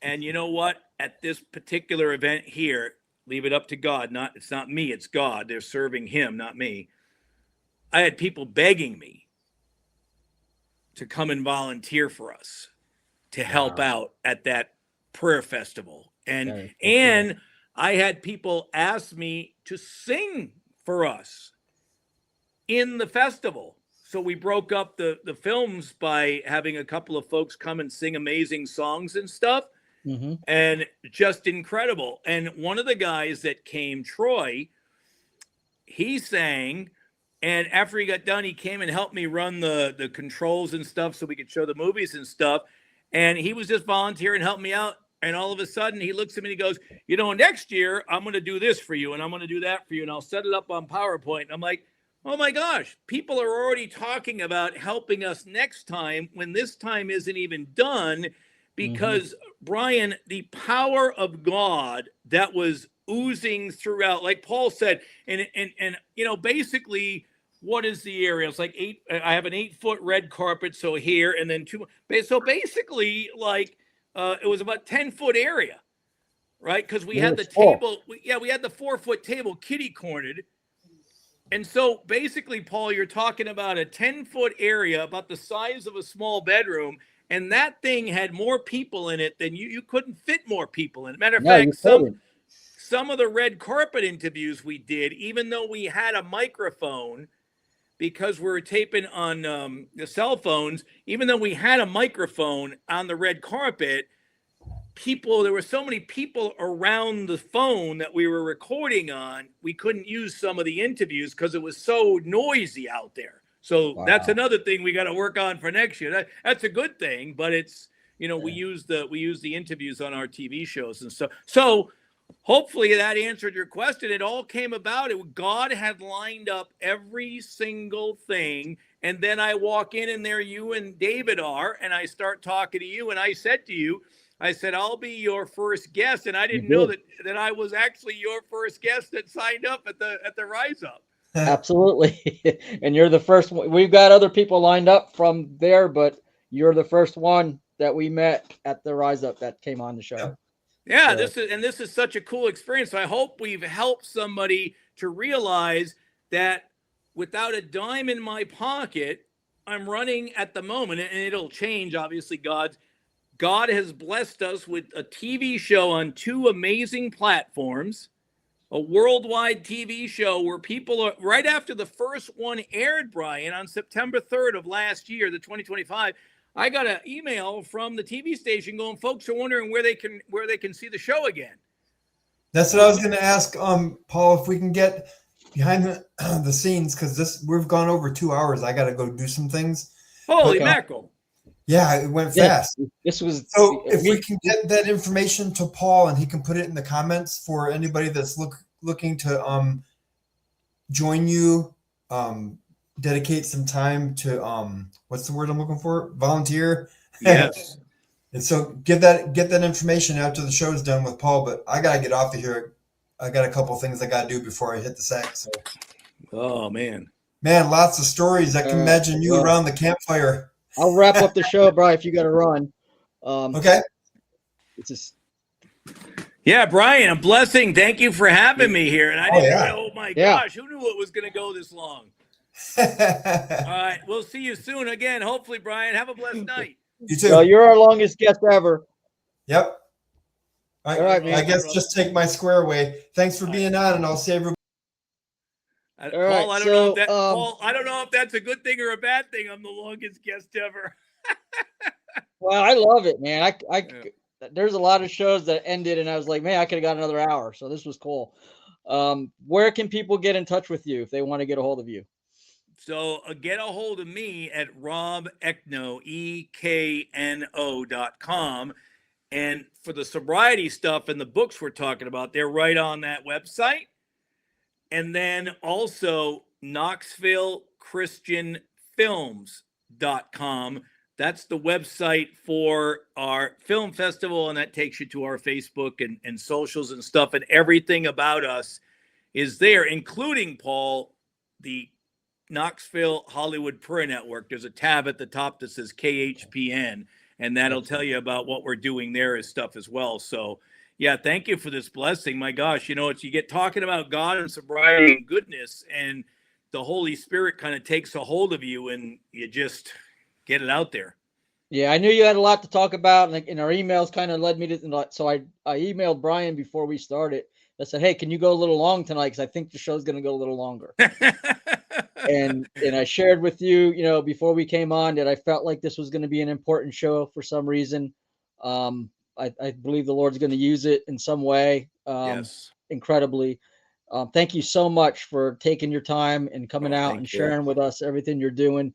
And you know what? At this particular event here, leave it up to God. It's not me, it's God. They're serving him, not me. I had people begging me to come and volunteer for us to help out at that prayer festival. And I had people ask me to sing for us. in the festival. So we broke up the films by having a couple of folks come and sing amazing songs and stuff. Mm-hmm. And just incredible. And one of the guys that came, Troy, he sang, and after he got done, he came and helped me run the controls and stuff so we could show the movies and stuff. And he was just volunteering, helping me out. And all of a sudden he looks at me and he goes, next year I'm going to do this for you and I'm going to do that for you. And I'll set it up on PowerPoint. And I'm like, oh my gosh, people are already talking about helping us next time when this time isn't even done, because Bryan, the power of God that was oozing throughout, like Paul said, and basically, what is the area? It's like I have an 8-foot red carpet, so here, and then 2. So basically, like it was about 10-foot area, right? Because we had the table. We had the 4-foot table kitty cornered. And so basically, Paul, you're talking about a 10-foot area about the size of a small bedroom. And that thing had more people in it than you couldn't fit more people in it. Matter of fact, some of the red carpet interviews we did, even though we had a microphone, because we were taping on the cell phones, even though we had a microphone on the red carpet, there were so many people around the phone that we were recording on, we couldn't use some of the interviews because it was so noisy out there. So that's another thing we got to work on for next year. That's a good thing, but it's, we use the interviews on our TV shows and stuff. So hopefully that answered your question. It all came about. God had lined up every single thing. And then I walk in and there you and David are, and I start talking to you. And I said to you, I'll be your first guest. And I didn't know that I was actually your first guest that signed up at the Rise Up. Absolutely. And you're the first one. We've got other people lined up from there, but you're the first one that we met at the Rise Up that came on the show. Yeah, this is such a cool experience. I hope we've helped somebody to realize that without a dime in my pocket, I'm running at the moment, and it'll change. Obviously, God has blessed us with a TV show on 2 amazing platforms, a worldwide TV show where people are, right after the first one aired, Bryan, on September 3rd of last year, the 2025, I got an email from the TV station going, folks are wondering where they can see the show again. That's what I was going to ask, Paul, if we can get behind the scenes, because we've gone over 2 hours. I got to go do some things. Holy mackerel. Yeah, it went fast. This was so. If we can get that information to Paul, and he can put it in the comments for anybody that's looking to join you, dedicate some time to what's the word I'm looking for? Volunteer. Yes. And so get that information after the show's done with Paul. But I gotta get off of here. I got a couple things I gotta do before I hit the sack. So. Oh man, lots of stories. I can imagine you around the campfire. I'll wrap up the show, Bryan, if you got to run. Okay. It's just. Yeah, Bryan, a blessing. Thank you for having me here. And I didn't know, oh my gosh, who knew it was going to go this long? All right, we'll see you soon again. Hopefully, Bryan. Have a blessed night. You too. Well, you're our longest guest ever. Yep. All right, man. I guess just take my square away. Thanks for being on, and I'll see everybody. Paul, I don't know if that's a good thing or a bad thing. I'm the longest guest ever. Well, I love it, man. There's a lot of shows that ended, and I was like, man, I could have got another hour. So this was cool. Where can people get in touch with you if they want to get a hold of you? So get a hold of me at Rob Ekno, EKNO.com. And for the sobriety stuff and the books we're talking about, they're right on that website. And then also KnoxvilleChristianFilms.com. That's the website for our film festival, and that takes you to our Facebook and socials and stuff, and everything about us is there, including, Paul, the Knoxville Hollywood Prayer Network. There's a tab at the top that says KHPN, and that'll tell you about what we're doing there as stuff as well. So, yeah, thank you for this blessing. My gosh, you get talking about God and sobriety and goodness, and the Holy Spirit kind of takes a hold of you, and you just get it out there. Yeah, I knew you had a lot to talk about, and our emails kind of led me to. So I emailed Bryan before we started. I said, "Hey, can you go a little long tonight? Because I think the show's going to go a little longer." and I shared with you, before we came on, that I felt like this was going to be an important show for some reason. I believe the Lord's going to use it in some way, Yes. incredibly. Thank you so much for taking your time and coming Oh, out thank and you. sharing with us everything you're doing.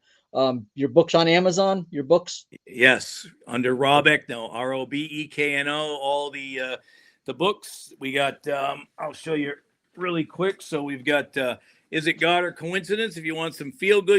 Your book's on Amazon, your books? Yes, under Rob Ekno, Robekno, all the books. We got, I'll show you really quick. So we've got Is It God or Coincidence? If you want some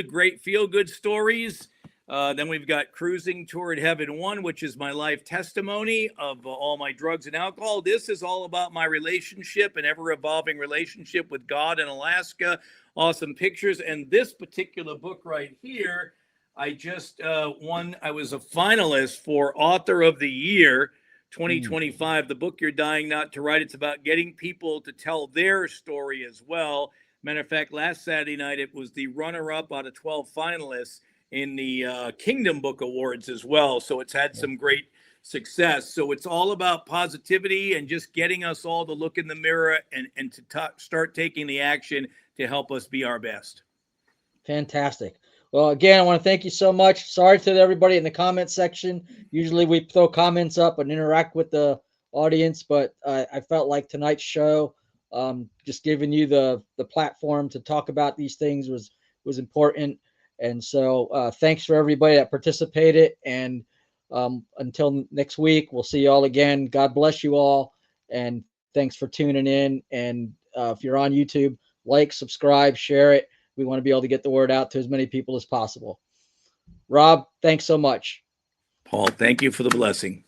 great feel good stories. Then we've got Cruising Toward Heaven 1, which is my life testimony of all my drugs and alcohol. This is all about my relationship, an ever-evolving relationship with God in Alaska. Awesome pictures. And this particular book right here, I just won. I was a finalist for Author of the Year 2025. The book You're Dying Not to Write. It's about getting people to tell their story as well. Matter of fact, last Saturday night, it was the runner-up out of 12 finalists in the Kingdom Book Awards as well. So it's had some great success. So it's all about positivity and just getting us all to look in the mirror and to start taking the action to help us be our best. Fantastic. Well, again, I want to thank you so much. Sorry to everybody in the comment section. Usually we throw comments up and interact with the audience, but I felt like tonight's show, just giving you the platform to talk about these things was important. And so thanks for everybody that participated. And until next week, we'll see you all again. God bless you all. And thanks for tuning in. And if you're on YouTube, like, subscribe, share it. We want to be able to get the word out to as many people as possible. Rob, thanks so much. Paul, thank you for the blessing.